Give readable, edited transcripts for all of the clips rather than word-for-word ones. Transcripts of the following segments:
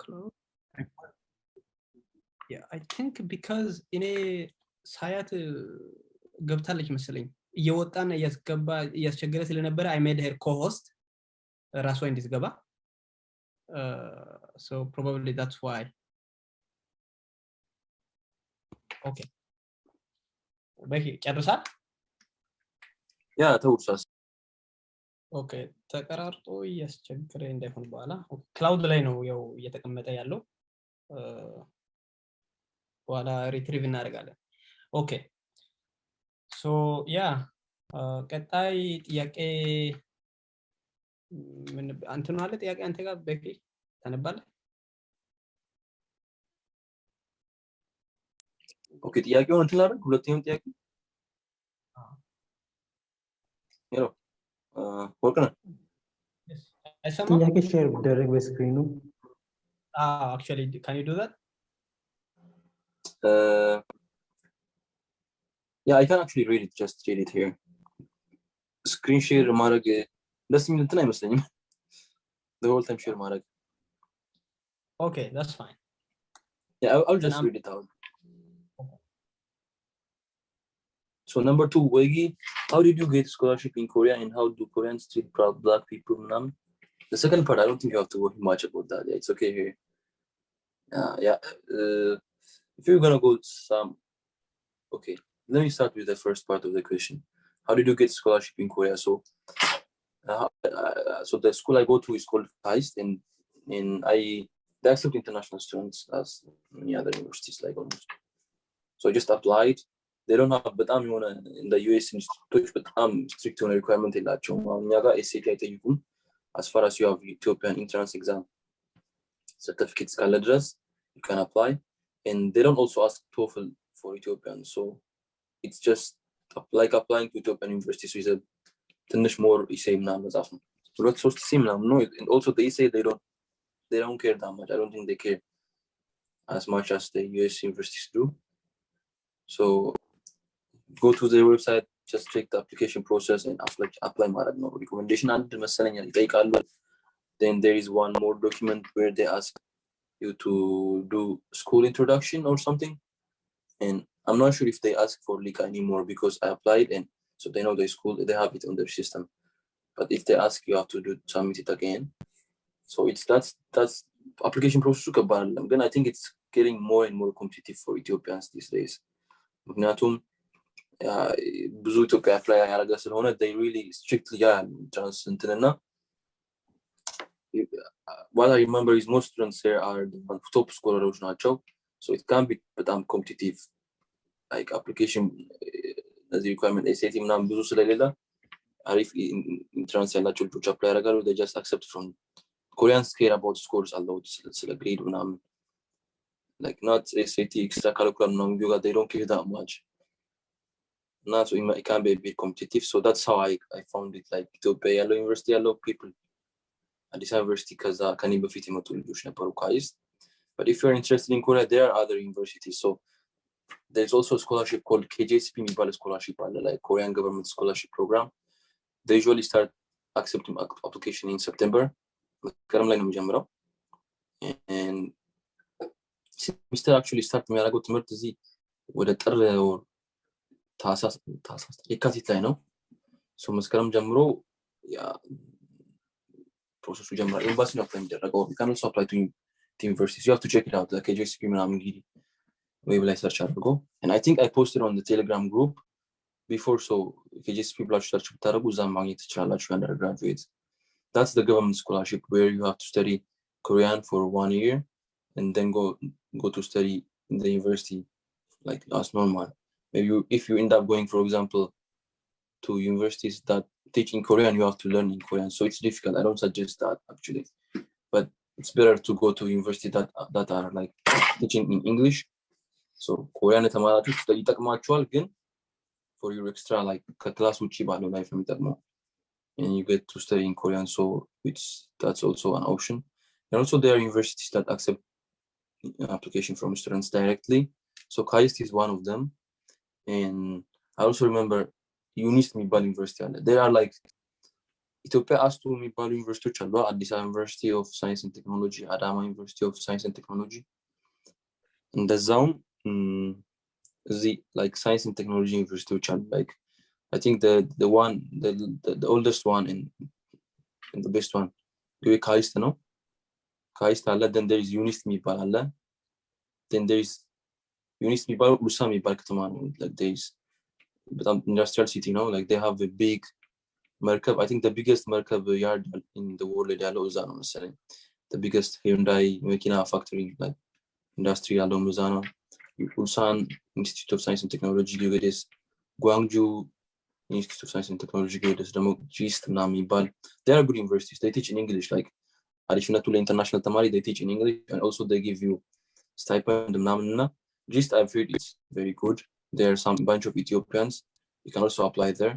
close. Yeah, I think because in a ሳያት ገብታለች መሰለኝ እየወጣና እያስገባ እያስቸገረ ስለነበረ I made her co-host ራሷ እንድትገባ so probably that's why. Okay. በቂ ጨርሳል? ያ ተውሳስ ኦኬ ተቀራርጦ እያስቸገረ እንዳይሆን በኋላ ክላውድ ላይ ነው ያው እየተቀመጠ ያለው በኋላ ሪትሪቭ እናደርጋለን። ኦኬ ሶ ያ ቀጣይ ጥያቄ ምን አንተ ነው አለ ጥያቄ አንተ ጋር በቂ ታነባለህ? ኦኬ ጥያቄውን እንትን ላድርግ ሁለተኛው ጥያቄ ሄሎ ወርቅነህ ጥያቄ ሼር ቢደረግ በስክሪኑ actually can you do that? Yeah, I can actually read it, just read it here. Screen share ማድረግ ደስ የሚል እንትን አይመስለኝም the whole time share ማድረግ. Okay, that's fine. Yeah, I'll just read it out. So number 2, Wegi, how did you get scholarship in Korea and how do Koreans treat proud black people? The second part, I don't think you have to worry much about that. Yeah, it's okay here. If you're gonna go some, okay, let me start with the first part of the question. How did you get scholarship in Korea? So the school I go to is called Kjs, and they accept international students as many other universities, like almost. So I just applied. They don't have, but I'm in the US institute, but I'm strict on a requirement in that. SAT አይጠይቁም as far as you have Ethiopian entrance exam certificates address, you can apply, and they don't also ask TOEFL for Ethiopian, so it's just like applying to Ethiopian universities with a ትንሽ more essay ምናምን መጻፍ ነው ሁለት ሶስት essay ምናምን ነው and also the essay they don't care that much. I don't think they care as much as the US universities do. So go to their website, just check the application process and apply ማድረግ ነው recommendation አንድ መሰለኝ ይጠይቃሉ. Then there is one more document where they ask you to do school introduction or something, and I'm not sure if they ask for Lika anymore because I applied and so they know the school, they have it on their system, but if they ask you have to submit it again. So that's application process ከባድ አይደለም, ግን I think it's getting more and more competitive for Ethiopians these days. ምክንያቱም ብዙ ኢትዮጵያ አፕላይ ያደረገ ስለሆነ they really strictly chance እንትንና what I remember is most students here are the top scholars ናቸው, so it can be በጣም competitive like application as requirement SAT ምናምን ብዙ ስለሌለ አሪፍ ኢንትራንስ ያላቸው ልጆች አፕላይ ያደርጋሉ. they just accept from Koreans care about scores a lot ስለ grade ምናምን like not SAT extra curriculum ምናምን you they don't care that much. Not so it can be a bit competitive, so that's how I found it. Like Ethiopia yellow university yellow people at this university because ከኔ በፊት የመጡ ልጆች ነበሩ Kjs. But if you're interested in Korea, there are other universities. So there's also a scholarship called Kjs Scholarship, like Korean government scholarship program. They usually start accepting application in September. መስከረም ላይ ነው የሚጀምረው, and semester actually start የሚያደርገው ትምህርት እዚህ ወደ ጥር ታሳስ የካቲት ላይ ነው. ሶ መስከረም ጀምሮ ያ ፕሮሰሱ ጀምሯል. ኤምባሲ ነው አፕላይ የሚደረገው. you can also apply to universities. You have to check it out, like Kjs ምናምን እንግዲህ ዌብ ላይ ሰርች አድርጎ, and I think I posted on the Telegram group before, so Kjs ብላችሁ ሰርች ብታደርጉ እዛም ማግኘት ትችላላችሁ undergraduate. That's the government scholarship where you have to study Korean for 1 year and then go to study in the university like as normal. Maybe if you end up going, for example, to universities that teach in Korean, you have to learn in Korean, so it's difficult. I don't suggest that actually, but it's better to go to university that are like teaching in English. So Korean የተማራችሁ ይጠቅማችኋል, ግን for your extra like ከክላስ ውጪ ባለው ላይፍ የሚጠቅመው and you get to study in Korean, so that's also an option. And also there are universities that accept application from students directly, so Kjs is one of them. And I also remember UNIST የሚባል ዩኒቨርሲቲ አለ. There are like ኢትዮጵያ አስቱ የሚባሉ ዩኒቨርሲቲዎች አሉ። አዲስ አበባ ዩኒቨርሲቲ ኦፍ ሳይንስ ኤንድ ቴክኖሎጂ፣ አዳማ ዩኒቨርሲቲ ኦፍ ሳይንስ ኤንድ ቴክኖሎጂ፣ እንደዛውም እዚህ like science and technology ዩኒቨርሲቲዎች አሉ። like I think the oldest one and the best one ካይስት ነው። ካይስት አለ። then there is ዩኒስት የሚባል አለ። then there is ዩኒስት የሚባለው ኡሳ የሚባል ከተማ ነው። like there is በጣም ኢንዱስትሪያል ሲቲ ነው። like they have a big መርከብ I think the biggest መርከብ yard in the world ያለው እዛ ነው መሰለኝ። the biggest Hyundai መኪና factory like industry ያለው እዛ ነው። Ulsan Institute of Science and Technology GDS, Gwangju Institute of Science and Technology GDS, ደግሞ ጂስት ምናምን የሚባል they are good universities. They teach in English, like additional to international tamari they teach in English, and also they give you stipend ምናምን እና ጂስት I've heard it's very good. There are some bunch of Ethiopians, you can also apply there.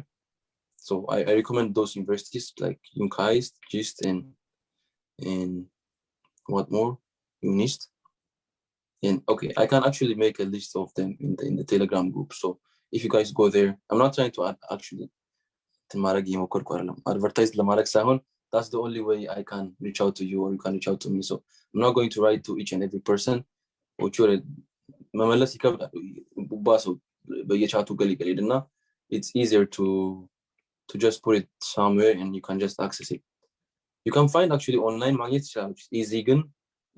So I recommend those universities like UNKAIST, GIST, and what more? UNIST. And okay, I can actually make a list of them in the Telegram group. So if you guys go there, I'm not trying to actually advertise ለማድረግ ሳይሆን that's the only way I can reach out to you or you can reach out to me. So I'm not going to write to each and every person. መመለስ ይከብዳል ባሱ በየቻቱ ገሊገሊና it's easier to just put it somewhere and you can just access it. You can find actually online ማግኘት ይችላል easy ግን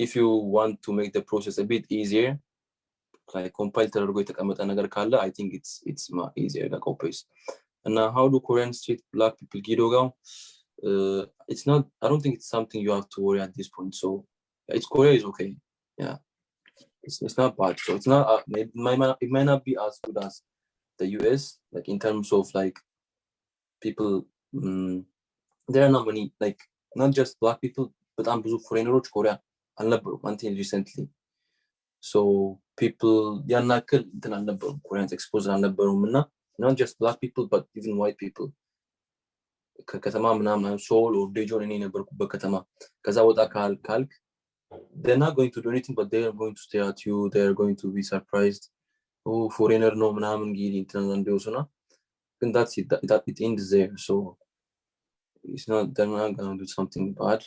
if you want to make the process a bit easier, like compile ተደርጎ የተቀመጠ ነገር ካለ I think it's more easier like copies. And how do Korean street black people gidoga? It's not, I don't think it's something you have to worry at this point. So it's Korea is okay. Yeah. It's not bad. So it's not it might not be as good as the US, like in terms of like people there are not many, like not just black people but I'm ብዙ foreigners Korea alneberum until recently. So people ያናክል እንትን አልነበሩም ኮሪያንስ ኤክስፖዝ አልነበሩም እና not just black people but even white people ከከተማ ምናምን ሶል or ዴጆን እኔ ነበርኩበት ከተማ ከዛ ወጣ ካልክ they're not going to do anything but they are going to stare at you, they are going to be surprised. Oh foreigner no ምናምን ጊዜ እንትን እንደውሱና and that's it, that it ends there. So it's not, they're not going to do something bad,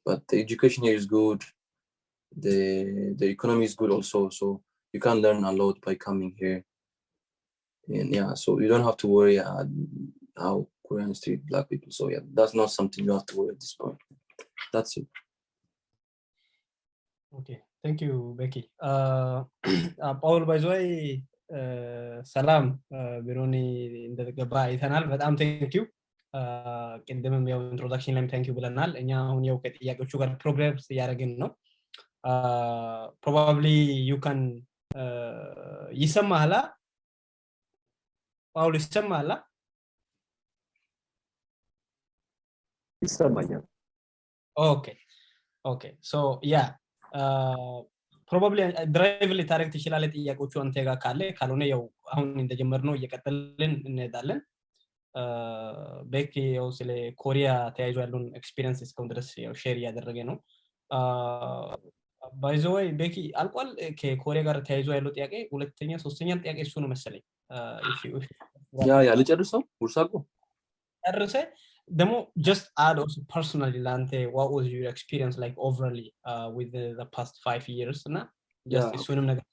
but the education here is good. The economy is good also, so you can learn a lot by coming here. And yeah, so you don't have to worry how Koreans treat black people. So yeah, that's not something you have to worry at this point. That's it. Okay, thank you Becky. Paul by the way, ሰላም ቢሮኒ እንደገባ አይተናል። በጣም thank you. ቅድምም ያው ኢንትሮዳክሽን ላይም thank you ብለናል። እኛ አሁን ያው ከጥያቄዎቹ ጋር ፕሮግረስ እያደረግን ነው። Probably you can ይሰማሃል ፓውል ይሰማሃል? ይሰማኛል። Okay, so yeah, probably drive ልታረግ ትችላለህ ጥያቄዎቹ አንተ ጋር ካለ ካልሆነ ያው አሁን እንደጀመርነው እየቀጠልን እንሄዳለን። ቤኪ ያው ስለ ኮሪያ ተያይዞ ያለውን ኤክስፒሪየንስ እስካሁን ድረስ ያው ሼር እያደረገ ነው። by the way ቤኪ አልቋል ከኮሪያ ጋር ተያይዞ ያለው ጥያቄ? ሁለተኛ ሶስተኛ ጥያቄ እሱ ነው መሰለኝ። ያ ልጨርሰው ውርሳቆ ጨርሰ ደግሞ just add also personally lante what was your experience like overally with the past 5 years እና just እሱንም ነገር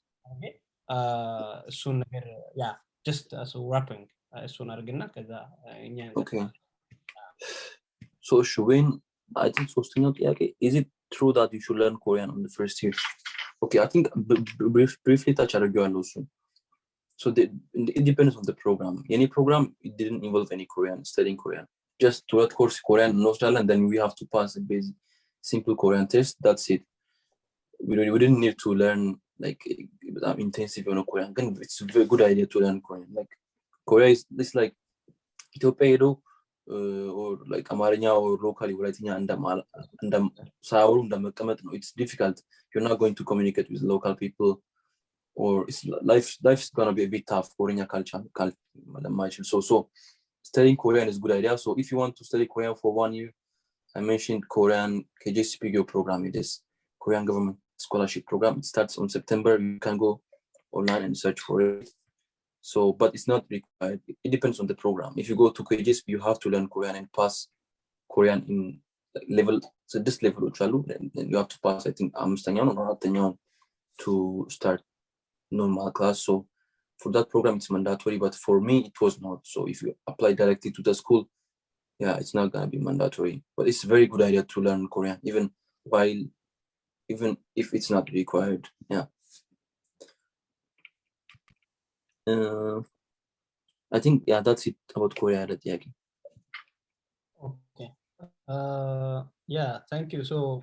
እሱን ነገር yeah just so wrapping እሱን አድርግና ከዛ እኛ okay so when I think ሶስተኛው ጥያቄ is it true that you should learn Korean on the first year? Okay, I think briefly touch አድርጌዋለሁ እሱ. So it depends on the program. Any program it didn't involve any Korean, studying Korean. Just to what course Korean and then we have to pass a basic simple Korean test. That's it. We didn't need to learn like intensive Korean. It's a very good idea to learn Korean. Like Korea is this like Ethiopia or like Amarinya or locally writing and ሳወሩ እንደመቀመጥ ነው. It's difficult. You're not going to communicate with local people, or it's life's gonna be a bit tough. Korean culture so studying Korean is a good idea. So if you want to study Korean for 1 year, I mentioned Korean Kjs program. It is Korean government scholarship program. It starts on September. You can go online and search for it. So but it's not required. It depends on the program. If you go to Kjs, you have to learn Korean and pass Korean in level 6 levels alu, you have to pass I think amstanyao or aratanyao to start normal class. So for that program it's mandatory, but for me it was not. So if you apply directly to the school, yeah, it's not gonna be mandatory, but it's a very good idea to learn Korean even if it's not required. Yeah. I think that's it about Korea. Okay. Yeah, thank you. So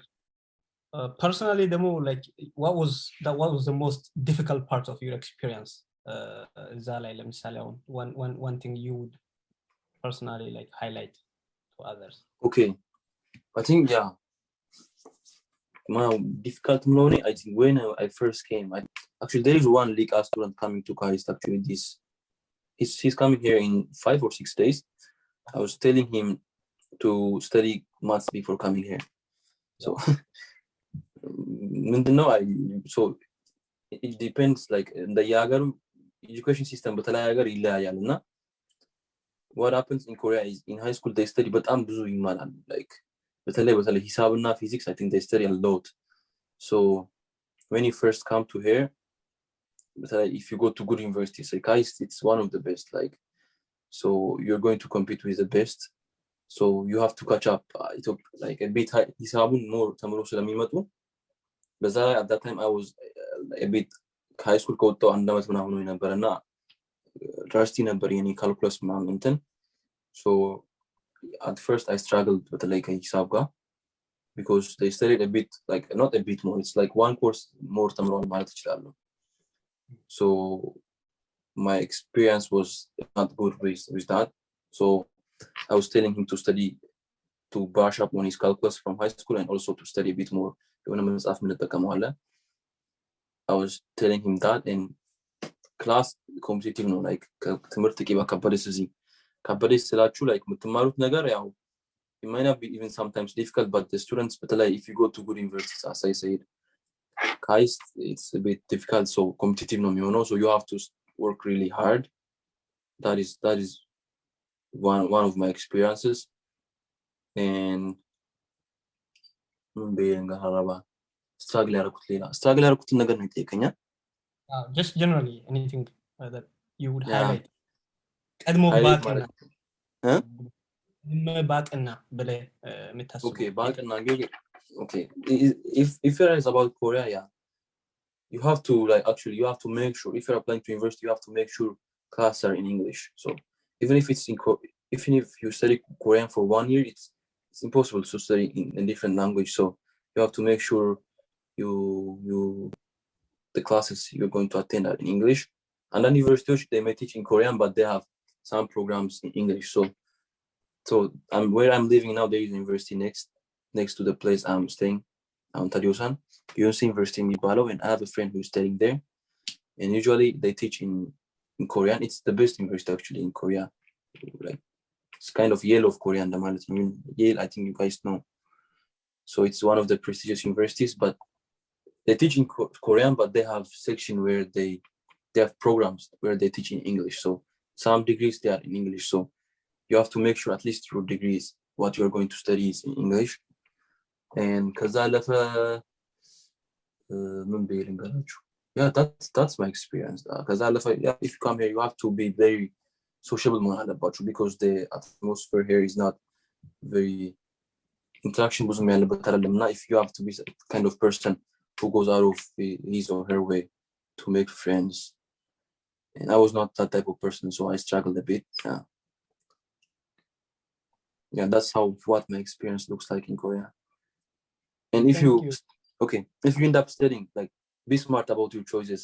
personally, the more like what was the most difficult part of your experience? Zalai, one thing you would personally like highlight to others. Okay, I think my difficult morning. I think when I first came, actually there is one legal student coming to Kjs actually he's coming here in 5 or 6 days. I was telling him to study maths before coming here. So so it depends, like the Yagaru education system, but what happens in Korea is in high school they study, but I'm doing like hisab and physics. I think they study a lot. So when you first come to here, if you go to good universities like Kjs, it's one of the best, like, so you're going to compete with the best, so you have to catch up. It took like a bit hisabun more tamro ስለሚመጡ በዛ at that time I was a bit high school ከወጣሁ አንድ አመት ምናምን ሆኖ ነበርና ዩኒቨርሲቲ ነበር የኔ ካልኩለስ ምናምን እንትን so at first I struggled with like hisab ጋር because they studied a bit, like not a bit more, it's like one course more ተምሯል ማለት እችላለሁ. So my experience was not good with that. So I was telling him to study, to brush up on his calculus from high school, and also to study a bit more. I was telling him that, and class competitive no, like ትምህርት ቂባ ከበደስ ስላችሁ like የምትማሩት ነገር ያው it might not be even sometimes difficult, but the students, but like if you go to good universities, as I said, Kjs, it's a bit difficult, so competitive no you know, so you have to work really hard. That is one of my experiences. And struggle ያደረኩትን ነገር ነው የጠየቀኛ. Just generally anything that you would highlight. ቀድሞ ባቅና ብለህ የምታስበው. Okay, ባቅና okay, if you're about Korea, yeah, you have to like actually you have to make sure if you're applying to university, you have to make sure classes are in English. So even if it's even if you study Korean for 1 year, it's impossible to study in a different language. So you have to make sure the classes you're going to attend are in English. And then universities, they may teach in Korean, but they have some programs in English. So where I'm living now, there is a university next to the place I'm staying, Tadyosan, UNC University in Mibalo, and I have a friend who's studying there. And usually they teach in Korean. It's the best university actually in Korea. Like it's kind of Yale of Korean. Yale, I think you guys know. So it's one of the prestigious universities, but they teach in Korean, but they have section where they have programs where they teach in English. So some degrees they are in English. So you have to make sure at least your degrees, what you're going to study is in English. And yeah, that's my experience. If you come here, you have to be very sociable because the atmosphere here is not very interaction. If you have to be the kind of person who goes out of his or her way to make friends, and I was not that type of person, so I struggled a bit. Yeah, that's what my experience looks like in Korea. And if you end up studying, like, be smart about your choices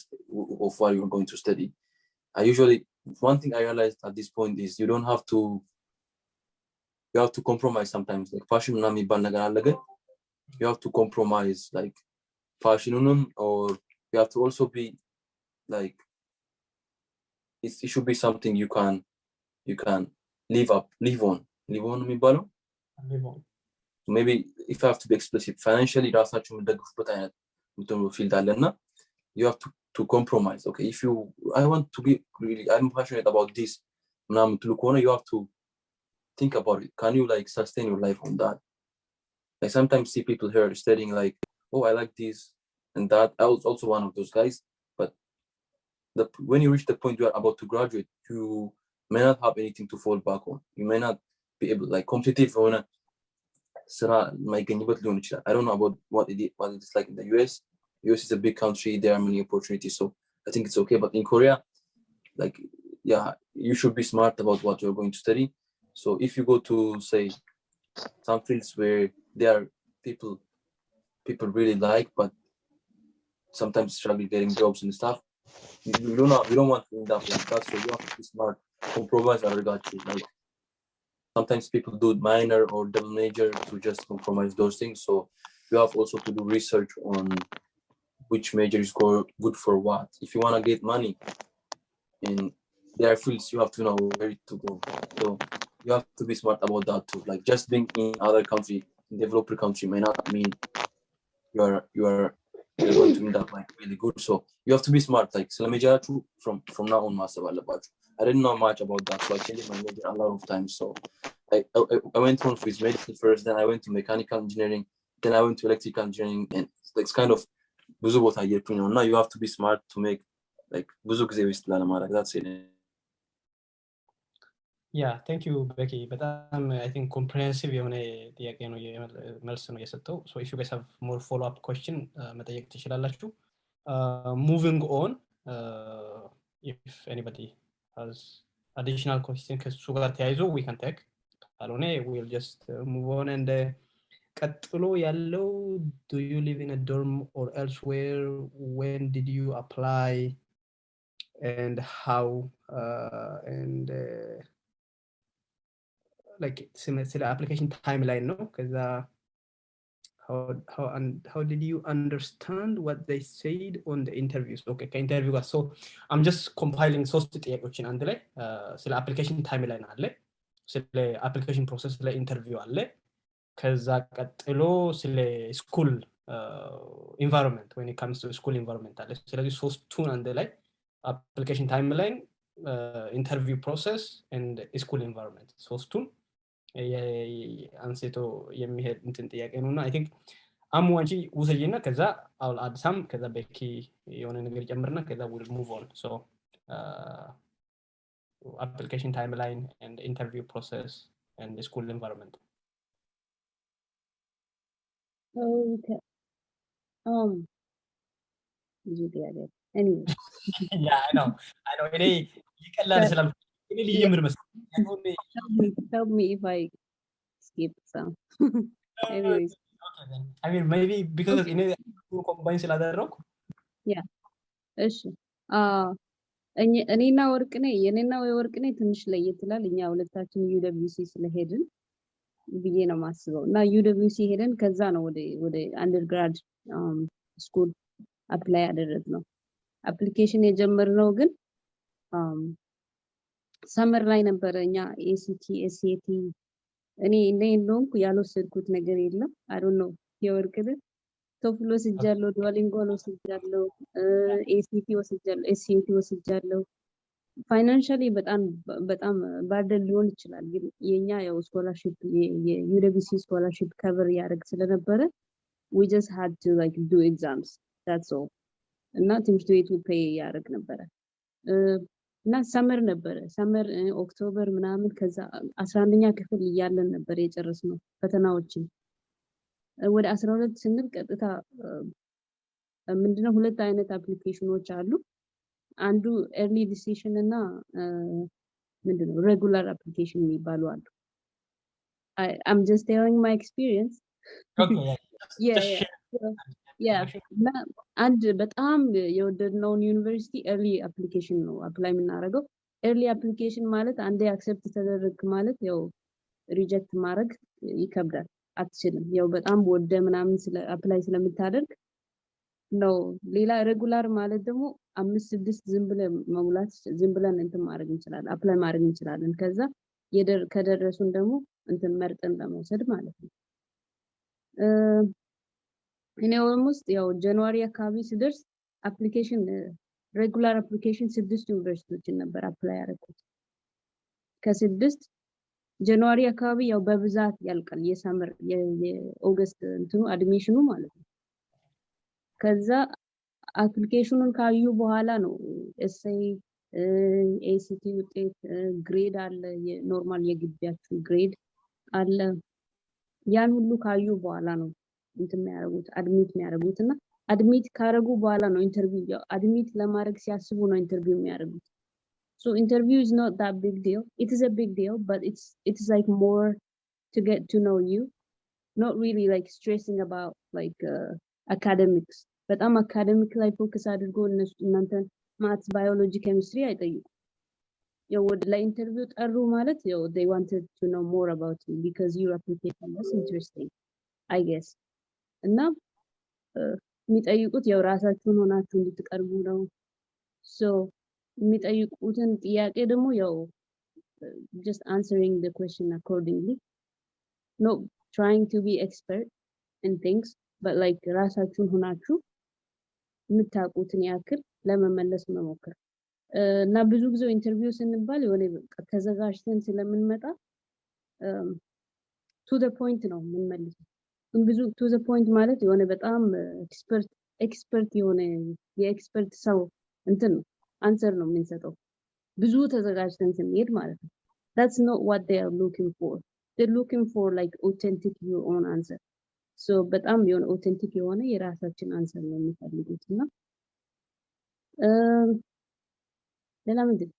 of what you're going to study. One thing I realized at this point is you have to compromise sometimes. Like fashion, you have to compromise, like fashion, or you have to also be like it should be something you can live on. Maybe if I have to be explicit, financially, you have to compromise. Okay, I want to be really, I'm passionate about this, you have to think about it. Can you like sustain your life on that? I sometimes see people here studying like, oh, I like this and that. I was also one of those guys. But when you reach the point you are about to graduate, you may not have anything to fall back on. You may not be able like competitive on a I don't know about what it is like in the US. US is a big country. There are many opportunities. So I think it's okay. But in Korea, like, yeah, you should be smart about what you're going to study. So if you go to, say, some fields where there are people really like, but sometimes struggle getting jobs and stuff, you don't want to end up like that. So you have to be smart, compromise our got you. Like sometimes people do minor or double major to just compromise those things. So you have also to do research on which major is good for what. If you want to get money in there are fields, you have to know where to go. So you have to be smart about that too. Like just being in other country, developer country may not mean you're going to end up like really good. So you have to be smart. Like from now on, I didn't know much about that, so I changed my major a lot of times. So I went on with medicine first, then I went to mechanical engineering, then I went to electrical engineering, and it's kind of now you have to be smart to make like that's it. Yeah, thank you, Becky. But I think comprehensive so if you guys have more follow-up question, moving on, if anybody has additional question, we can take. We'll just move on and do you live in a dorm or elsewhere? When did you apply? And how and like similar application timeline, no? Because how did you understand what they said on the interviews? Okay, interview. So I'm just compiling ሶስት ጥያቄዎችን አንድ ላይ ስለ application timeline አለ፣ ስለ application process ላይ ኢንተርቪው አለ፣ ከዛ ቀጥሎ ስለ school environment when it comes to school environment አለ። ስለዚህ ሶስቱን አንድ ላይ application timeline, interview process and school environment ሶስቱን አንስቶ የሚሄድ እንትን ጥያቄ ነውና I think አሙ አንቺ ውሰጂና ከዛ አውል አድሳም ከዛ በኪ የሆነ ነገር ጨምርና ከዛ we'll move on. So application timeline and interview process and the school environment. Okay. You get it. Anyway. Yeah, I know. Ini ይቀላል ስላል እኔ ልጀምር መሰለኝ። Help me if I skip some. Anyways. Okay then. I mean maybe because in combine ስላደረኩ yeah. እሺ እኔና ወርቅኔ የኔና ወርቅኔ ትንሽ ለየት ይላል። እኛ ሁለታችን UWC ስለሄድን ብዬ ነው ማስበው እና UWC ሄደን ከዛ ነው ወደ አንደርግራድ ስኩል አፕላይ ያደረግነው። አፕሊኬሽን የጀመርነው ግን ሰመር ላይ ነበረ። እኛ ACT SAT እኔ እንደሆንኩ ያልወሰድኩት ነገር የለም። I don't know የወርቅኔ ቶፍሎ ወስጃለሁ፣ ዱኦሊንጎ ወስጃለሁ፣ ACT ወስጃለሁ፣ SAT ወስጃለሁ። ፋይናንሻሊ በጣም ባርደን ሊሆን ይችላል፣ ግን የኛ ያው ስኮላርሺፕ የዩኒቨርሲቲ ስኮላርሺፕ ከቨር ያደርግ ስለነበረ we just had to like do exams, that's all. እና ትምህርት ቤቱ ፔይ ያደርግ ነበረ እና ሰመር ነበረ። ሰመር ኦክቶበር ምናምን ከዛ 11ኛ ክፍል እያለን ነበር የጨረስነው ፈተናዎችን። ወደ 12 ስንል ቀጥታ ምንድነው ሁለት አይነት አፕሊኬሽኖች አሉ። አንዱ ኤርሊ ዲሲሽን እና ምንድነው ሬጉላር አፕሊኬሽን የሚባሉ አሉ። I'm just telling my experience. Okay. Yeah. አንድ በጣም የወደድነው ዩኒቨርሲቲ ኤርሊ አፕሊኬሽን ነው አፕላይ የምናደርገው። ኤርሊ አፕሊኬሽን ማለት አንዴ አክሰፕት ተደረግ ማለት ያው ሪጀክት ማድረግ ይከብዳል፣ አትችልም። ያው በጣም ወደ ምናምን አፕላይ ስለምታደርግ ነው። ሌላ ሬጉላር ማለት ደግሞ 5-6 ዝም ብለን እንትን ማድረግ እንችላለን፣ አፕላይ ማድረግ እንችላለን። ከዛ ከደረሱን ደግሞ እንትን መርጠን ለመውሰድ ማለት ነው። እኔ ኦልሞስት ያው ጃንዋሪ አካባቢ ሲደርስ አፕሊኬሽን ሬጉላር አፕሊኬሽን 6 ዩኒቨርሲቲዎችን ነበር አፕላይ ያደረኩት። ከ6 ጃንዋሪ አካባቢ ያው በብዛት ያልቃል የሰመር የኦገስት እንትኑ አድሚሽኑ ማለት ነው ከዛ አፕሊኬሽኑን ካዩ በኋላ ነው ኤሴይ ኤሲቲ ውጤት ግሬድ አለ የኖርማል የግቢያችሁ ግሬድ አለ ያን ሁሉ ካዩ በኋላ ነው እንትን የሚያደርጉት አድሚት የሚያደርጉትና አድሚት ካረጉ በኋላ ነው ኢንተርቪው አድሚት ለማድረግ ሲያስቡ ነው ኢንተርቪው የሚያደርጉት so interview is not that big deal it is a big deal but it's like more to get to know you not really like stressing about like academics በጣም አካዳሚክ ላይ ፎከስ አድርጎ እናንተ ማትስ ባዮሎጂ ኬሚስትሪ አይጠይቁ ያው ወደ ላይ ኢንተርቪው ጠሩ ማለት ያው they wanted to know more about you because your application was interesting I guess እና የሚጠይቁት ያው ራሳችሁን ሆናችሁ እንድትቀርቡ ነው so የሚጠይቁትን ጥያቄ ደግሞ ያው just answering the question accordingly not trying to be expert in things but like ራሳችሁን ሆናችሁ የምታውቁትን ያክል ለመመለስ መሞከር እና ብዙ ጊዜ ኢንተርቪው ስንባል የሆነ ተዘጋጅተን ስለምንመጣ to the point ነው የምንመልሰው ብዙ to the point ማለት የሆነ በጣም ኤክስፐርት የሆነ የኤክስፐርት ሰው እንትን ነው አንሰር ነው የምንሰጠው ብዙ ተዘጋጅተን ስንሄድ ማለት ነው that's not what they are looking for they're looking for like authentic your own answer so በጣም የሆነ authentic የሆነ የራሳችን አንሰር ነው የሚፈልጉትና ሌላ ምንድን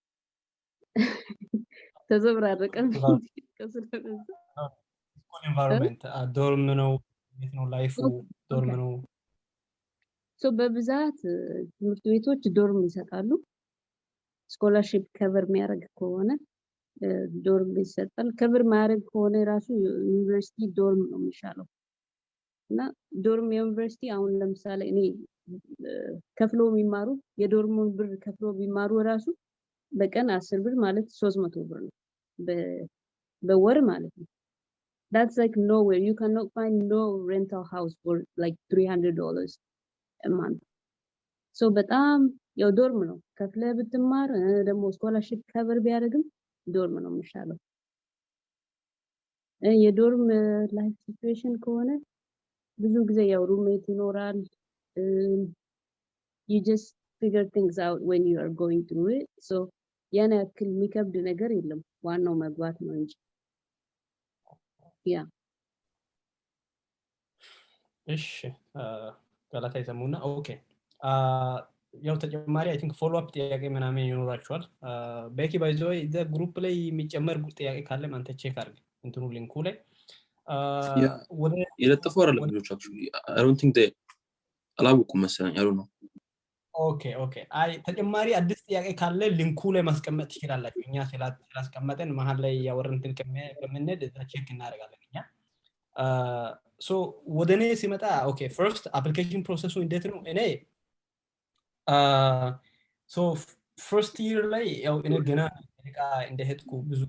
ተዘብራረቀን ስኩል ኢንቫይሮንመንት ዶርም ነው ቤት ነው ላይፉ ዶርም ነው so በብዛት ትምህርት ቤቶች ዶርም ይሰጣሉ ስኮላርሺፕ ከቨር የሚያደርግ ከሆነ ዶርም ይሰጣል ከቨር ማያደርግ ከሆነ ራሱ ዩኒቨርሲቲ ዶርም ነው የሚሻለው እና ዶርም ዩኒቨርሲቲ አሁን ለምሳሌ እኔ ከፍሎ የሚማሩ የዶርሙን ብር ከፍሎ ቢማሩ ራሱ በቀን 10 ብር ማለት 300 ብር ነው በወር ማለት ነው that's like nowhere you cannot find no rental house for like $300 a month so በጣም ያው ዶርም ነው ከፍለ ብትማር ደግሞ ስኮላርሺፕ ከቨር ቢያደርግም ዶርም ነው የሚሻለው የዶርም ላይፍ ሲቹዌሽን ከሆነ ብዙ ጊዜ ያው ሩሜት ይኖራል you just figure things out when you are going through it so ያን ያክል የሚከብድ ነገር የለም ዋናው መግባት ነው እንጂ ያ እሺ ገላታ ይሰሙና ኦኬ ያው ተጨማሪ አይ ቲንክ ፎሎ አፕ ጥያቄ ምናምን ይኖራችኋል በቂ ባይዘው ዘ ግሩፕ ላይ የሚጨመር ጥያቄ ካለ አንተ ቼክ አድርግ እንትኑ ሊንኩ ላይ ወደ የለጠፉ አይደለም ልጆች actually I don't think they አላውቁም መሰለኝ I don't know ኦኬ አይ ተጨማሪ አዲስ ጥያቄ ካለ ሊንኩ ላይ ማስቀመጥ ትችላላችሁ እኛ ስላስቀመጠን መሃል ላይ ያወረንትን ከመነድ እዛ ቼክ እናደርጋለን እኛ so ወደኔ ሲመጣ ኦኬ ፈርስት አፕሊኬሽን ፕሮሰሱ እንዴት ነው እኔ so first year ላይ ያው እኔ ገና እንደሄድኩ ብዙ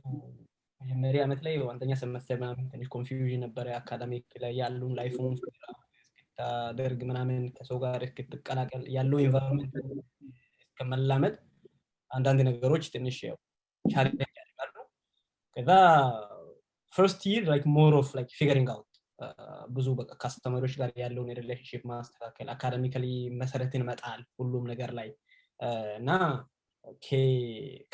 መጀመሪያ አመት ላይ አንደኛ ሰመስተር ምናምን ትንሽ ኮንፊውዥን ነበር አካዳሚክ ላይ ያሉን ላይፉን ታደርግ ምናምን ከሰው ጋር እስክትቀላቀል ያለው ኢንቫይሮንመንት ከመላመድ አንዳንድ ነገሮች ትንሽ ያው ቻሌንጅ ያደርጋሉ ከዛ first year like more of like figuring out ብዙ በቃ ካስተመሮች ጋር ያለውን ሪሌሽንሺፕ ማስተካከል አካዳሚካሊ መሰረትን መጣል ሁሉም ነገር ላይ እና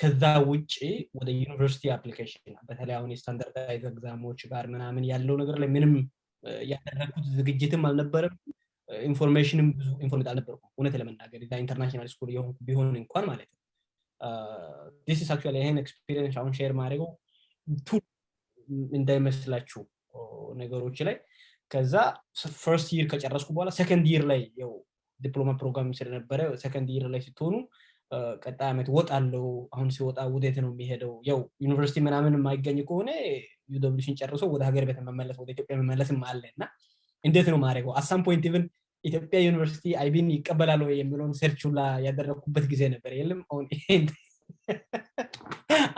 ከዛ ውጪ ወደ ዩኒቨርሲቲ አፕሊኬሽን በተለይ አሁን ስታንዳርዳይዝ ኤግዛሞች ጋር ምናምን ያለው ነገር ላይ ምንም ያደረኩት ዝግጅትም አልነበረም ኢንፎርሜሽንም ብዙ ኢንፎርሜሽን አልነበረኩም እውነት ለመናገር እዛ ኢንተርናሽናል ስኩል ቢሆን እንኳን ማለት ነው this is actually an experience አሁን ሼር ማድረገው እንዳይመስላችሁ ነገሮች ላይ ከዛ ፈርስት ይር ከጨረስኩ በኋላ ሰከንድ ይር ላይ ያው ዲፕሎማ ፕሮግራም ስለነበረ ሰከንድ ይር ላይ ስትሆኑ ቀጣይ አመት ወጣለው አሁን ሲወጣ ውዴት ነው የሚሄደው ያው ዩኒቨርሲቲ ምናምን የማይገኝ ከሆነ ዩደብሊውሲን ጨርሶ ወደ ሀገር ቤት መመለስ ወደ ኢትዮጵያ መመለስም አለና እንዴት ነው ማድረገው አሳም ፖይንት ኢቭን ኢትዮጵያ ዩኒቨርሲቲ አይቢን ይቀበላል ወይ የሚለውን ሰርች ሁላ ያደረኩበት ጊዜ ነበር የለም አሁን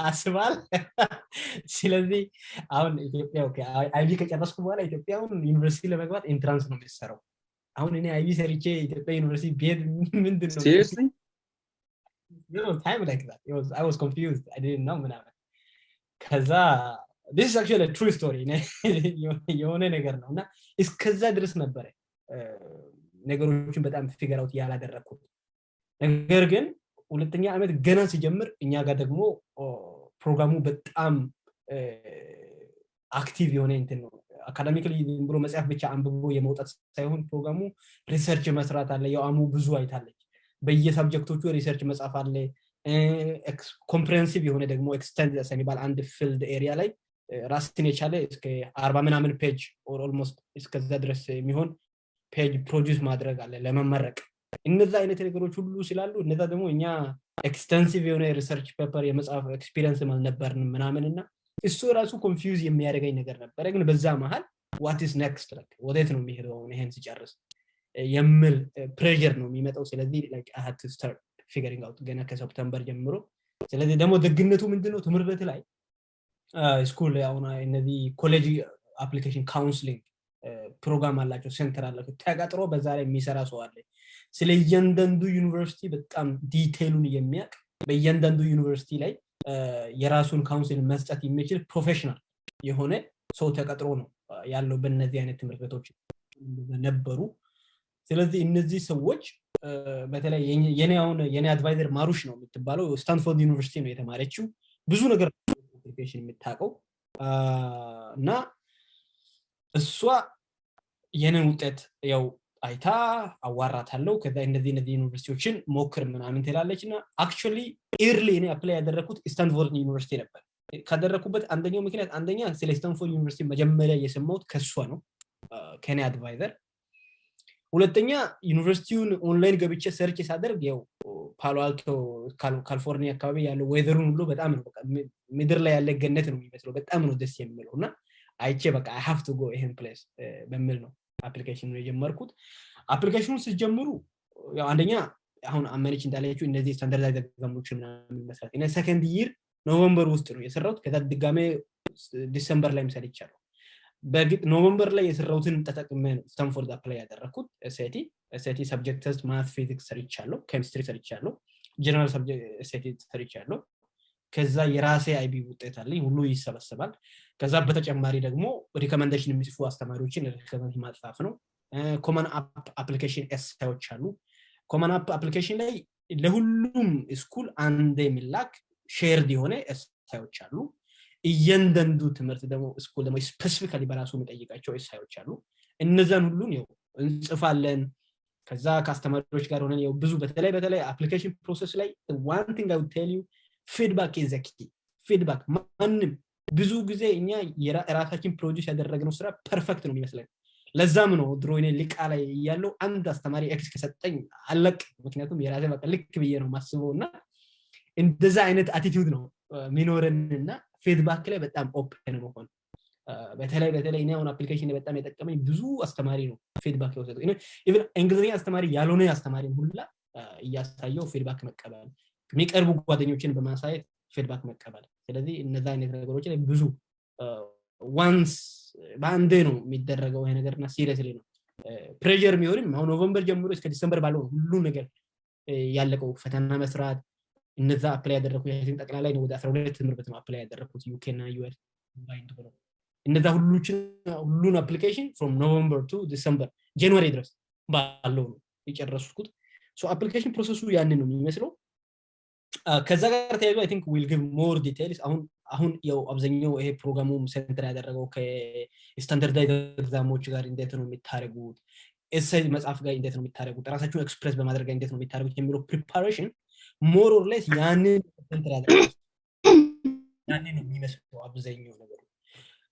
አስባል ስለዚህ አሁን ኢትዮጵያ ኦኬ አይቢ ከጨረስኩ በኋላ ኢትዮጵያውን ዩኒቨርሲቲ ለመግባት ኢንትራንስ ነው የሚሰራው አሁን እኔ አይቢ ሰርቼ ኢትዮጵያ ዩኒቨርሲቲ ቤድ ምንድነው seriously you know time like that I was confused I didn't know ምናምን ከዛ this is actually a true story የሆነ ነገር ነውና እስከዛ ድረስ ነበር ነገሮችን በጣም ፊገር አውት ያላደረኩት ነገር ግን ሁለተኛ ዓመት ገና ሲጀምር እኛ ጋር ደግሞ ፕሮግራሙ በጣም አክቲቭ የሆነ እንትን ነው አካዳሚካሊ ብሎ መጽሐፍ ብቻ አንብቦ የመውጣት ሳይሆን ፕሮግራሙ ሪሰርች መስራት አለ ያው ብዙ አይታለች በየሳብጀክቶቹ ሪሰርች መጻፍ አለ ኮምፕሬሄንሲቭ የሆነ ደግሞ ኤክስቴንድ ሰሚባል አንድ ፊልድ ኤሪያ ላይ ራስን የቻለ እስከ 40 ምናምን ፔጅ ኦር ኦልሞስት እስከዛ ድረስ የሚሆን ፔጅ ፕሮዲዩስ ማድረግ አለ ለመመረቅ እነዛ አይነት ነገሮች ሁሉ ስላሉ እነዛ ደግሞ እኛ ኤክስቴንሲቭ የሆነ ሪሰርች ፔፐር የመጻፍ ኤክስፒሪየንስ ማልነበርን ምናምንና እሱ ራሱ ኮንፊውዝ የሚያደርገኝ ነገር ነበር ግን በዛ መሃል what is next like ወዴት ነው የሚሄደው ይሄን ሲጨርስ የምል ፕሬሸር ነው የሚመጣው ስለዚህ like I had to start figuring out ገና ከሰፕተምበር ጀምሮ ስለዚህ ደግሞ ደግነቱ ምንድነው ትምህርት ቤት ላይ ስኩል ያውና እነዚህ ኮሌጅ አፕሊኬሽን ካውንስሊንግ ፕሮግራም አላቸው ሴንተር አላቸው ተቀጥሮ በዛ ላይ የሚሰራ ሰው አለ ስለየንደንዱ ዩኒቨርሲቲ በጣም ዲቴይሉን የሚያቅ በየንደንዱ ዩኒቨርሲቲ ላይ የራሱን ካውንስል መስጠት የሚችል ፕሮፌሽናል የሆነ ሰው ተቀጥሮ ነው ያለው በእነዚህ አይነት ትምህርት ቤቶች ነበሩ ስለዚህ እነዚህ ሰዎች በተለይ የኔ አድቫይዘር ማሩሽ ነው የምትባለው ስታንፎርድ ዩኒቨርሲቲ ነው የተማረችው ብዙ ነገር አፕሊኬሽን የምታውቀው እና እሷ የኔን ውጤት ያው አይታ አዋራታለው ከዛ እነዚህ ዩኒቨርሲቲዎችን ሞክር ምናምን ትላለችና አክቹአሊ ኤርሊ እኔ አፕላይ ያደረኩት ስታንፎርድ ዩኒቨርሲቲ ነበር ካደረኩበት አንደኛው ምክንያት አንደኛ ስለ ስታንፎርድ ዩኒቨርሲቲ መጀመሪያ የሰማሁት ከሷ ነው ከኔ አድቫይዘር ሁለተኛ ዩኒቨርሲቲውን ኦንላይን ገብቼ ሰርች ሳደርግ ያው ፓሎ አልቶ ካሊፎርኒያ አካባቢ ያለው ዌዘሩን ሁሉ በጣም ነው በቃ ምድር ላይ ያለ ገነት ነው የሚመስለው በጣም ነው ደስ የሚለውና አይቼ በቃ I have to go in place በሚል ነው አፕሊኬሽኑን የጀመርኩት አፕሊኬሽኑን ሲጀምሩ ያው አንደኛ አሁን አመነች እንዳለችው እነዚህ ስታንዳርዳይዝ ኤግዛሞችን ምናምን መስራት እና ሰከንድ ይር ኖቬምበር ውስጥ ነው የሰራሁት ከዛ ድጋሜ ዲሴምበር ላይ ሰርቻለሁ በግጥ ኖቬምበር ላይ የሰራሁትን ተጠቅሜ ነው ስታንፎርድ አፕላይ ያደረኩት ኤስኤቲ ሰብጀክት ቴስት ማት ፊዚክስ ሰርቻለሁ ኬሚስትሪ ሰርቻለሁ ጀነራል ሰብጀክት ኤስኤቲ ሰርቻለሁ ከዛ የራሴ አይቢ ውጤት አለኝ ሁሉ ይሰበሰባል ከዛ በተጨማሪ ደግሞ ሪኮመንዴሽን የሚጽፉ አስተማሪዎችን ሪኮመንድ ማጻፍ ነው ኮመን አፕ አፕሊኬሽን ኤሳዮች አሉ ኮመን አፕ አፕሊኬሽን ላይ ለሁሉም ስኩል አንድ የሚላክ ሼርድ የሆነ ኤሳዮች አሉ እየንደንዱ ትምህርት ደግሞ ስኩል ደግሞ ስፔሲፊካሊ በራሱ የሚጠይቃቸው ኤሳዮች አሉ እነዛን ሁሉን ያው እንጽፋለን ከዛ ከአስተማሪዎች ጋር ሆነን ያው ብዙ በተለይ አፕሊኬሽን ፕሮሰስ ላይ one thing I would tell you feedback is a key feedback ማንም ብዙ ጊዜ እኛ የራሳችን ፕሮዲዩስ ያደረግነው ስራ ፐርፌክት ነው የሚመስለን ለዛም ነው ድሮ እኔ ሊቃ ላይ ያለው አንድ አስተማሪ ኤክስ ከሰጠኝ አለቅ ምክንያቱም የራሴ በቃ ልክ ብዬ ነው ማስበውና እንደዛ አይነት አቲቲዩድ ነው ሚኖርንና ፊድባክ ላይ በጣም ኦፕን መሆን በተለይ እኔ አሁን አፕሊኬሽን ላይ በጣም የጠቀመኝ ብዙ አስተማሪ ነው ፊድባክ የወሰደው ኢቭን እንግሊዝኛ አስተማሪ ያልሆነ አስተማሪን ሁላ እያሳየው ፊድባክ መቀበል የሚቀርቡ ጓደኞችን በማሳየት ፊድባክ መቀበል ስለዚህ እነዛ አይነት ነገሮች ላይ ብዙ ዋንስ ባንዴ ነው የሚደረገው ይሄ ነገርና ሲሪየስሊ ነው ፕሬሸር የሚሆንም አሁን ኖቬምበር ጀምሮ እስከ ዲሴምበር ባለው ሁሉ ነገር ያለቀው ፈተና መስራት እነዛ አፕላይ ያደረኩት ያሲን ጠቅላላይ ነው ወደ 12 ትምህርት ቤት ነው አፕላይ ያደረኩት ዩኬ እና ዩኤስ ባይንድ ብሎ እነዛ ሁሉን አፕሊኬሽን from November to December January ድረስ ባለው ነው የጨረስኩት ሶ አፕሊኬሽን ፕሮሰሱ ያንን ነው የሚመስለው ከዛ ጋር ተያይዞ I think we'll give more details አሁን ያው አብዛኛው ይሄ ፕሮግራሙ ሴንተር ያደረገው ከስታንዳርዳይዝ ኤግዛሞች ጋር እንዴት ነው የሚታረጉት ኤሴይ መጻፍ ጋር እንዴት ነው የሚታረጉት ራሳችሁን ኤክስፕሬስ በማድረግ ጋር እንዴት ነው የሚታረጉት የሚለው ፕሪፓሬሽን more or less ያንን ሴንተር ያደረገው ያንን ነው የሚመስለው አብዛኛው ነገር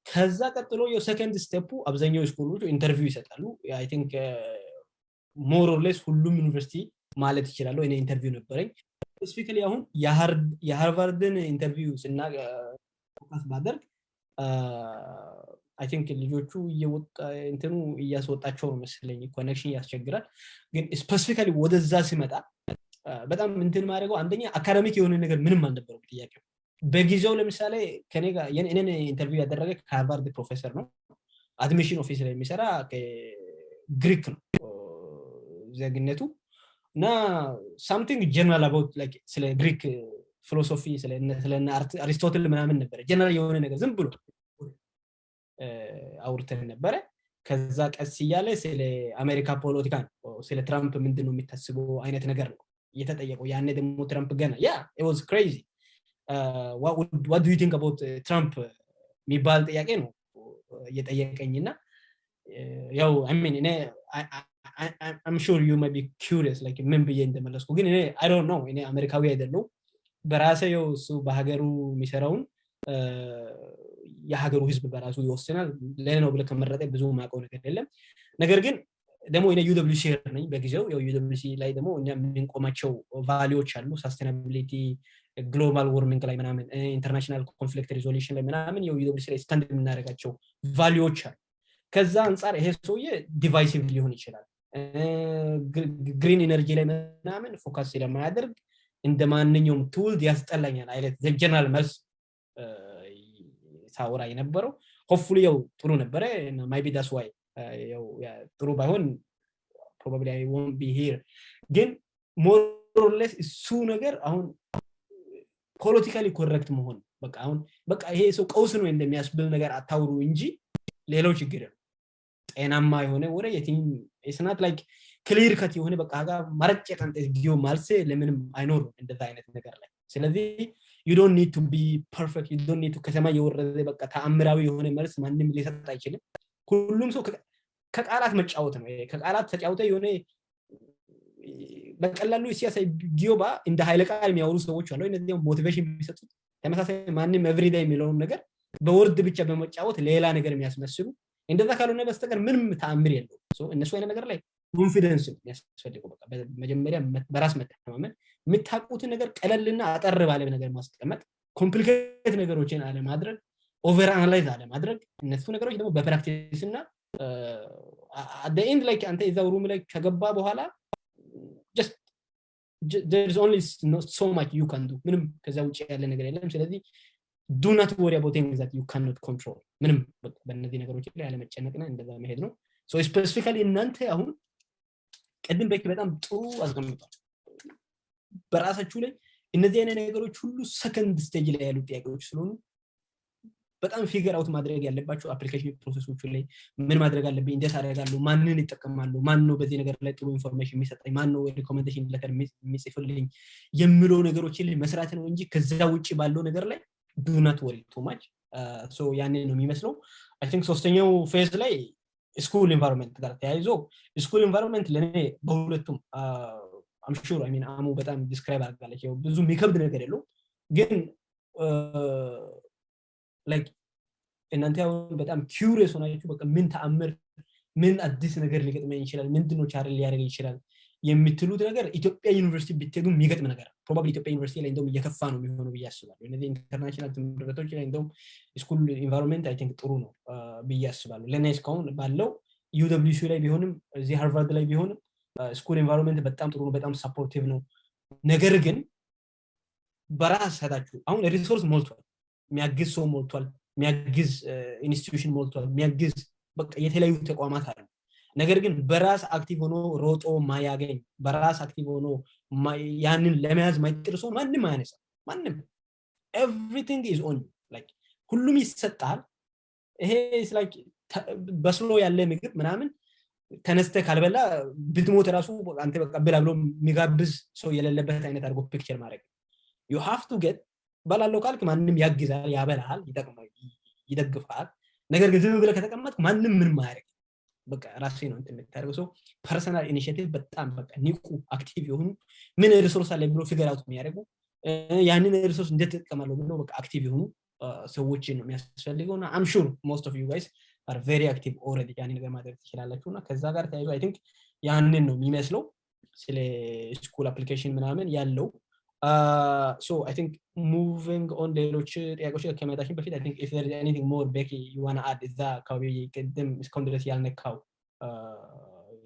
ከዛ ቀጥሎ የሰከንድ ስቴፑ አብዛኛው ስኩሎች ኢንተርቪው ይሰጣሉ I think more or less ሁሉም ዩኒቨርሲቲ ማለት ይችላል እኔ ኢንተርቪው ነበረኝ ስፔሲፊካሊ አሁን የሃርቫርድን ኢንተርቪው እና ፎከስ ባደርግ I think ልጆቹ እየወጣ እንትኑ እያስወጣቸው ነው መስለኝ ኮኔክሽን ያስቸግራል ግን ስፔሲፊካሊ ወደዛ ሲመጣ በጣም እንትን ማድረገው አንደኛ አካዳሚክ የሆነ ነገር ምንም አልነበረው ጥያቄው በጊዜው ለምሳሌ ከኔ ጋር እኔን ኢንተርቪው ያደረገ ከሃርቫርድ ፕሮፌሰር ነው አድሚሽን ኦፊስ ላይ የሚሰራ ግሪክ ነው ዘግነቱ እና something general about like ስለ ግሪክ ፊሎሶፊ ስለ አሪስቶትል ምናምን ነበር ጀነራል የሆነ ነገር ዝም ብሎ አውርተን ነበረ ከዛ ቀስ ይያለ ስለ አሜሪካ ፖለቲካ ስለ ትራምፕ ምንድነው የሚታስበው አይነት ነገር ነው እየተጠየቀው ያኔ ደግሞ ትራምፕ ገና it was crazy what do you think about Trump የሚባል ጥያቄ ነው እየጠየቀኝና ያው I mean I'm sure you might be curious like ምን ብዬ እንደመለስኩ ግን I don't know እኔ አሜሪካዊ አይደለም በራሴ እሱ በሀገሩ የሚሰራውን የሀገሩ ህዝብ በራሱ ይወስናል ለኔው ብለ ከመረጠ ብዙ ማቀው ነገር የለም ነገር ግን ደግሞ እኔ UWC ነኝ በጊዜው ያው UWC ላይ ደግሞ እኛ የምንቆማቸው ቫልዩዎች አሉ ሰስቴናቢሊቲ ግሎባል ዋርሚንግ ላይ ምናምን ኢንተርናሽናል ኮንፍሊክት ሪዞሉሽን ላይ ምናምን ያው UWC ላይ ስታንድ የምናደርጋቸው ቫልዩዎች አሉ ከዛ አንፃር ይሄ ሰውዬ ዲቫይሲቭ ሊሆን ይችላል ግሪን ኤነርጂ ላይ ምናምን ፎከስ ስለማያደርግ እንደማንኛውም ቱል ያስጠላኛል አይነት ጀነራል መልስ ሳውራ የነበረው hopefully ያው ጥሩ ነበረ እና maybe that's why ያው ጥሩ ባይሆን probably I won't be here ግን more or less እሱ ነገር አሁን politically correct መሆን በቃ አሁን በቃ ይሄ ሰው ቀውስ ነው እንደሚያስብል ነገር አታውሩ እንጂ ሌላው ችግር ነው ጤናማ የሆነ ወሬ የትም it's not like clear cut የሆነ በቃ ማረጨ ጠንጤ ጊዮ ማልሰ ለምንም አይኖርም እንደዛ አይነት ነገር ላይ ስለዚህ you don't need to be perfect you don't need to ከሰማይ የወረደ በቃ ተአምራዊ የሆነ መልስ ማንንም ሊሰጥ አይችልም ሁሉም ሰው ከቃላት መጫወት ነው ከቃላት ተጫውተ የሆነ በቀላሉ ሲያሳይ ጊዮባ እንደ ኃይለ ቃል የሚያወሩ ሰዎች አሉ እነዚህ ሞቲቬሽን የሚሰጡት ተመሳሳይ ማንንም every day የሚለውን ነገር በወርድ ብቻ በመጫወት ሌላ ነገር የሚያስመስሉ እንደዛ ካልሆነ በስተቀር ምንም ተአምር የለውም ሶ እነሱ አይነት ነገር ላይ ኮንፊደንስ ያስፈልገው በቃ በመጀመሪያ በራስ መተማመን የምታውቁት ነገር ቀለልና አጠር ባለ ነገር ማስቀመጥ ኮምፕሊኬት ነገሮችን አለ ማድረግ ኦቨር አናላይዝ አለ ማድረግ እነሱ ነገሮች ደግሞ በፕራክቲስ እና at the end like አንተ እዛው ሩም ላይ ከገባ በኋላ just there is only so much you can do ምንም ከዛ ውጪ ያለ ነገር የለም ስለዚህ do not worry about things that you cannot control ምንም በእነዚህ ነገሮች ላይ ያለ መጨነቅና እንደዛ መሄድ ነው so specifically እናንተ አሁን ቀድም በጣም ጥሩ አስቀምጣችሁ በራሳችሁ ላይ እነዚህ አይነት ነገሮች ሁሉ ሰከንድ ስቴጅ ላይ ያሉ ጥያቄዎች ስለሆኑ በጣም ፊገር አውት ማድረግ ያለባችሁ አፕሊኬሽን ፕሮሰሶች ላይ ምን ማድረግ አለብኝ እንዴት አደርጋለሁ ማንን ይጠቀማሉ ማን ነው በዚህ ነገር ላይ ጥሩ ኢንፎርሜሽን የሚሰጠኝ ማን ነው ሪኮመንዴሽን ሌተር የሚጽፍልኝ የሚለው ነገሮች ላይ መስራት ነው እንጂ ከዛ ውጪ ባለው ነገር ላይ do not worry too much so ያንን ነው የሚመስለው I think ሶስተኛው ፌዝ ላይ ስኩል ኢንቫይሮንመንት ጋር ተያይዞ ስኩል ኢንቫይሮንመንት ለኔ በሁለቱም I'm sure I mean አሙ በጣም ዲስክራይብ አድርጋለች ያው ብዙ የሚከብድ ነገር የለው ግን like እናንተ ያው በጣም ኪዩሪየስ ሆናችሁ በቃ ምን ተአምር ምን አዲስ ነገር ሊገጥመኝ ይችላል ምንድነው ቻርሊ ሊያደርግ ይችላል የምትሉት ነገር ኢትዮጵያ ዩኒቨርሲቲ ብትሄዱ የሚገጥም ነገር probably ኢትዮጵያ ዩኒቨርሲቲ ላይ እንደውም እየከፋ ነው የሚሆነው ብያስባለሁ እነዚህ ኢንተርናሽናል ትምህርቶች ላይ እንደውም ስኩል ኢንቫይሮንመንት I think ጥሩ ነው ብያስባለሁ ለኔ እስካሁን ባለው UWC ላይ ቢሆንም እዚህ ሃርቫርድ ላይ ቢሆንም ስኩል ኢንቫይሮንመንት በጣም ጥሩ ነው በጣም ሰፖርቲቭ ነው ነገር ግን በራስ ሰዳችሁ አሁን ሪሶርስ ሞልቷል የሚያግዝ ሰው ሞልቷል የሚያግዝ ኢንስቲትዩሽን ሞልቷል የሚያግዝ በቃ የተለያዩ ተቋማት አሉ ነገር ግን በራስ አክቲቭ ሆኖ ሮጦ ማያገኝ በራስ አክቲቭ ሆኖ ያንን ለመያዝ ማይጥርሶ ማንንም አያነሳ ማንንም everything is on like ሁሉም ይሰጣል ይሄ is like በስሎ ያለ ምግብ ምናምን ተነስተ ካልበላ ብትሞት ራሱ አንተ በቃ ብላ ብሎ የሚጋብዝ ሰው የሌለበት አይነት አድርጎ ፒክቸር ማድረግ you have to get ባላለው ካልክ ማንንም ያግዛል ያበላል ይደግፋል ነገር ግን ዝም ብለህ ከተቀመጥክ ማንንም ምንም ማያደርግ በቃ ራሴ ነው እንትን የምታደርገው ሰው ፐርሰናል ኢኒሺዬቲቭ በጣም በቃ ንቁ አክቲቭ የሆኑ ምን ሪሶርስ አለ ብሎ ፊገር አውት የሚያደርጉ ያንን ሪሶርስ እንዴት ተጠቀማለሁ ብሎ በቃ አክቲቭ የሆኑ ሰዎችን ነው የሚያስፈልገውና I'm sure most of you guys are very active already ያንን ነገር ማድረግ ትችላላችሁና ከዛ ጋር ታይዞ I think ያንን ነው የሚመስለው ስለ ስኩል አፕሊኬሽን ምናምን ያለው so I think moving on ሌሎች ጥያቄዎች ከመጣችን በፊት I think if there is anything more Becky you want to add is that ካውቢ ቅድም እስካሁን ድረስ ያልነካው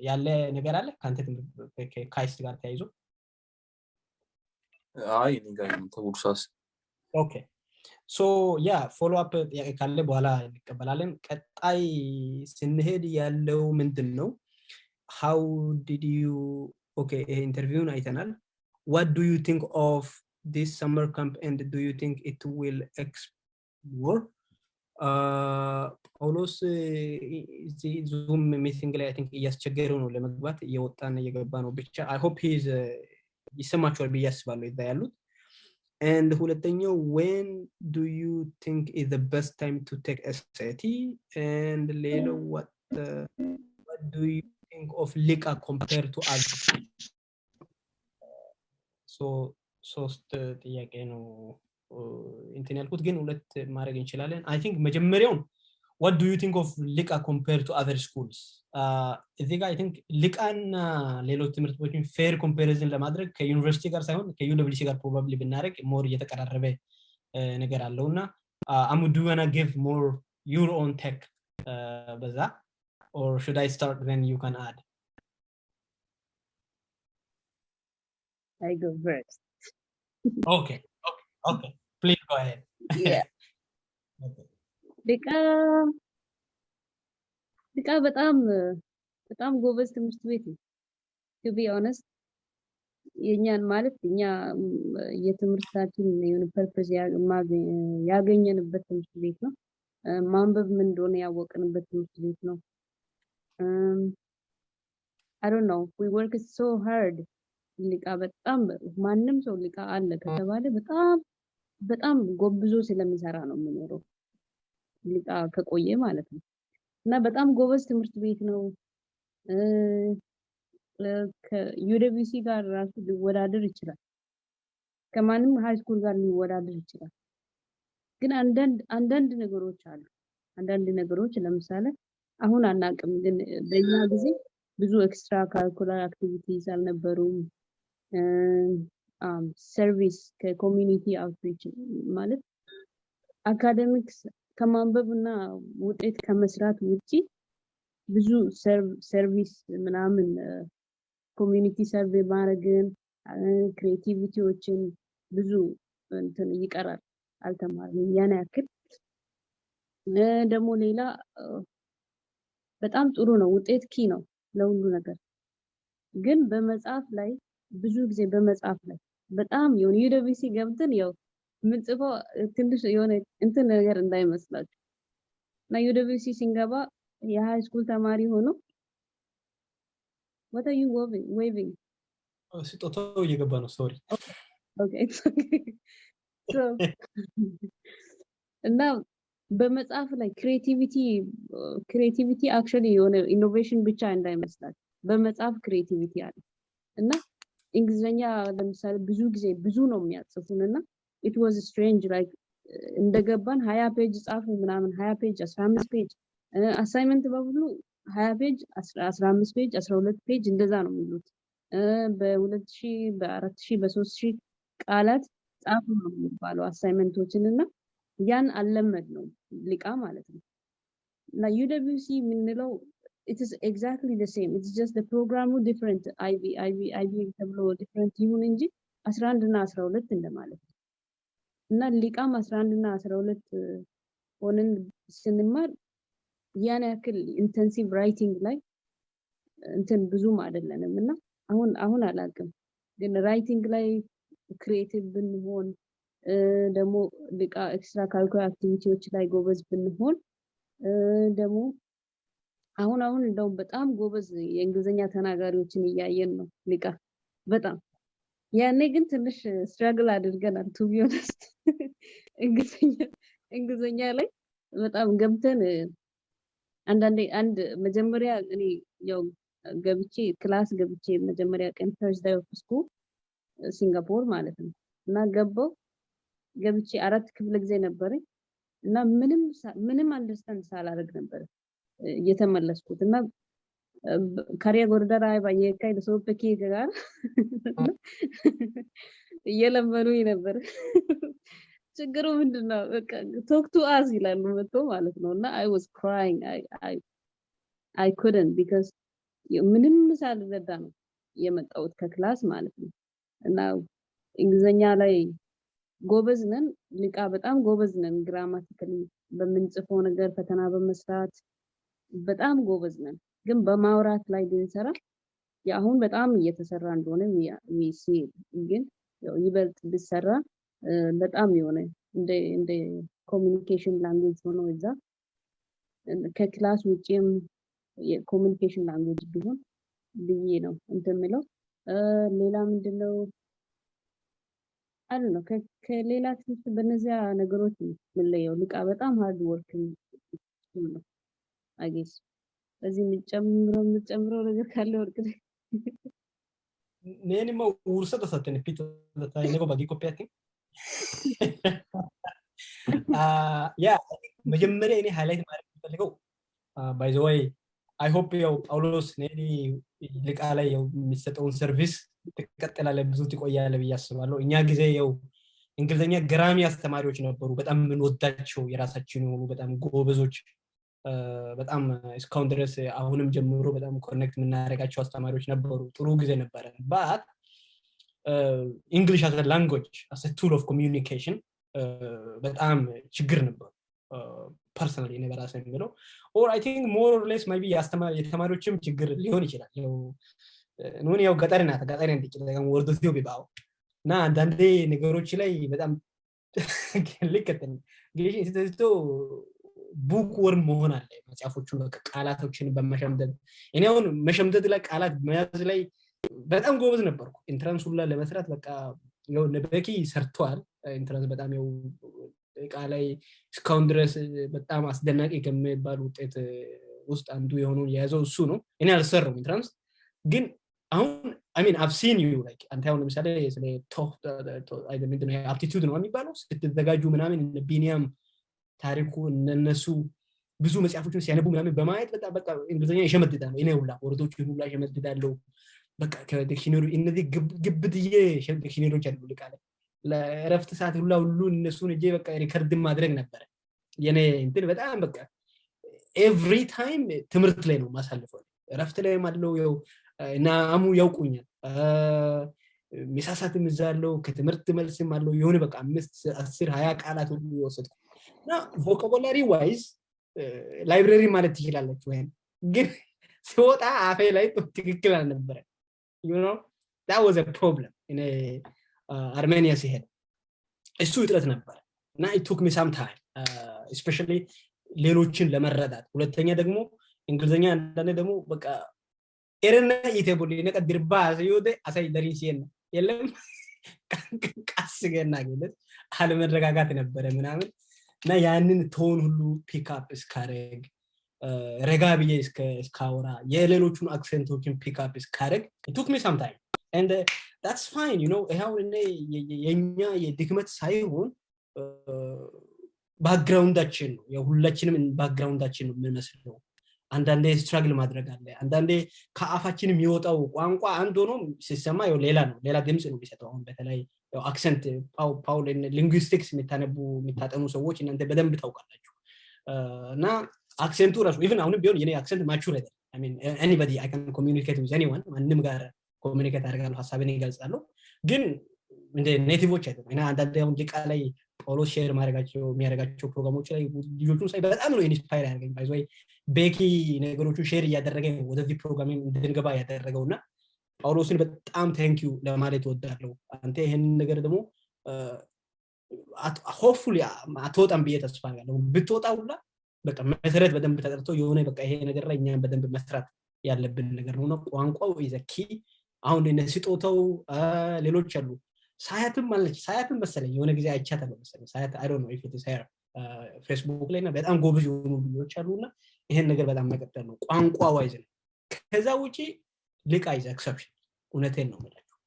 ያለ ነገር አለ ካንተ ከካይስት ጋር ተያይዞ አይ ንጋይ ተውርሳስ okay so yeah follow up ጥያቄ ካለ በኋላ እንቀበላለን ቀጣይ ስንሄድ ያለው ምንድነው how did you okay ኢንተርቪውን አይተናል what do you think of this summer camp and do you think it will explore ጳውሎስ እዚህ ዙም ሚቲንግ ላይ I think እያስቸገረው ነው ለመግባት እየወጣና እየገባ ነው ብቻ I hope he is ይሰማቸዋል ብዬ አስባለሁ እዛ ያሉት and ሁለተኛው when do you think is the best time to take SAT and ሌላው what do you think of ሊቃ compared to others so ሶስት ጥያቄ ነው እንትን ያልኩት ግን ሁለት ማድረግ እንችላለን I think መጀመሪያው what do you think of ሊቃ compared to other schools እዚህ ጋር I think ሊቃና ሌሎች ትምህርት ቤቶችን fair comparison ለማድረግ ከዩኒቨርሲቲ ጋር ሳይሆን ከዩኒቨርሲቲ ጋር probably ብናደርግ more እየተቀራረበ ነገር አለውና do you wanna give more your own take በዛ or should I start then you can add I go first okay please go ahead yeah okay ሊቃ በጣም ጎበዝ ትምህርት ቤት ነው to be honest የኛን ማለት እኛ የትምህርታችን የሆነ ፐርፐዝ ያገኘንበት ትምህርት ቤት ነው ማንበብ ምን እንደሆነ ያወቅንበት ትምህርት ቤት ነው I don't know we work so hard ሊቃ በጣም ማንም ሰው ሊቃ አለ ከተባለ በጣም ጎብዞ ስለሚሰራ ነው የሚኖረው ሊቃ ከቆየ ማለት ነው እና በጣም ጎበዝ ትምህርት ቤት ነው ከዩደቢሲ ጋር ራሱ ሊወዳደር ይችላል ከማንም ሃይ ስኩል ጋር ሊወዳደር ይችላል ግን አንዳንድ ነገሮች አሉ አንዳንድ ነገሮች ለምሳሌ አሁን አናቅም ግን በእኛ ጊዜ ብዙ ኤክስትራ ካሪኩላር አክቲቪቲስ አልነበሩም ሰርቪስ ከኮሚኒቲ አውትሪች ማለት አካዳሚክስ ከማንበብና ውጤት ከመስራት ውጪ ብዙ ሰርቪስ ምናምን ኮሚኒቲ ሰርቬይ ማድረግን ክሬቲቪቲዎችን ብዙ እንትን ይቀራል አልተማርንም ያን ያክል ደግሞ ሌላ በጣም ጥሩ ነው ውጤት ኪ ነው ለሁሉ ነገር ግን በመጽሐፍ ላይ ብዙ ጊዜ በመጽሐፍ ላይ በጣም የሆነ ዩደቢሲ ገብተን ያው ምን ጽፎ ትንሽ የሆነ እንትን ነገር እንዳይመስላችሁ እና ዩደቢሲ ሲንገባ የሃይ ስኩል ተማሪ ሆኖ what are you waving ስጦታው እየገባ ነው sorry okay so እና በመጽሐፍ ላይ ክሬቲቪቲ actually የሆነ ኢኖቬሽን ብቻ እንዳይመስላችሁ በመጽሐፍ ክሬቲቪቲ አለ እና እንግሊዘኛ ለምሳሌ ብዙ ነው የሚያጽፉንና it was strange like እንደገባን 20 ፔጅ ጻፉ ምናምን 20 ፔጅ 15 ፔጅ አሳይመንት በብሉ 20 ፔጅ 15 ፔጅ 12 ፔጅ እንደዛ ነው የሚሉት በ2000 በ4000 በ3000 ቃላት ጻፉ ነው የሚባለው አሳይመንቶችንና ያን አለመድ ነው ሊቃ ማለት ነው እና UWC ምንለው it is exactly the same it's just the program different IB ተብሎ different ይሁን እንጂ 11 እና 12 እንደማለት ነው እና ሊቃም 11 እና 12 ሆነን ስንማር ያን ያክል ኢንተንሲቭ ራይቲንግ ላይ እንትን ብዙም አይደለንም እና አሁን አላውቅም ግን ራይቲንግ ላይ ክሪኤቲቭ ብንሆን ደግሞ ሊቃ ኤክስትራ ካሪኩላር አክቲቪቲዎች ላይ ጎበዝ ብንሆን ደግሞ አሁን እንደው በጣም ጎበዝ የእንግሊዘኛ ተናጋሪዎችን እያየን ነው ሊቃ በጣም ያኔ ግን ትንሽ ስትራግል አድርገናል to be honest እንግሊዘኛ ላይ በጣም ገብተን አንድ መጀመሪያ እኔ ያው ክላስ ገብቼ መጀመሪያ ቀን Thursday of school ሲንጋፖር ማለት ነው እና ገብቼ 4 ክፍለ ጊዜ ነበር እና ምንም አንደርስታንድ ሳላደርግ ነበር የተመለስኩት እና ካሪያ ጎርዳራ ባየካይ ለሶፕኪ ጋር እየለመኑኝ ነበር ችግሩ ምንድነው በቃ talk to us ይላሉ መጥቶ ማለት ነውና I was crying I couldn't because ምንም ሳልረዳ ነው የመጣሁት ከክላስ ማለት ነው እና እንግሊዘኛ ላይ ጎበዝ ነን ሊቃ በጣም ጎበዝ ነን ግራማቲካሊ በምንጽፈው ነገር ፈተና በመስራት በጣም ጎበዝ ነን ግን በማውራት ላይ ብንሰራ ያሁን በጣም እየተሰራ እንደሆነ ግን ያው ይበልጥ ቢሰራ በጣም የሆነ እንደ ኮሚኒኬሽን ላንጉዌጅ ሆኖ እዛ ከክላስ ውጪም የኮሚኒኬሽን ላንጉዌጅ ቢሆን ብዬ ነው እንትን የምለው። ሌላ ምንድነው አይደል ነው ከሌላ ትምህርት በእነዚያ ነገሮች ምንለየው ልቃ በጣም ሃርድ ወርክ ነው አጌስ በዚህ የምጨምረው ነገር ካለ ወርቅ ነኔማ ውርሰ ተሰተን ፒት ለታይ ነው ባጊ ኮፒያቲ ያ መጀመሪያ እኔ ሃይላይት ማድረግ ፈልገው ባይ ዘ ወይ አይ ሆፕ ያው ጳውሎስ ነኔ ልቃ ላይ ያው የሚሰጠውን ሰርቪስ ተቀጥላለህ ብዙ ትቆያለህ ብዬ አስባለሁ። እኛ ጊዜ ያው እንግሊዘኛ ግራሚ አስተማሪዎች ነበሩ በጣም የምንወዳቸው የራሳችን የሆኑ በጣም ጎበዞች በጣም እስካሁን ድረስ አሁንም ጀምሮ በጣም ኮኔክት የምናደርጋቸው አስተማሪዎች ነበሩ። ጥሩ ጊዜ ነበረ። but English as a language as a tool of communication በጣም ችግር ነበር personally እኔ በራሴ የምለው or I think more or less maybe የተማሪዎችም ችግር ሊሆን ይችላል። ያው ገጠር እንድትችል ወርዶ ሲው ቢባው እና አንዳንዴ ነገሮች ላይ በጣም ልከተን ግሬሽ ኢንስቲትዩት ቡክ ወርም መሆን አለ መጽሐፎቹን ቃላቶችን በመሸምደድ እኔ አሁን መሸምደድ ላይ ቃላት መያዝ ላይ በጣም ጎበዝ ነበርኩ። ኢንትራንስ ሁላ ለመስራት በቃ ያው ነበቂ ሰርቷል። ኢንትራንስ በጣም ያው ቃል ላይ እስካሁን ድረስ በጣም አስደናቂ ከሚባሉ ውጤት ውስጥ አንዱ የሆነው የያዘው እሱ ነው። እኔ አልሰራሁም ኢንትራንስ ግን አሁን I mean I've seen you like አንተ አሁን ለምሳሌ ስለ I don't know aptitude ነው የሚባለው ስትዘጋጁ ምናምን ቢኒያም ታሪኩ እነሱ ብዙ መጽሐፎችን ሲያነቡ ምናምን በማየት በቃ እንግሊዘኛ ይሸመድዳሉ። እኔ ሁላ ወርዶቹን ሁላ ይሸመድዳሉ። በቃ ከዲክሽነሪ እነዚህ ግብድዬ ዲክሽነሪዎች አሉ ልቃለ ለረፍት ሰዓት ሁሉ እነሱን እጄ በቃ ሪከርድ ማድረግ ነበር የኔ እንትን በጣም በቃ ኤቭሪ ታይም ትምህርት ላይ ነው ማሳልፈው። ረፍት ላይ ማለው ያው እና አሙ ያውቁኛል ሚሳሳትም ይዛለው ከትምህርት መልስም አለው የሆነ በቃ 5 10 20 ቃላት ሁሉ ይወሰድኩ እና ቮካቡላሪ ዋይዝ ላይብረሪ ማለት ይችላልችሁ ወይ ግን ሲወጣ አፌ ላይ ትክክል አልነበረ you know that was a problem in Armenia ሲሄድ እሱ ይጥረት ነበር እና it took me some time especially ሌሎችን ለመረዳት። ሁለተኛ ደግሞ እንግሊዘኛ አንዳንዴ ደግሞ በቃ ኤረና ይተቦል ነቀድርባ አሰዩደ አሳይ ለሪሲየን የለም ቃስገና ገለት አለመረጋጋት ነበር ምናምን እና ያንን ቶን ሁሉ ፒክ አፕ እስካረግ ረጋብዬ እስካወራ የሌሎቹን አክሰንቶችን ፒክ አፕ እስካረግ it took me some time and that's fine you know how የኛ የድክመት ሳይሆን ባክግራውንዳችን ነው የሁላችንም ባክግራውንዳችን ነው የምንመስለው። አንዳንዴ ስትራግል ማድረግ አለ። አንዳንዴ ከአፋችን የሚወጣው ቋንቋ አንድ ሆኖ ሲሰማ ያው ሌላ ነው ሌላ ድምጽ ነው የሚሰጠው። አሁን በተለይ ያው አክሰንት ፓውል ሊንጉዊስቲክስ የሚታጠኑ ሰዎች እናንተ በደንብ ታውቃላችሁ። እና አክሰንቱ ራሱ even አሁን ቢሆን የኔ አክሰንት ማቹር አይደለም። I mean anybody I can communicate with anyone ማንንም ጋር ኮሚኒኬት አደርጋለሁ ሐሳቤን ይገልጻለሁ። ግን እንደ ኔቲቮች አይደለም። እና አንዳንዴ አሁን ዲቃ ላይ ጳውሎስ ሼር የሚያደርጋቸው ፕሮግራሞች ላይ ልጆቹን ሳይ በጣም ነው ኢንስፓየር ያደርገኝ። ባይ ዘ ወይ ቤኪ ነገሮቹን ሼር እያደረገ ወደዚህ ፕሮግራም እንድንገባ ያደረገውና ጳውሎስን በጣም ታንክ ዩ ለማለት እወዳለሁ። አንተ ይሄን ነገር ደግሞ ሆፕፉሊ አትወጣም ብዬ ተስፋ አደርጋለሁ። ብትወጣውላ በቃ መሰረት በደንብ ተጠርቶ የሆነ በቃ ይሄ ነገር ላይ እኛን በደንብ መስራት ያለብን ነገር ነው። ቋንቋው is a key። አሁን እነሲጦተው ሌሎች አሉ ሳያትም ማለት ሳያትም መሰለኝ የሆነ ጊዜ አይቻታለሁ መሰለኝ ሳያት I don't know if it is here ፌስቡክ ላይ እና በጣም ጎበዝ የሆኑ ልጆች አሉና ይሄን ነገር በጣም መቀጠል ነው። ቋንቋ ዋይዝ ነው። ከዛ ውጪ ሊቃ is exception እውነቴን ነው የምላችሁ።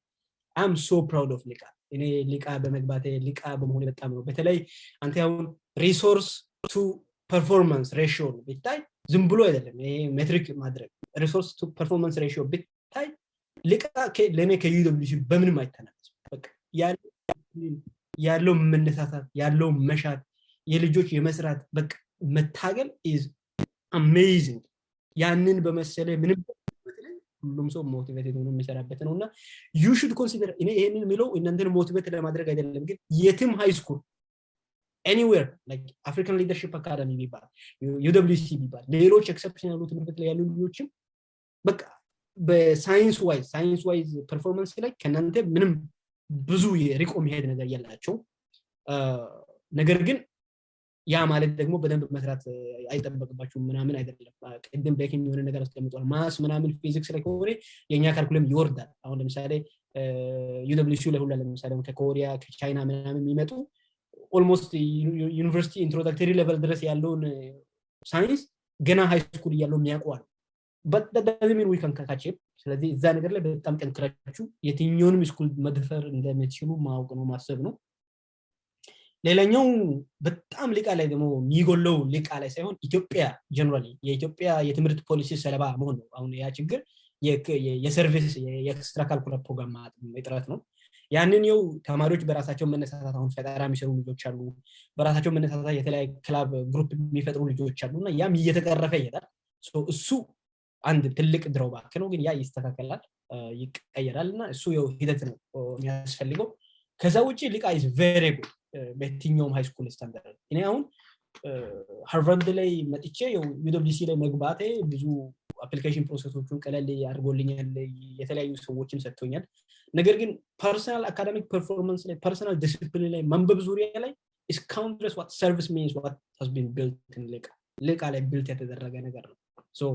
I'm so proud of ሊቃ። እኔ ሊቃ በመግባቴ ሊቃ በመሆኔ በጣም ነው። በተለይ አንተ አሁን ሪሶርስ ቱ ፐርፎርማንስ ሬሽዮ ቢታይ ዝም ብሎ አይደለም ይሄ ሜትሪክ ማድረግ ሪሶርስ ቱ ፐርፎርማንስ ሬሽዮ ቢታይ ሊቃ ለኔ ከዩደብሊሲ በምንም አይተናነስም። በቃ ያለው መነሳሳት ያለው መሻት የልጆች የመስራት በቃ መታገል is amazing። ያንን በመሰለ ምንም ሁሉም ሰው ሞቲቬትድ ሆኖ የሚሰራበት ነውና you should consider እኔ ይሄንን ምለው እናንተን ሞቲቬት ለማድረግ አይደለም ግን የትም ሃይ ስኩል anywhere like African Leadership Academy ቢባል UWC ቢባል ሌሎች ኤክሰፕሽናል ትምህርት ላይ ያሉ ልጆችም በቃ በሳይንስ ዋይዝ ፐርፎርማንስ ላይ ከናንተ ምንም ብዙ የሪቆ መሄድ ነገር ያላቸው ነገር ግን ያ ማለት ደግሞ በደንብ መስራት አይጠበቅባችሁም ምናምን አይደለም ቅድም ቤኪንግ የሆነ ነገር አስቀምጧል ማስ ምናምን ፊዚክስ ላይ ከሆነ የኛ ካልኩለም ይወርዳል አሁን ለምሳሌ UWC ላይ ሁሉ ለምሳሌ ከኮሪያ ከቻይና ምናምን የሚመጡ ኦልሞስት ዩኒቨርሲቲ ኢንትሮዳክተሪ ሌቨል ድረስ ያለውን ሳይንስ ገና ሃይ ስኩል ያለው የሚያውቁዋል but that doesn't mean we can catch up ስለዚህ እዛ ነገር ላይ በጣም ጠንክራችሁ የትኛውንም ስኩል መድፈር እንደምትችሉ ማወቅ ነው ማሰብ ነው ሌላኛው በጣም ሊቃ ላይ ደግሞ የሚጎለው ሊቃ ላይ ሳይሆን ኢትዮጵያ ጀነራሊ የኢትዮጵያ የትምህርት ፖሊሲ ሰለባ መሆን ነው አሁን ያ ችግር የሰርቪስ የኤክስትራ ካልኩላር ፕሮግራም እጥረት ነው ያንን ነው ተማሪዎች በራሳቸው መነሳሳት አሁን ፈጠራ የሚሰሩ ልጆች አሉ በራሳቸው መነሳሳት የተለያየ ክላብ ግሩፕ የሚፈጥሩ ልጆች አሉና ያም እየተቀረፈ ይሄዳል እሱ አንድ ትልቅ ድሮባክ ነው ግን ያ ይስተካከላል ይቀየራልና እሱ ያው ሂደት ነው የሚያስፈልገው ከዛ ውጪ ሊቃ is very good በየትኛውም ሃይ ስኩል ስታንዳርድ እኔ አሁን ሃርቫርድ ላይ መጥቼ ያው UWC ላይ መግባቴ ብዙ አፕሊኬሽን ፕሮሰሶቹን ቀለል ያድርጎልኛል የተለያዩ ሰዎችን ሰጥቶኛል ነገር ግን ፐርሰናል አካዳሚክ ፐርፎርማንስ ላይ ፐርሰናል ዲሲፕሊን ላይ መንበብ ዙሪያ ላይ is countless what service means what has been built in ሊቃ ላይ built የተደረገ ነገር ነው so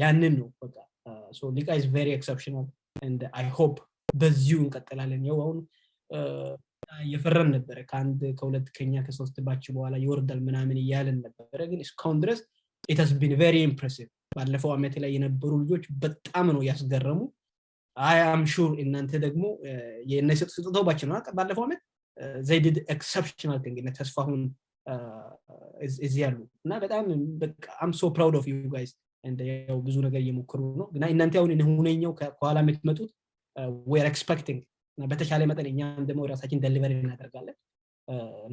ያንን ነው በቃ so ሊቃ is very exceptional and I hope በዚሁ እንቀጥላለን ያው አሁን የፈረን ነበር ከአንድ ከሁለት ከኛ ከሶስት ባች በኋላ ይወርዳል ምናምን ይያለን ነበር ግን እስካሁን ድረስ it has been very impressive ባለፈው አመት ላይ የነበሩ ልጆች በጣም ነው ያስገረሙ I am sure እናንተ ደግሞ የነሱ ስጦታው ባች ነው ባለፈው አመት they did exceptional thing እና ተስፋሁን is ያሉ እና በጣም በቃ I'm so proud of you guys and ያው ብዙ ነገር እየሞከሩ ነው እና እናንተ አሁን ሁነኛው ከኋላ የምትመጡት we are expecting እና በተቻለ መጠን እኛም ደግሞ ራሳችን ዴሊቨሪ እናደርጋለን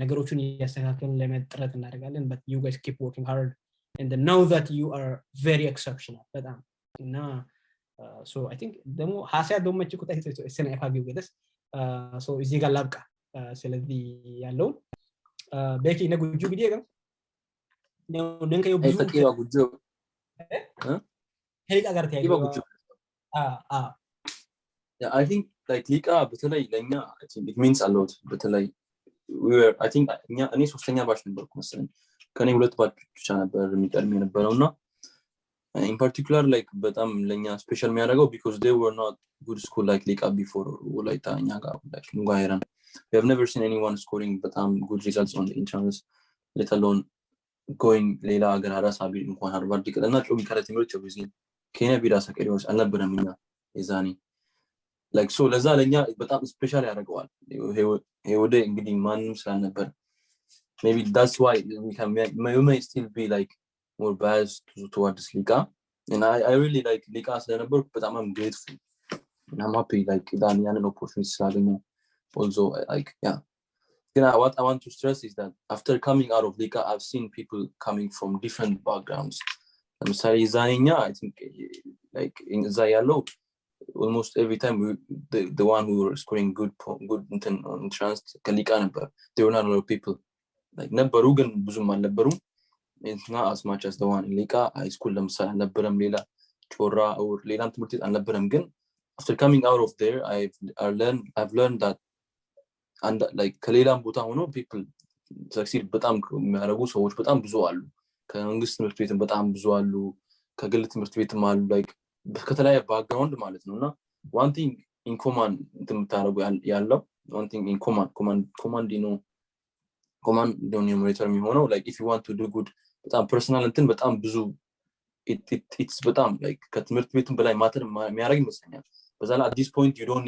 ነገሮችን ያስተካክለን ለመጥረት እናደርጋለን but you guys keep working hard and know that you are very exceptional በጣም እና so I think ደግሞ ሀሳብ ደግሞ መጭቁታ እሰና ያፋጊው ገደስ so እዚህ ጋር ላብቃ ስለዚህ ያለው በቂ ነጉጁ ቢዲጋ ነው ነንከው ብዙ ተቀባ ጉጆ ሄሊቃ ጋር ታይቶ yeah I think like Lika በተለይ ለኛ I think it means a lot በተለይ we were I think እኔ ሶስተኛ ባች ነበርኩ መሰለኝ ከኔ ሁለት ባች ብቻ ነበር የሚቀርም የነበረውና in particular like በጣም ለኛ ስፔሻል የሚያደርገው because they were not good school like Lika before ወላይታ እኛ ጋር like ሙጋይራን we have never seen anyone scoring በጣም good results on the entrance let alone going ሌላ ሀገር አራሳቢ እንኳን ሃርቫርድ ይቀርና ጮም ካራቲሞች ብዙ ኬንያ ቢራሳ ቀሪዎች አልነበረምኛ የዛኔ like so ለዛ ለኛ በጣም ስፔሻል ያደርገዋል ይሄ ወደ እንግዲህ ማንንም ስላልነበር maybe that's why we may still be like more biased towards Lika and I really like Lika ስለነበር በጣም I'm grateful and I'm happy like that ያንን opportunity ስላገኘ also like yeah you know what I want to stress is that after coming out of Lika I've seen people coming from different backgrounds ለምሳሌ ዛኔኛ I think like in Zayalo almost every time the one who were scoring good entrance Kalika number there were not a lot of people like ነበሩ ግን ብዙም አልነበሩ it's not as much as the one in Lika high school ለምሳሌ አልነበረም ሌላ ጮራ or ሌላም ትምህርት ቤት አልነበረም ግን after coming out of there I've learned that and like ከሌላም ቦታ ሆኖ people succeed በጣም የሚያደርጉ ሰዎች በጣም ብዙ አሉ ከመንግስት ትምህርት ቤትም በጣም ብዙ አሉ ከግል ትምህርት ቤትም አሉ like ከተለያየ ባክግራውንድ ማለት ነውና one thing in common እንተምታረጉ ያለው one thing in command numerator የሚሆነው like if you want to do good በጣም ፐርሰናል በጣም ብዙ it's በጣም like ከትምህርት ቤትም በላይ ማተር የሚያደርግ ይመስለኛል በዛላ at this point you don't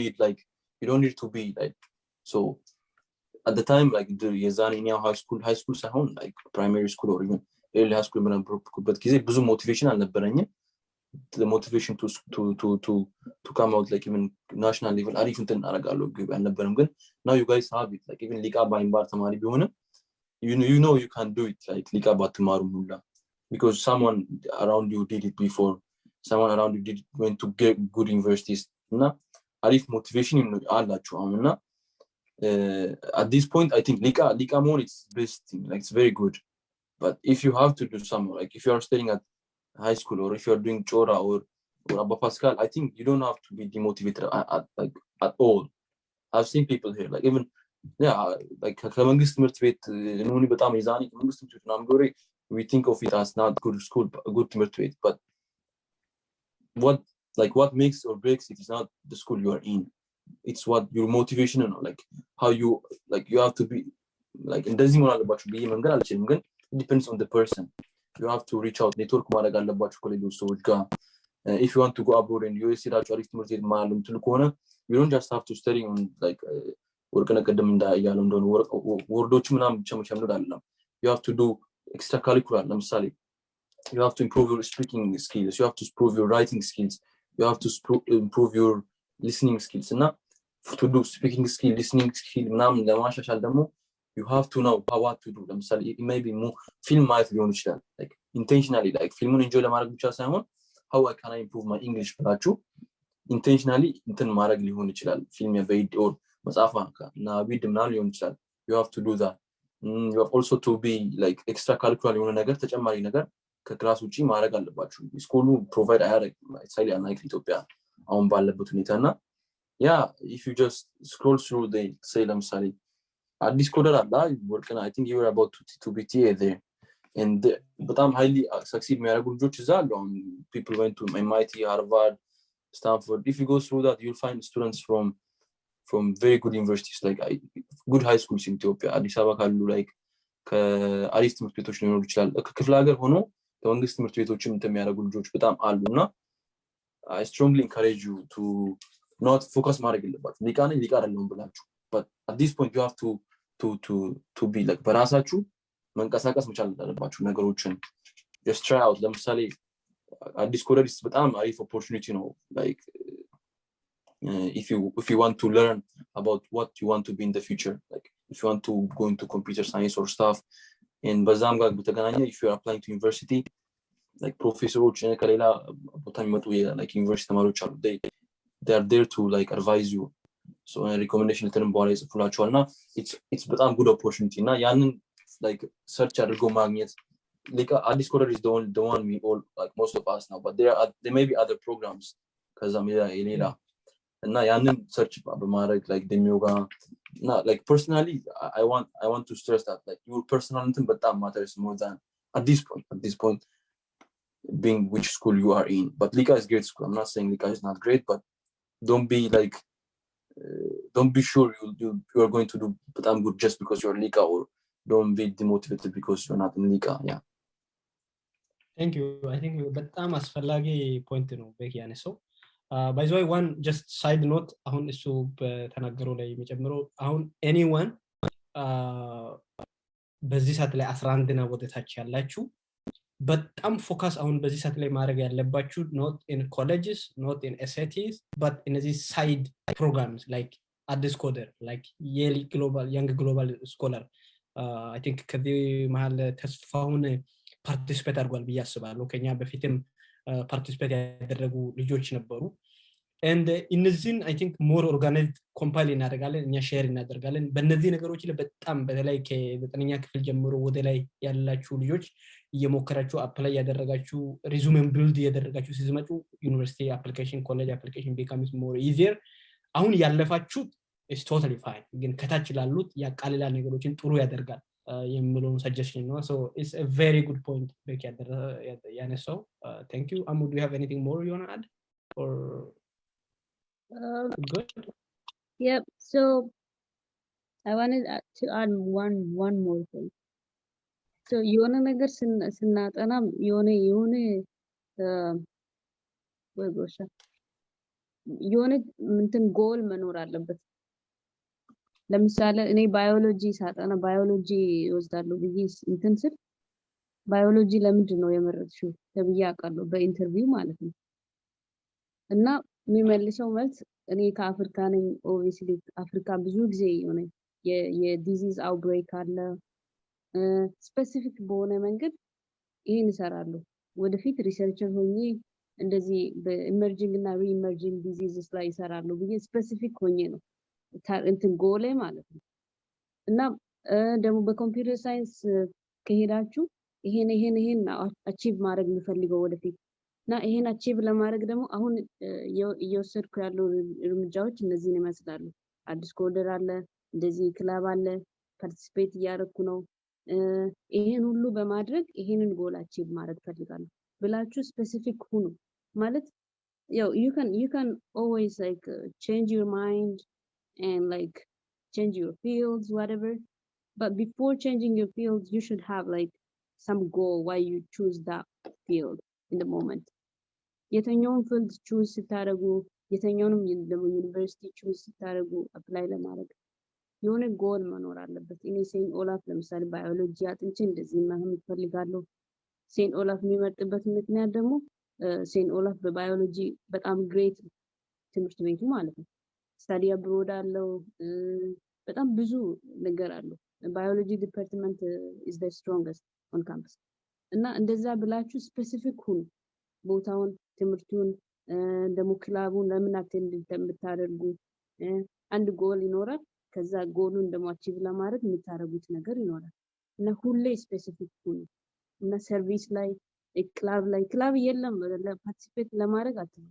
need to be like so at the time like the የዛኔኛው high school ሳይሆን like primary school or even early high school በነበርኩበት ጊዜ ብዙ ሞቲቬሽን አልነበረኝም the motivation to come out like even national level አሪፍ እንትን አደርጋለሁ አልነበረም ግን now you guys have it like even Lika ባይምባር ተማሪ ቢሆን you know you can do it like Lika ባትማሩ ሁላ because someone around you did it before someone around you went to get good universities እና አሪፍ ሞቲቬሽን አላችሁ አሁንና at this point I think Lika more it's best thing like it's very good but if you have to do something like if you are studying at high school or if you are doing Chora or Abba Pascal I think you don't have to be demotivated at all I've seen people here like even yeah, like ከመንግስት ትምህርት ቤት ነው በጣም ይዛኒ ከመንግስት ትምህርት ቤት ምናምን ጎሬ we think of it as not good school, a good ትምህርት ቤት, but what makes or breaks it is not the school you are in, it's what your motivation, you know, like how you have to be like እንደዚህ መሆን አለባችሁ ብዬ መንገር አልችልም ግን it depends on the person. You have to reach out, network ማድረግ አለባችሁ ከሌሎች ሰዎች ጋር. If you want to go abroad and you see that አሪፍ ትምህርት ቤት ማለት ነው ትልቁ ሆነ you don't just have to study on like ወርቅነ ቀደም እንዳያለው እንደሆነ ወርዶች ምናምን ብቻ መቻል አይደለም. You have to do extracurricular. ለምሳሌ you have to improve your speaking skills, you have to improve your writing skills, you have to improve your listening skills. እና to do speaking skill, listening skill ምናምን ለማሻሻል ደግሞ you have to know what to do. ለምሳሌ maybe more film ማየት ሊሆን ይችላል, like intentionally, like filmun enjoy ለማድረግ ብቻ ሳይሆን how can I improve my English ብላችሁ intentionally እንትን ማድረግ ሊሆን ይችላል. ፊልም በይድ or መጽሐፍ እና ቪድ ምናምን ሊሆን ይችላል. You have to do that. You have also to be like extracurricular የሆነ ነገር ተጨማሪ ነገር ከክላስ ውጪ ማድረግ አለባችሁ. ስኩሉ ፕሮቫይድ አያደርግም ሳይሊ አናይክ ኢትዮጵያ አሁን ባለበት ሁኔታና yeah, if you just scroll through the say ለምሳሌ አዲስ ኮደር አለ ወርቅና I think you were about to be there and በጣም highly succeed የሚያደርጉ ልጆች እዛ አሉ. People went to MIT, Harvard, Stanford. If you go through that you'll find students from very good universities, like good high schools in Ethiopia. አዲስ አበባ ካሉ like ከአሪፍ ትምህርት ቤቶች ሊኖሩ ይችላል. ከክፍለ ሀገር ሆኖ ከመንግስት ትምህርት ቤቶችም የሚያደርጉ ልጆች በጣም አሉና I strongly encourage you to not focus ማድረግ የለባችሁ ሊቃ አይደለም ብላችሁ, but at this point you have to be like በራሳችሁ መንቀሳቀስ መቻል አለባችሁ ነገሮችን just try out. ለምሳሌ አዲስ ኮደር በጣም አሪፍ opportunity ነው, like if you want to learn about what you want to be in the future, like if you want to go into computer science or stuff, and በዛም ጋር በተገናኘ if you are applying to university, like professors ከሌላ ቦታ የሚመጡ like university ተማሪዎች አሉ, they are there to like advise you. So recommendation ለተንም በኋላ ይጽፉላችኋልና it's በጣም good opportunity እና ያንን like search አድርጎ ማግኘት like አዲስ ኮደር is the one we all like most of us now, but there may be other programs ከዛም ሌላ እና ያንን search በማድረግ like ደሚዮጋ እና like personally I want to stress that like your personality በጣም matters more than at this point being which school you are in. But Lika is great school. I'm not saying Lika is not great, but don't be sure you are going to do but I'm good just because you're Lika, or don't be demotivated because you're not in Lika. Yeah, thank you. I think በጣም አስፈላጊ ፖይንት ነው በቂ ያነሳው. by the way, one just side note አሁን እሱ በተናገረው ላይ የሚጨምረው አሁን anyone በዚህ ሰዓት ላይ 11 እና ወደ ታች ያላችሁ በጣም ፎከስ አሁን በዚህ ሰዓት ላይ ማድረግ ያለባችሁ not in colleges, not in SATs, but in these side programs like አዲስ ኮደር, like Yale global young global scholar. I think ከዚህ መሃል ተስፋውን ፓርቲሲፔት አድርጓል ብዬ አስባለሁ. ከኛ በፊትም ፓርቲሲፔት ያደረጉ ልጆች ነበሩ. and እነዚህን I think more organized compile እናደርጋለን, እኛ ሼር እናደርጋለን. በእነዚህ ነገሮች ላይ በጣም በተለይ ከ9ኛ ክፍል ጀምሮ ወደ ላይ ያላችሁ ልጆች እየሞከራችሁ አፕላይ ያደረጋችሁ ሪዙሜን ቢልድ ያደረጋችሁ ሲዝመጡ ዩኒቨርሲቲ አፕሊኬሽን ኮሌጅ አፕሊኬሽን becomes more easier. አሁን ያለፋችሁ is totally fine, ግን ከታች ላሉት ያቃልላ ነገሮችን ጥሩ ያደርጋል የሚለው suggestion ነው. So it's a very good point በቂ ያነሳው. Thank you. Do you have anything more you want to add or good? Yep. So I wanted to add one more thing. So የሆነ ነገር ስናጠና የሆነ ወይ ጎሻ የሆነ እንትን ጎል መኖር አለበት. ለምሳሌ እኔ ባዮሎጂ ሳጠና ባዮሎጂ ወስዳለሁ ብዬ እንትን ስል ባዮሎጂ ለምንድን ነው የመረጥሽው ተብዬ አውቃለሁ በኢንተርቪው ማለት ነው። እና የሚመልሰው መልስ እኔ ከአፍሪካ ነኝ። ኦብቪስሊ አፍሪካ ብዙ ጊዜ የሆነ የዲዚዝ አውትብሬክ አለ። ስፔሲፊክ በሆነ መንገድ ይሄን እሰራለሁ። ወደፊት ሪሰርቸር ሆኜ እንደዚህ በኢመርጂንግ እና ሪኢመርጂንግ ዲዚዝስ ላይ እሰራለሁ ብዬ ስፔሲፊክ ሆኜ ነው እንትን ጎሌ ማለት ነው። እና ደግሞ በኮምፒውተር ሳይንስ ከሄዳችሁ ይሄን አቺቭ ማድረግ የምፈልገው ወደፊት እና ይሄን አቺቭ ለማድረግ ደግሞ አሁን እየወሰድኩ ያለው እርምጃዎች እነዚህን ይመስላሉ። አዲስ ኮደር አለ፣ እንደዚህ ክለብ አለ ፓርቲሲፔት እያደረኩ ነው ይሄን ሁሉ በማድረግ ይሄንን ጎል አቺቭ ማድረግ ፈልጋለሁ ብላችሁ ስፔሲፊክ ሁኑ ማለት you can always like change your mind and like change your fields whatever but before changing your fields you should have like some goal why you choose that field in the moment የተኛውን field choose ስታደርጉ የተኛውንም ዩኒቨርሲቲ choose ስታደርጉ apply ለማድረግ የሆነ ጎል መኖር አለበት እኔ ሴንት ኦላፍ ለምሳሌ ባዮሎጂ አጥንቼ እንደዚህ መሆን ፈልጋለሁ ሴንት ኦላፍ የሚመርጥበት ምክንያት ደግሞ ሴንት ኦላፍ በባዮሎጂ በጣም ግሬት ትምህርት ቤቱ ማለት ነው ስታዲ አብሮድ አለው በጣም ብዙ ነገር አለው ባዮሎጂ ዲፓርትመንት is the strongest on campus እና እንደዛ ብላችሁ ስፔሲፊክ ሁኑ ቦታውን ትምህርቱን ደግሞ ክላቡን ለምን አቴንድ እንደምታደርጉ አንድ ጎል ይኖራል ከዛ ጎሉን ደግሞ አቺቭ ለማድረግ የምታረጉት ነገር ይኖራል እና ሁሌ ስፔሲፊክ ሁኑ እና ሰርቪስ ላይ ክላብ የለም ለፓርቲሲፔት ለማድረግ አትሉ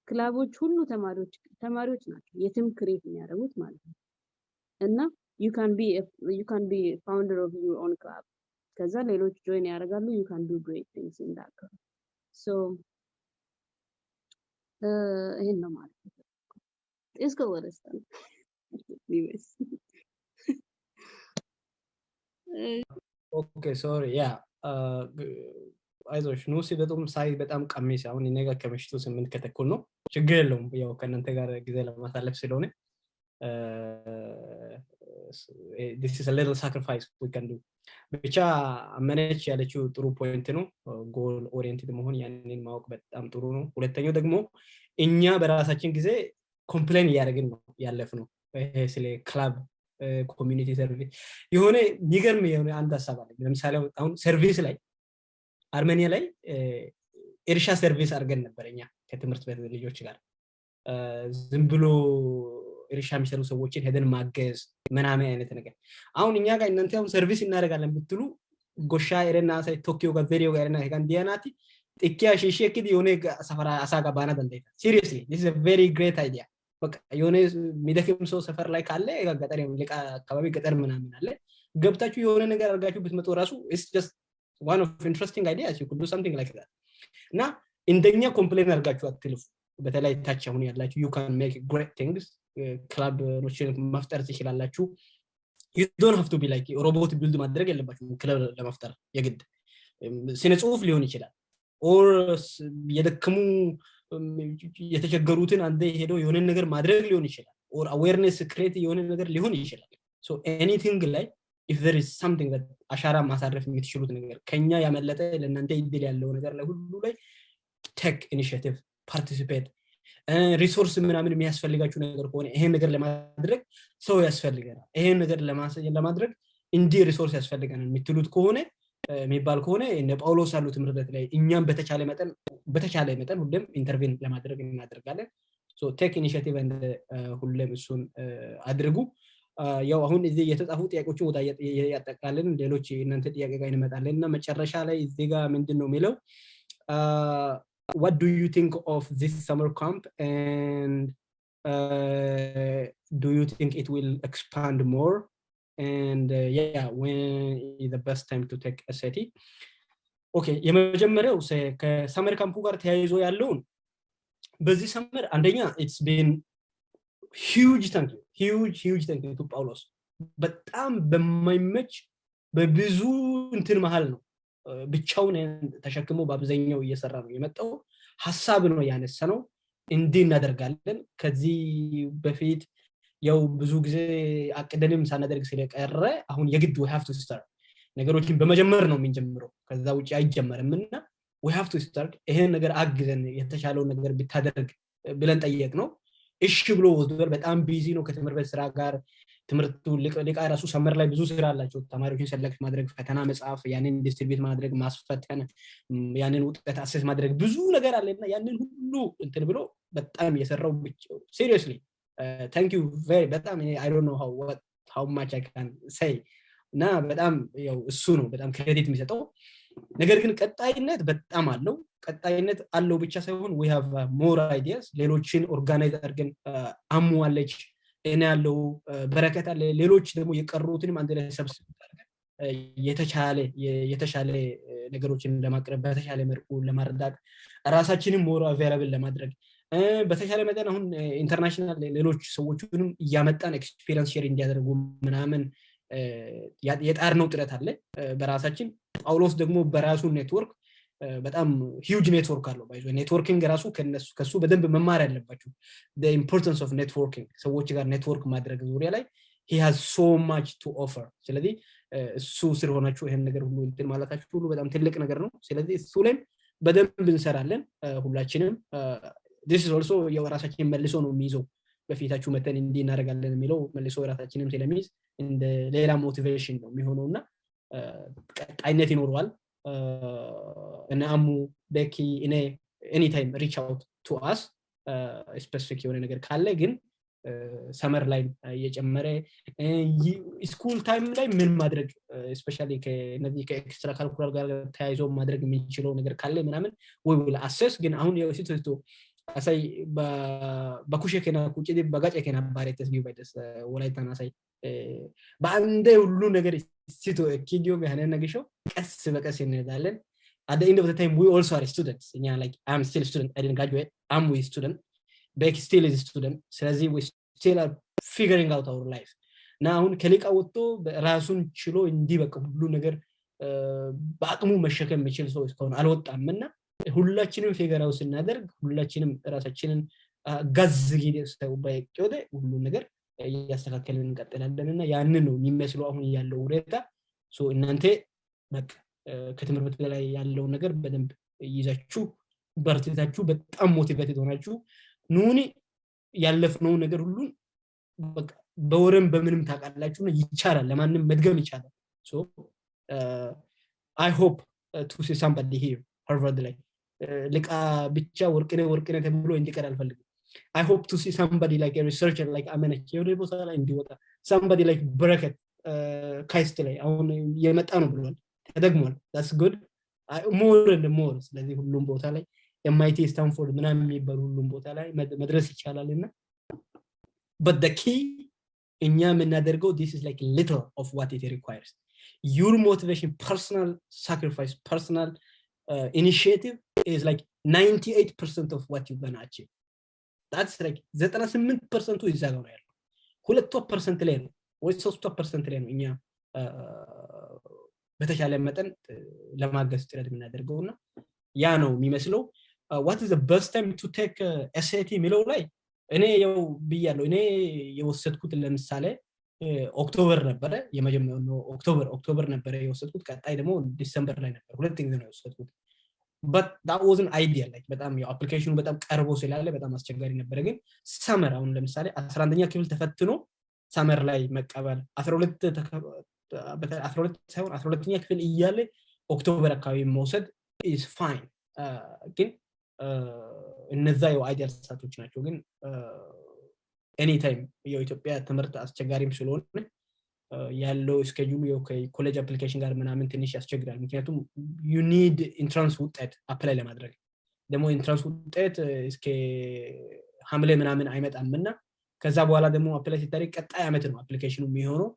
ክላቦች ሁሉ ተማሪዎች ናቸው የትም ክሬት የሚያደርጉት ማለት ነው እና you can be a founder of your own club ከዛ ሌሎች join ያደርጋሉ you can do great things in that club so ይሄን ነው ማለት ነው እስከ ወደስታን ሊወስ ኦኬ ሶሪ ያ አይዞሽ ኑሲ በጣም ቀሚስ አሁን እኔጋ ከመሽቶ 8 ከተኩል ነው ችግር የለውም ያው ከእናንተ ጋር ጊዜ ለማሳለፍ ስለሆነ this is a little sacrifice we can do ብቻ አመነች ያለችው ጥሩ ፖይንት ነው ጎል ኦሪየንትድ መሆን ያንን ማወቅ በጣም ጥሩ ነው ሁለተኛው ደግሞ እኛ በራሳችን ጊዜ ኮምፕሌን ያደርግን ነው ያለፍነው ስለ ክለብ ኮሚኒቲ ሰርቪስ የሆነ ይገርም የሆነ አንድ ሐሳብ አለ ለምሳሌ አሁን ሰርቪስ ላይ አርሜኒያ ላይ እርሻ ሰርቪስ አድርገን ነበርኛ ከትምህርት ቤት ልጆች ጋር ዝም ብሎ እርሻ የሚሰሩ ሰዎችን ሄደን ማገዝ ምናምን አይነት ነገር አሁን እኛ ጋር እናንተ አሁን ሰርቪስ እናደርጋለን ብትሉ ጎሻ ኤረና ሳይ ቶኪዮ ጋር ቪዲዮ ጋር እና ሄጋን ዲያናቲ ጥቂያ ሺሽኪድ የሆነ ሰፈራ አሳጋ ባና ደንደይታ seriously this is a very great idea በቃ የሆነ ሚደክም ሰው ሰፈር ላይ ካለ ገጠር የሚልቃ አካባቢ ገጠር ምናምን አለ ገብታችሁ የሆነ ነገር አድርጋችሁ ብትመጡ ራሱ it's just one of interesting ideas you could do something like that እና እንደኛ ኮምፕሌን አድርጋችሁ አትልፉ በተለይ ታች አሁን ያላችሁ you can make great things ክለብ ኖችን መፍጠር ትችላላችሁ you don't have to be like robot build ማድረግ የለባችሁ ክለብ ለመፍጠር የግድ ስነ ጽሁፍ ሊሆን ይችላል or የደከሙ የተቸገሩትን አንዴ ሄዶ የሆነ ነገር ማድረግ ሊሆን ይችላል or awareness create የሆነ ነገር ሊሆን ይችላል so anything like if there is something that አሻራ ማሳረፍ የምትችሉት ነገር ከኛ ያመለጠ ለእናንተ ይድል ያለው ነገር ላይ ሁሉ ላይ take initiative participate ሪሶርስ ምናምን የሚያስፈልጋችሁ ነገር ከሆነ ይሄን ነገር ለማድረግ ሰው ያስፈልገናል ይሄን ነገር ለማድረግ እንዲ ሪሶርስ ያስፈልገናል የምትሉት ከሆነ የሚባል ከሆነ እነ ጳውሎስ አሉ ትምህርት ቤት ላይ እኛም በተቻለ መጠን ሁሉም ኢንተርቬን ለማድረግ እናደርጋለን so take initiative and ሁሉም እሱን አድርጉ ያው አሁን እዚህ የተጻፉ ጥያቄዎችን ወደ ያጠቃለን ሌሎች እናንተ ጥያቄ ጋር እንመጣለንና መጨረሻ ላይ እዚህ ጋር ምንድነው የሚለው what do you think of this summer camp and do you think it will expand more and yeah when is the best time to take a city okay የመጀመሪያው ከሰመር ካምፑ ጋር ተያይዞ ያለውን በዚህ ሰመር አንደኛ it's been huge thank you to ጳውሎስ በጣም በማይመች በብዙ እንትን መሃል ነው ብቻውን ተሸክሞ በአብዛኛው እየሰራ ነው የመጣው ሐሳብ ነው ያነሳነው እንዴ እናደርጋለን ከዚህ በፊት ያው ብዙ ጊዜ አቀደንም ሳናደርግ ስለቀረ አሁን የግድ we have to start ነገሮችን በመጀመር ነው የምንጀምረው ከዛ ውጪ አይጀመርምና we have to start ይሄን ነገር አግዘን የተሻለው ነገር ቢታደርግ ብለን ጠየቅ ነው እሺ ብሎ ወስዷል በጣም ቢዚ ነው ከትምህርት ቤት ስራ ጋር ትምህርቱ ሊቃ ራሱ ሰመር ላይ ብዙ ስራ አላቸው ተማሪዎችን ሰለክት ማድረግ ፈተና መጻፍ ያንን ዲስትሪቢዩት ማድረግ ማስፈተን ያንን ውጤት አሰስ ማድረግ ብዙ ነገር አለና ያንን ሁሉ እንትን ብሎ በጣም የሰራው seriously thank you very በጣም I don't know how much I can say እና በጣም ያው እሱ ነው በጣም ክሬዲት የሚሰጠው ነገር ግን ቀጣይነት በጣም አለው ብቻ ሳይሆን we have more ideas ሌሎችን ኦርጋናይዝ አድርገን አሙዋለች እኔ ያለው በረከት አለ ሌሎች ደግሞ የቀሩትንም አንድ ላይ ሰብስበው የተሻለ ነገሮችን ለማቅረብ በተሻለ መልኩ ለማረዳት ራሳችንን ሞር አቬለብል ለማድረግ በተሻለ መጠን አሁን ኢንተርናሽናል ሌሎች ሰዎችንም ያመጣን ኤክስፒሪየንስ ሼር እንዲያደርጉ ምናምን የጣርነው ጥረት አለ በራሳችን ጳውሎስ ደግሞ በራሱ ኔትወርክ በጣም ሂውጅ ኔትወርክ አለው ባይዞ ኔትወርኪንግ ራሱ ከሱ በደንብ መማር ያለባችሁ the importance of networking ሰዎች ጋር ኔትወርክ ማድረግ ዙሪያ ላይ he has so much to offer ስለዚህ እሱ ስለሆነችሁ ይሄን ነገር ሁሉ እንትን ማለታችሁ ሁሉ በጣም ትልቅ ነገር ነው ስለዚህ እሱ ላይ በደንብ እንሰራለን ሁላችንም this is also የራሳችንን መልሶ ነው የሚይዘው በፊታችሁ መተን እንዲ እናደርጋለን የሚለው መልሶ ራሳችንን ስለሚይዝ እንደ ሌላ ሞቲቬሽን ነው የሚሆነውና ቀጣይነት ይኖረዋል እና አሙ በኪ እኔ anytime reach out to us specific የሆነ ነገር ካለ ግን ሰመር ላይ የጨመረ ስኩል ታይም ላይ ምን ማድረግ especially ከነዚህ ከኤክስትራ ካሪኩላር ጋር ተያይዞ ማድረግ የሚችለው ነገር ካለ ምናምን we will assess ግን አሁን የሲቶቶ አሳይ በኩሽከና ቁጭዲ በጋጨ ከና ባሬተስ ቢባይደስ ወላይታና አሳይ በአንዴ ሁሉ ነገር ሲቶ ኪዲዮ ጋር ነገሽው ቀስ በቀስ እንሄዳለን at the end of the time we also are students like I'm still a student I didn't graduate I'm a student Beck still is a student ስለዚህ we still are figuring out our life now አሁን ከሊቃ ወጥቶ ራሱን ችሎ እንዲበቃ ሁሉ ነገር በአቅሙ መሸከም የሚችል ሰው እስካሁን አልወጣምና ሁላችንም ፊገራው ስናደርግ ሁላችንም ራሳችንን ጋዝ ይደስተው ባይቀደ ሁሉ ነገር ያስተካከልን እንቀጥላለንና ያንን ነው የሚመስለው አሁን ያለው ሁኔታ ሶ እናንተ በቃ ከትምህርት ላይ ያለው ነገር በደንብ ይዛችሁ በርትታችሁ በጣም ሞቲቬትድ ሆናችሁ ኑኒ ያለፍነው ነገር ሁሉ በቃ በወረም በምንም ታቃላችሁና ይቻላል ለማንም መድገም ይቻላል ሶ I hope to see somebody here Harvard like ልቃ ብቻ ወርቅነ ተብሎ እንዲቀር አልፈልግም I hope to see somebody like a researcher like አመነች የወደ ቦታ ላይ እንዲወጣ somebody like በረከት ካይስት ላይ አሁን የመጣ ነው ብሏል ተደግሟል that's good more and more ስለዚህ ሁሉም ቦታ ላይ MIT ስታንፎርድ ምናምን የሚባሉ ሁሉም ቦታ ላይ መድረስ ይቻላልና but the key እኛ የምናደርገው this is like little of what it requires your motivation personal sacrifice personal initiative is like 98% of what you're going to achieve that's like 98% ይዛጋው ነው ያለው 2% ላይ ነው ወይ 3% ላይ ነው እኛ በተሻለ መጠን ለማገዝ ጥረት የምናደርገውና ያ ነው የሚመስለው what is the best time to take SAT ሚለው ላይ እኔ ያው ብያለሁ እኔ የወሰድኩት ለምሳሌ ኦክቶበር ነበር የመጀመሪያው ነው ኦክቶበር ነበር የወሰድኩት ቀጣይ ደግሞ ዲሴምበር ላይ ነበር ሁለት ጊዜ ነው የወሰድኩት but that wasn't ideal like በጣም ያው አፕሊኬሽኑ በጣም ቀርቦ ስላለ በጣም አስቸጋሪ ነበር ግን ሰመር አሁን ለምሳሌ 11ኛ ክፍል ተፈትኖ ሰመር ላይ መቀበል 12 ሳይሆን 12ኛ ክፍል እያለ ኦክቶበር አካባቢ መውሰድ is fine ግን እነዛ ያው አይዲያል ሰዓቶች ናቸው ግን anytime የኢትዮጵያ ትምህርት አስቸጋሪም ስለሆነ ያለው ስኬጁሉ የኮሌጅ አፕሊኬሽን ጋር ምናምን ትንሽ ያስቸግራል ምክንያቱም you need entrance ውጤት አፕላይ ለማድረግ ደግሞ entrance ውጤት እስከ ሐምሌ ምናምን አይመጣምና ከዛ በኋላ ደግሞ አፕላይ ሲታረቅ ቀጣይ አመት ነው አፕሊኬሽኑ የሚሆነው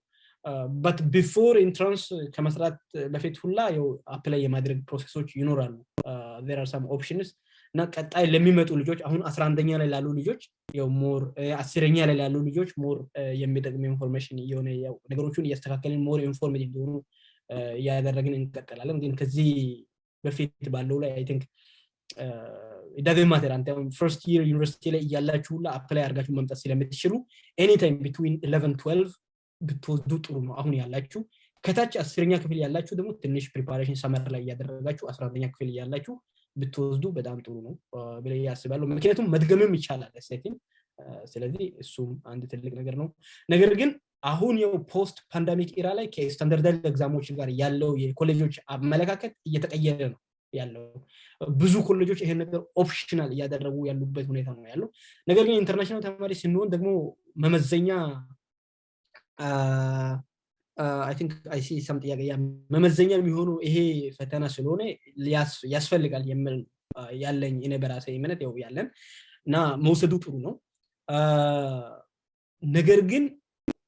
but before entrance ከመስራት በፊት ሁላ ያው አፕላይ የማድረግ ፕሮሰሶች ይኖራሉ there are some options እና ቀጣይ ለሚመጡ ልጆች አሁን 11ኛ ላይ ላሉ ልጆች ያው ሞር 10ኛ ላይ ላሉ ልጆች ሞር የሚጠቅም ኢንፎርሜሽን የሆነ ያው ነገሮችን ያስተካከልን ሞር ኢንፎርሜቲቭ እንደሆኑ ያደረግን እንቀጥላለን ግን ከዚህ በፊት ባለው ላይ I think it doesn't matter አንተ first year university ላይ ያላችሁ ሁላ አፕላይ አድርጋችሁ መምጣት ስለምትችሉ anytime between 11 12 ብትወስዱ ጥሩ ነው አሁን ያላችሁ ከታች 10ኛ ክፍል ያላችሁ ደግሞ ትንሽ ፕሪፓሬሽን ሰመር ላይ ያደረጋችሁ 11ኛ ክፍል ያላችሁ ብትወስዱ በጣም ጥሩ ነው ብለህ ያስባለሁ ምክንያቱም መድገምም ይቻላል ሴቲንግ ስለዚህ እሱም አንድ ትልቅ ነገር ነው ነገር ግን አሁን የው ፖስት ፓንደሚክ ኢራ ላይ ከስታንዳርዳይዝድ ኤግዛሞች ጋር ያለው የኮሌጆች አመለካከት እየተቀየረ ነው ያለው ብዙ ኮሌጆች ይሄን ነገር ኦፕሽናል ያደረጉ ያሉበት ሁኔታ ነው ያለው ነገር ግን ኢንተርናሽናል ተማሪ ሲሆን ደግሞ መመዘኛ I think I see some ጥያቄ መመዘኛ የሚሆኑ ይሄ ፈተና ስለሆነ ያስፈልጋል የሚል ያለኝ እኔ በራሴ እምነት ያው ያለን እና መውሰዱ ጥሩ ነው ነገር ግን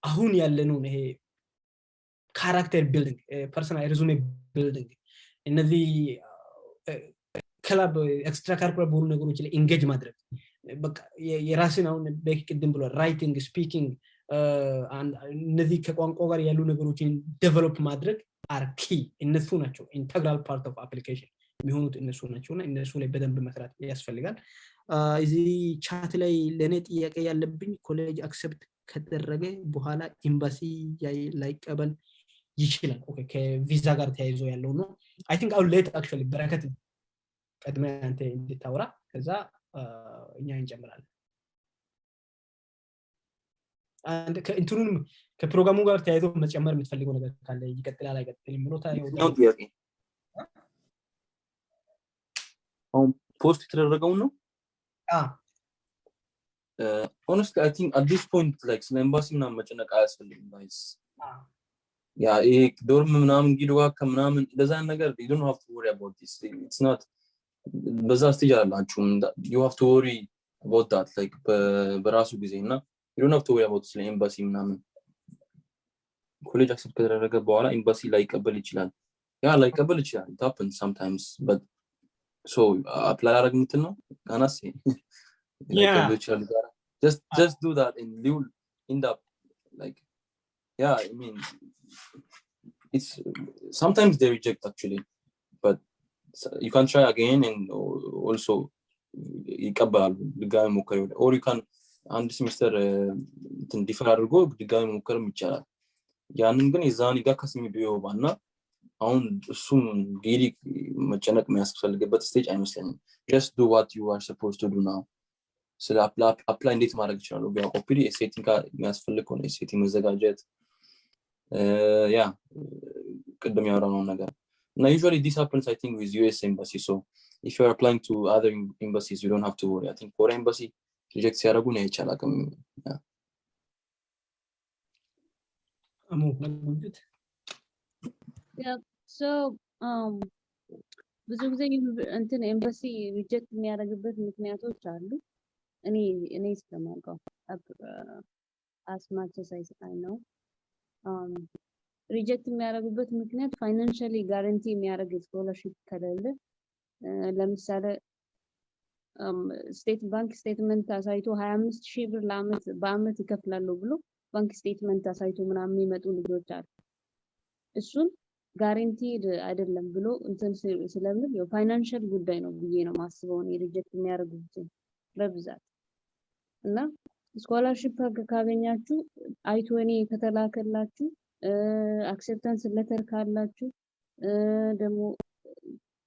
አሁን ያለነው ይሄ ካራክተር ቢልዲንግ ፐርሰናል ሪዙሜ ቢልዲንግ እነዚህ ክላብ ኤክስትራ ካሪኩላር በሆኑ ነገሮች ላይ ኢንጌጅ ማድረግ በቃ የራስን አሁን በቅድም ብሎ ራይቲንግ ስፒኪንግ እነዚህ ከቋንቋ ጋር ያሉ ነገሮችን ዴቨሎፕ ማድረግ አርኪ እነሱ ናቸው ኢንተግራል ፓርት ኦፍ አፕሊኬሽን የሚሆኑት እነሱ ናቸውና እነሱ ላይ በደንብ መስራት ያስፈልጋል እዚህ ቻት ላይ ለኔ ጥያቄ ያለብኝ ኮሌጅ አክሰፕት ከተደረገ በኋላ ኤምባሲ ላይ ቀበል ይችላል ኦኬ ከቪዛ ጋር ተያይዞ ያለው ነው አይ ቲንክ አው ሌት አክቹአሊ በረከት ቀድመ አንተ እንድታወራ ከዛ እኛ እንጨምራለን አንድ ከእንትኑን ከፕሮግራሙ ጋር ተያይዞ መጨመር የምትፈልገው ነገር ካለ ይቀጥላል አይቀጥልም ብሎ ነው ጥያቄ አሁን ፖስት የተደረገው ነው honestly I think at this point like ስለ ኤምባሲ ምናምን መጨነቅ አያስፈልግም guys ያ ይሄ ዶርም ምናምን ጊልዋ ከምናምን ለዛ ነገር you don't have to worry about this it's not በዛ ስቴጅ አላችሁ you have to worry about that like በራሱ ጊዜና you don't have to worry about ስለ ኤምባሲ ምናምን ኮሌጅ አክሰፕት ከተደረገ በኋላ ኤምባሲ ላይ ቀበል ይችላል ያ ላይ ቀበል ይችላል it happens sometimes but so apply አረግ ምትል ነው ካናስ yeah just do that and you'll end up like yeah I mean it's sometimes they reject actually but you can try again and also ይቀበላሉ ድጋሚ ሞከር or you can አንድ ሴሚስተር ዲፈር አድርጎ ድጋሚ ሞከርም ይቻላል ያንን ግን የዛን ጋር ከስሚ ቢሆንና አሁን እሱም ጊሊ መጨነቅ የሚያስፈልግበት ስቴጅ አይመስለኝም just do what you are supposed to do now ስለ አፕላይ እንዴት ማድረግ ይችላል ቢያ ኮፒ ሴቲንግ የሚያስፈልግ ሆነ ሴቲንግ መዘጋጀት ያ ቅድም ያወራነው ነገር እና usually this happens I think with US embassy so if you are applying to other embassies you don't have to worry I think for embassy reject ሲያደርጉ ነው ይቻላል አሙ ለምንድት yeah so ብዙ ጊዜ እንትን ኤምባሲ ሪጀክት የሚያደርግበት ምክንያቶች አሉ እኔ ስለማውቀው as much as I know ሪጀክት የሚያደርጉበት ምክንያት ፋይናንሻሊ ጋራንቲ የሚያደርግ ስኮላርሺፕ ከሌለ ለምሳሌ ስቴት ባንክ ስቴትመንት አሳይቶ 25000 ብር በአመት ይከፍላሉ ብሎ ባንክ ስቴትመንት አሳይቶ ምናምን የሚመጡ ልጆች አሉ እሱን ጋራንቲድ አይደለም ብሎ እንትን ስለምን የፋይናንሻል ጉዳይ ነው ብዬ ነው ማስበው ነው ሪጀክት የሚያደርጉት በብዛት እና ስኮላርሺፕ ካገኛችሁ አይቶኒ ከተላከላችሁ አክሴፕታንስ ሌተር ካላችሁ ደግሞ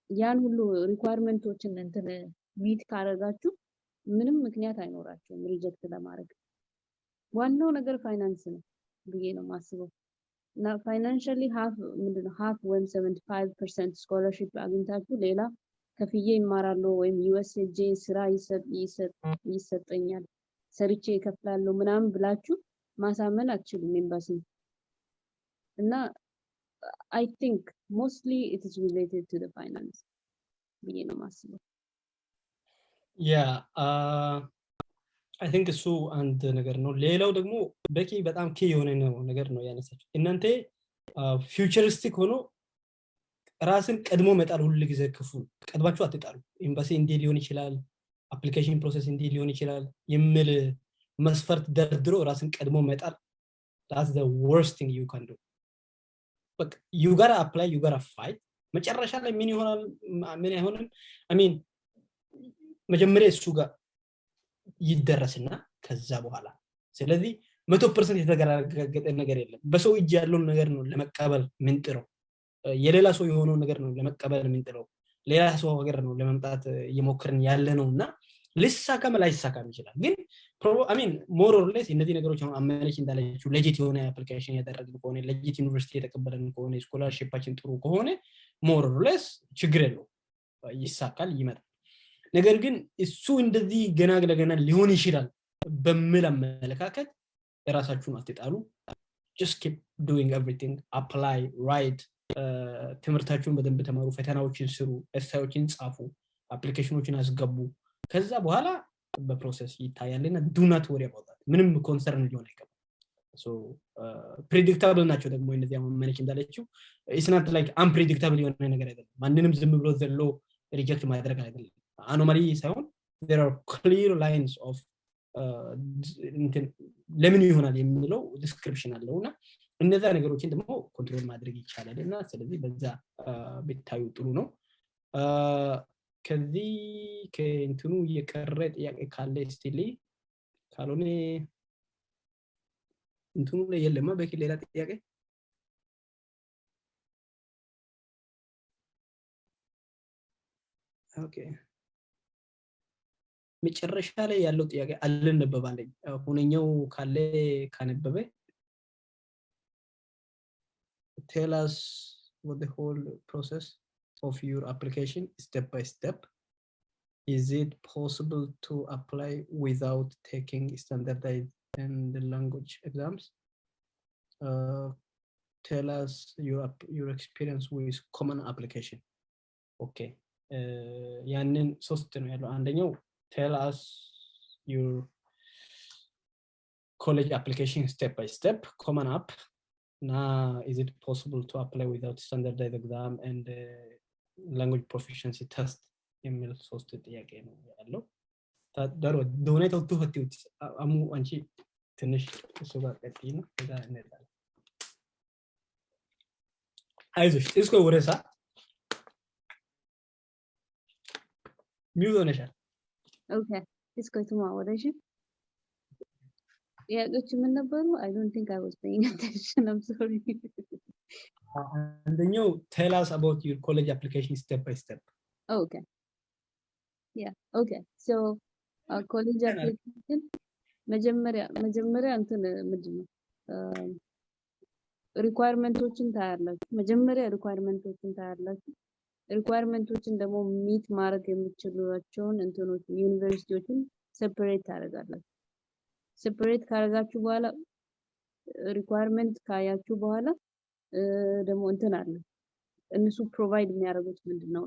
ያን ሁሉ ሪኳየርመንቶችን እንትን ሚት ካረጋችሁ ምንም ምክንያት አይኖራችሁም ሪጀክት ለማድረግ ዋናው ነገር ፋይናንስ ነው ብዬ ነው ማስበው እና ፋይናንሻሊ half when 75% ስኮላርሺፕ አግኝታችሁ ሌላ ከፍዬ ይማራሉ ወይም USJ ስራ ይሰጠኛል ሰርቼ ይከፍላሉ ምናምን ብላችሁ ማሳመን አትችሉም ኤምባሲ እና I think mostly it is related to the finance ብዬ ነው ማስበው yeah I think እሱ አንድ ነገር ነው ሌላው ደግሞ በቂ በጣም ኪ የሆነ ነገር ነው ያነሳችው እናንተ ፊውቸሪስቲክ ሆኖ ራስን ቀድሞ መጣል ሁሉ ጊዜ ክፉ ቀድባችሁ አትጣሉ ኤምባሲ እንዴ ሊሆን ይችላል አፕሊኬሽን ፕሮሰስ እንዴ ሊሆን ይችላል የሚል መስፈርት ደርድሮ ራስን ቀድሞ መጣል that's the worst thing you can do but you got to apply you got to fight መጨረሻ ላይ ምን ይሆናል ምን አይሆንም I mean መጀመሪያ እሱ ጋር ይደረስና ከዛ በኋላ ስለዚህ 100% የተገራገጠ ነገር የለም በሰው እጅ ያለው ነገር ነው ለመቀበል ምን ጥረው የሌላ ሰው የሆነው ነገር ነው ለመቀበል ምን ጥረው ሌላ ሰው ነገር ነው ለመምጣት እየሞከርን ያለ ነውና ልሳካም ላይሳካም ይችላል ግን I mean more or less እነዚህ ነገሮች አሁን አመነች እንዳለችው ሌጂት የሆነ አፕሊኬሽን ያደረግን ከሆነ ሌጂት ዩኒቨርሲቲ የተቀበለን ከሆነ ስኮላርሺፓችን ጥሩ ከሆነ more or less ችግር የለው ይሳካል ይመጣል ነገር ግን እሱ እንደዚህ ገና ለገና ሊሆን ይችላል በመላ መለካከት ራሳችሁን አትጣሉ just keep doing everything apply write ትምርታችሁን በደንብ ተማሩ ፈተናዎችን ስሩ ኤሳዮችን ጻፉ አፕሊኬሽኖችን አስገቡ ከዛ በኋላ በፕሮሰስ ይታያልና do not worry about that ምንም ኮንሰርን ሊሆን አይገባም so predictable ናቸው ደግሞ እነዚህ ማኔጅ እንዳለችው it's not like unpredictable የሆነ ነገር አይደለም ማንንም ዝም ብሎ ዘሎ ሪጀክት ማድረግ አይደለም anomaly ሳይሆን there are clear lines of ለምን ይሆናል የሚለው ዲስክሪፕሽን አለውና እነዛ ነገሮችን ደግሞ ኮንትሮል ማድረግ ይቻላልና ስለዚህ በዛ ቢታዩ ጥሩ ነው ከዚህ ከእንትኑ የቀረ ጥያቄ ካለ ስቲሊ ካልሆነ እንትኑ ላይ የለማ በቂ ሌላ ጥያቄ ኦኬ መጨረሻ ላይ ያለው ጥያቄ አልነበባለኝ ሁነኛው ካለ ካነበበ tell us what the whole process of your application step by step is it possible to apply without taking standardized and language exams tell us your experience with common application okay ያንን ሶስት ነው ያለው አንደኛው tell us your college application step by step common app now is it possible to apply without standardized exam and language proficiency test የሚል ሶስት ጥያቄ ነው ያለው ታደሩ ዶኔት አውጥቶ ፈትዩት አሙ አንቺ ትንሽ እሱ ጋር ቀጥይ ነው ከዛ እንሄዳለን አይዞሽ እስኮ ወረሳ ሚውት ሆነሻል okay እስኮ ተማወደሽ ጥያቄዎች ምን ነበሩ I don't think I was paying attention I'm sorry አንደኛው tell us about your college application step by step okay yeah okay so college application መጀመሪያ እንትን ምንድነው ሪኳየርመንቶችን ታያላችሁ መጀመሪያ ሪኳየርመንቶችን ታያላችሁ ሪኳየርመንቶችን ደግሞ ሚት ማድረግ የሚችሉዋቸውን እንትኖች ዩኒቨርሲቲዎችን ሴፐሬት ታደርጋላችሁ ሴፐሬት ካደረጋችሁ በኋላ ሪኳየርመንት ካያችሁ በኋላ ደግሞ እንትን አለ እነሱ ፕሮቫይድ የሚያደርጉት ምንድነው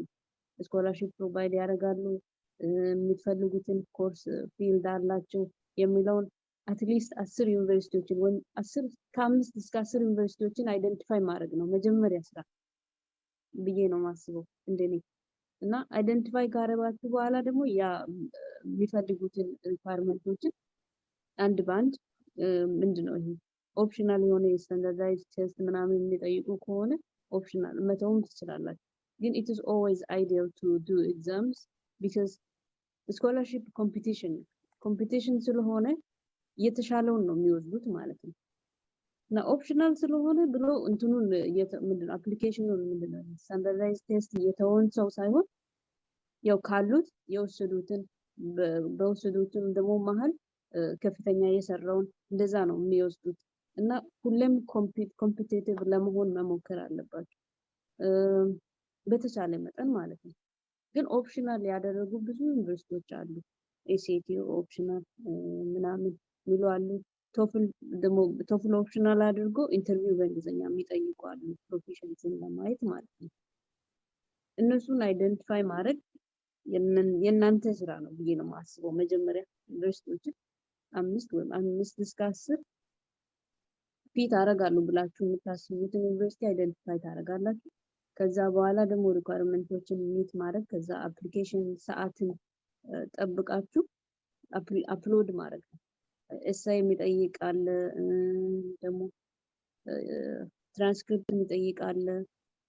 ስኮላርሺፕ ፕሮቫይድ ያደርጋሉ የምትፈልጉትን ኮርስ ፊልድ አላቸው የሚለውን አትሊስት 10 ዩኒቨርሲቲዎችን ወይ 10 ከ5 እስከ 10 ዩኒቨርሲቲዎችን አይደንቲፋይ ማድረግ ነው መጀመሪያ ስራ ብዬ ነው ማስበው እንደኔ እና አይደንቲፋይ ካረባችሁ በኋላ ደግሞ ያ የሚፈልጉትን ሪኳየርመንቶችን አንድ ባንድ ምንድነው ይሄ ኦፕሽናል የሆነ ስታንዳርዳይዝድ ቴስት ምናምን የሚጠይቁ ከሆነ ኦፕሽናል መተውም ትችላላችሁ ግን it is always ideal to do exams because scholarship competition ስለሆነ የተሻለውን ነው የሚወስዱት ማለት ነው እና ኦፕሽናል ስለሆነ ብሎ እንትኑን ምንድነው አፕሊኬሽኑን ምንድነው ስታንዳርዳይዝድ ቴስት የተወን ሰው ሳይሆን ያው ካሉት የወሰዱትን በወሰዱትም ደግሞ መሃል ከፍተኛ የሰራውን እንደዛ ነው የሚወስዱት እና ሁሌም ኮምፒቲቲቭ ለመሆን መሞከር አለባችሁ በተቻለ መጠን ማለት ነው ግን ኦፕሽናል ያደረጉ ብዙ ዩኒቨርሲቲዎች አሉ ኤሲቲ ኦፕሽናል ምናምን ሚሏሉ ቶፍል ኦፕሽናል አድርጎ ኢንተርቪው በእንግሊዘኛ የሚጠይቁ አሉ ፕሮፌሽንሲን ለማየት ማለት ነው እነሱን አይደንቲፋይ ማድረግ የእናንተ ስራ ነው ብዬ ነው ማስበው መጀመሪያ ዩኒቨርሲቲዎች 5 እስከ 10 ፊት አረጋሉ ብላችሁ የምታስቡትን ዩኒቨርሲቲ አይደንቲፋይ ታረጋላችሁ ከዛ በኋላ ደግሞ ሪኳየርመንቶችን ሚት ማድረግ ከዛ አፕሊኬሽን ሰዓትን ጠብቃችሁ አፕሎድ ማድረግ ኤሳይ የሚጠይቃል ደግሞ ትራንስክሪፕት የሚጠይቃል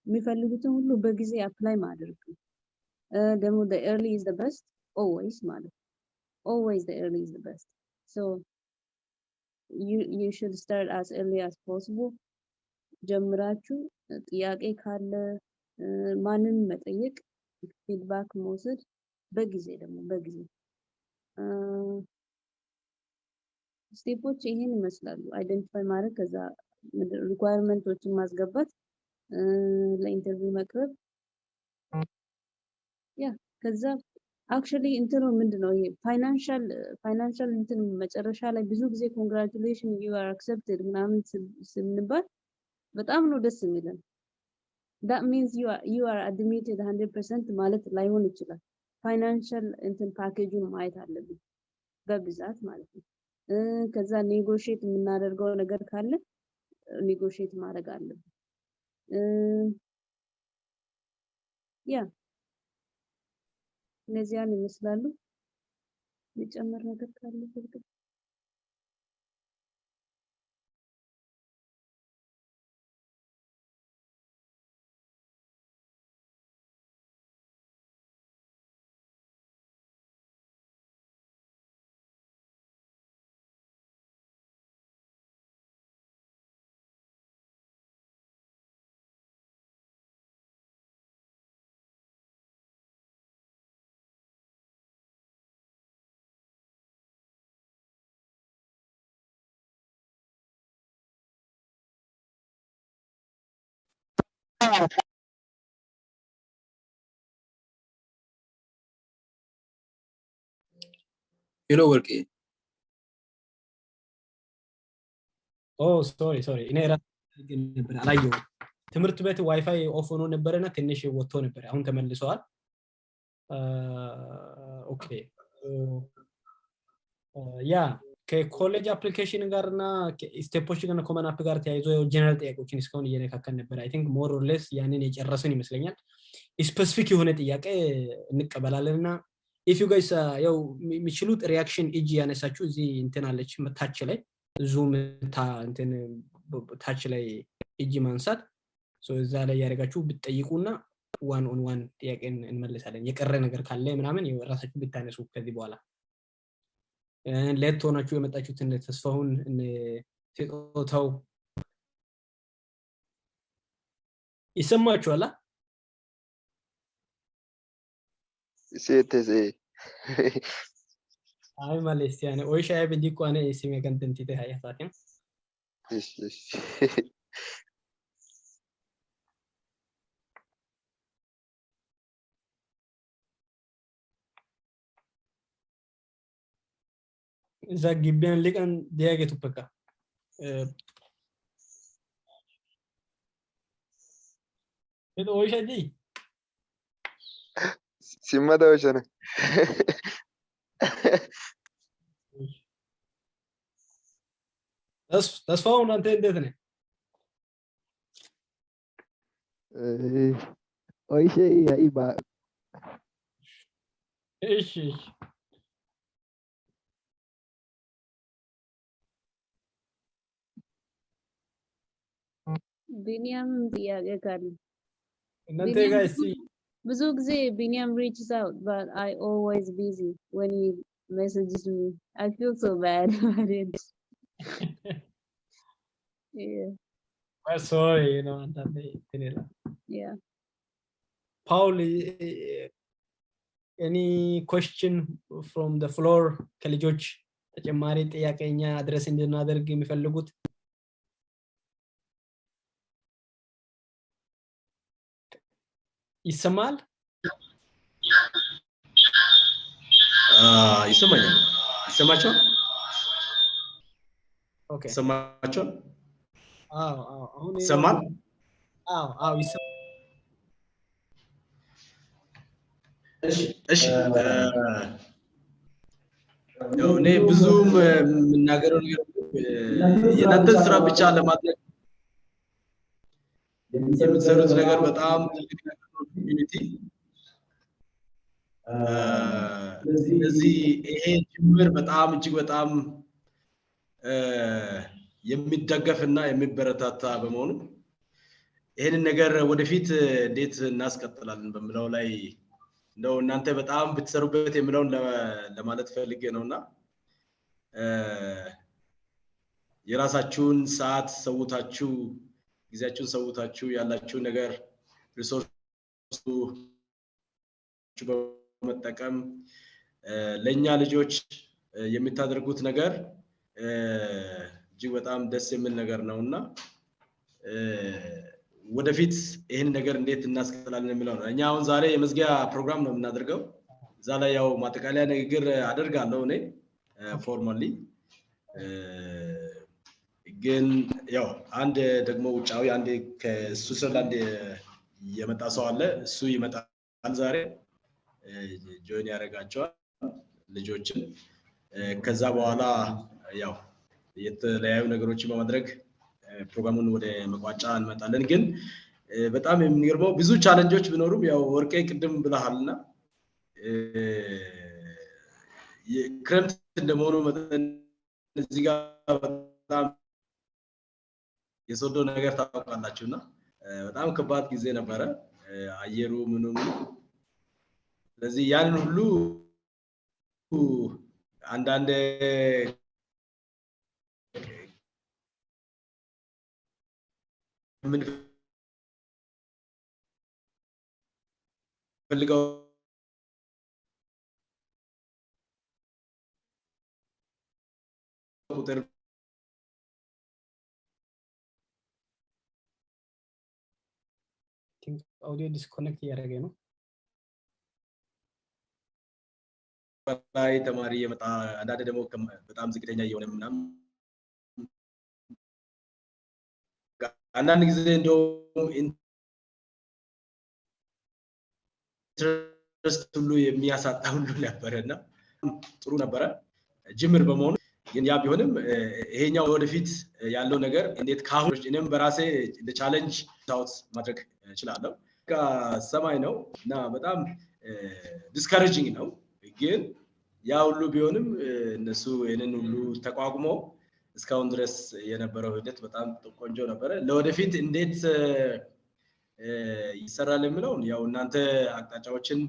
የሚፈልጉትን ሁሉ በጊዜ አፕላይ ማድረግ ደግሞ the early is the best always ማለት always the early is the best so you should start as early as possible ጀምራችሁ ጥያቄ ካለ ማንን መጠየቅ ፊድባክ መውሰድ በጊዜ ደግሞ በጊዜ ስቴፖች ይሄን ይመስላሉ አይደንቲፋይ ማድረግ ከዛ ሪኳየርመንቶችን ማስገባት ለኢንተርቪው መቅረብ ያ ከዛ actually እንትኑ ምንድነው ይሄ ፋይናንሻል እንትን መጨረሻ ላይ ብዙ ጊዜ congratulations you are accepted ምናምን ስንባል በጣም ነው ደስ የሚለን that means you are admitted 100% ማለት ላይሆን ይችላል ፋይናንሻል እንትን ፓኬጁን ማየት አለብን በብዛት ማለት ነው ከዛ ኔጎሺዬት የምናደርገው ነገር ካለ ኔጎሺዬት ማድረግ አለብን ያ እነዚያን ይመስላሉ የጨመር ነገር ካለ በርግጥ You know work Oh sorry እኔ ራስ ነበር አላየው ትምርት ቤት ዋይፋይ ኦፍ ሆኖ ነበርና ትንሽ ወጥቶ ነበር አሁን ተመልሰዋል ኦኬ ያ ከኮሌጅ አፕሊኬሽን ጋርና ስቴፖች ጋርና ኮመን አፕ ጋር ተያይዞ ጀነራል ጥያቄዎችን እስካሁን እየነካከን ነበር አይ ቲንክ ሞር ኦር ሌስ ያንን የጨረሰን ይመስለኛል ስፔሲፊክ የሆነ ጥያቄ እንቀበላለንና if you guys ያው የሚችሉት ሪአክሽን ኢጂ ያነሳችሁ እዚ እንትን አለች ታች ላይ ዙም እንትን ታች ላይ ኢጂ ማንሳት ሶ እዛ ላይ ያረጋችሁ ብትጠይቁና ዋን ኦን ዋን ጥያቄን እንመልሳለን የቀረ ነገር ካለ ምናምን ራሳችሁ ብታነሱ ከዚህ በኋላ ሌት ሆናችሁ የመጣችሁት እንደ ተስፋውን ተቆጣው ይሰማችኋል ሲተዘ አይ ማሌስቲያኔ ወይ ሻይ በዲቆ አነ ሲሜ ኮንተንት ይተ ያሳተን እሺ እዛ ግቢያን ሊቀን ዲያጌቱ በቃ ወይ ሻዲ ሲመዳው ሸነ ተስፋውን አንተ እንዴት ነህ ኦይሼ ያይባ እሺ ቢኒያም ጥያቄ ካለ እናንተ ጋይስ ብዙ ጊዜ ቢኒያም reaches out but I always busy when he messages me I feel so bad about it yeah I'm sorry you know yeah Paul any question from the floor ከልጆች ተጨማሪ ጥያቄኛ አድረስ እንድናደርግ የሚፈልጉት ይሰማል ይሰማችኋል ኦኬ ይሰማችኋል አሁን ይሰማል ይሰማል እሺ ያው እኔ ብዙም የምናገረው ነገር የናንተን ስራ ብቻ ለማድረግ የምትሰሩት ነገር በጣም ትልቅ ነገር ነው ኮሚኒቲ ስለዚህ ይሄ ጅምር በጣም እጅግ በጣም የሚደገፍና የሚበረታታ በመሆኑ ይሄንን ነገር ወደፊት እንዴት እናስቀጥላለን በሚለው ላይ እንደው እናንተ በጣም ብትሰሩበት የሚለውን ለማለት ፈልጌ ነውና የራሳችሁን ሰዓት ሰውታችሁ ጊዜያችሁን ሰውታችሁ ያላችሁ ነገር ሪሶርስ በመጠቀም ለኛ ልጆች የምታደርጉት ነገር እጅግ በጣም ደስ የሚል ነገር ነውና ወደፊት ይሄን ነገር እንዴት እናስቀጥላለን የሚለው ነው እኛ አሁን ዛሬ የመዝጊያ ፕሮግራም ነው የምናደርገው እዛ ላይ ያው ማጠቃለያ ንግግር አደርጋለሁ እኔ ፎርማሊ ግን ያው አንድ ደግሞ ውጫዊ አንድ ከስዊዘርላንድ የመጣ ሰው አለ እሱ ይመጣል ዛሬ ጆይን ያደርጋቸዋል ልጆችን ከዛ በኋላ ያው የተለያዩ ነገሮችን በማድረግ ፕሮግራሙን ወደ መቋጫ እንመጣለን ግን በጣም የሚገርመው ብዙ ቻሌንጆች ቢኖሩም ያው ወርቄ ቅድም ብለሃልና የክረምት እንደመሆኑ መጠን እዚህ ጋር በጣም የሶዶ ነገር ታውቃላችሁና በጣም ከባድ ጊዜ ነበረ አየሩ ምኑም ስለዚህ ያን ሁሉ አንዳንድ ምን ፈልገው ቁጥር audio disconnect ያደረገ ነው ላይ ተማሪ የመጣ አንዳንድ ደግሞ በጣም ዝቅተኛ እየሆነ ምናምን አንዳንድ ጊዜ እንደው ኢንትረስት ሁሉ የሚያሳጣ ሁሉ ነበርና ጥሩ ነበረ ጅምር በመሆኑ ግን ያ ቢሆንም ይሄኛው ወደፊት ያለው ነገር እንዴት ካሁን እኔም በራሴ ለቻሌንጅ ታውት ማድረግ እችላለሁ ከሰማይ ነው እና በጣም ዲስከሬጂንግ ነው ግን ያ ሁሉ ቢሆንም እነሱ የነን ሁሉ ተቋቁሞ እስካሁን ድረስ የነበረው ሂደት በጣም ቆንጆ ነበር ለወደፊት እንዴት ይሰራል የሚለው ያው እናንተ አቅጣጫዎችን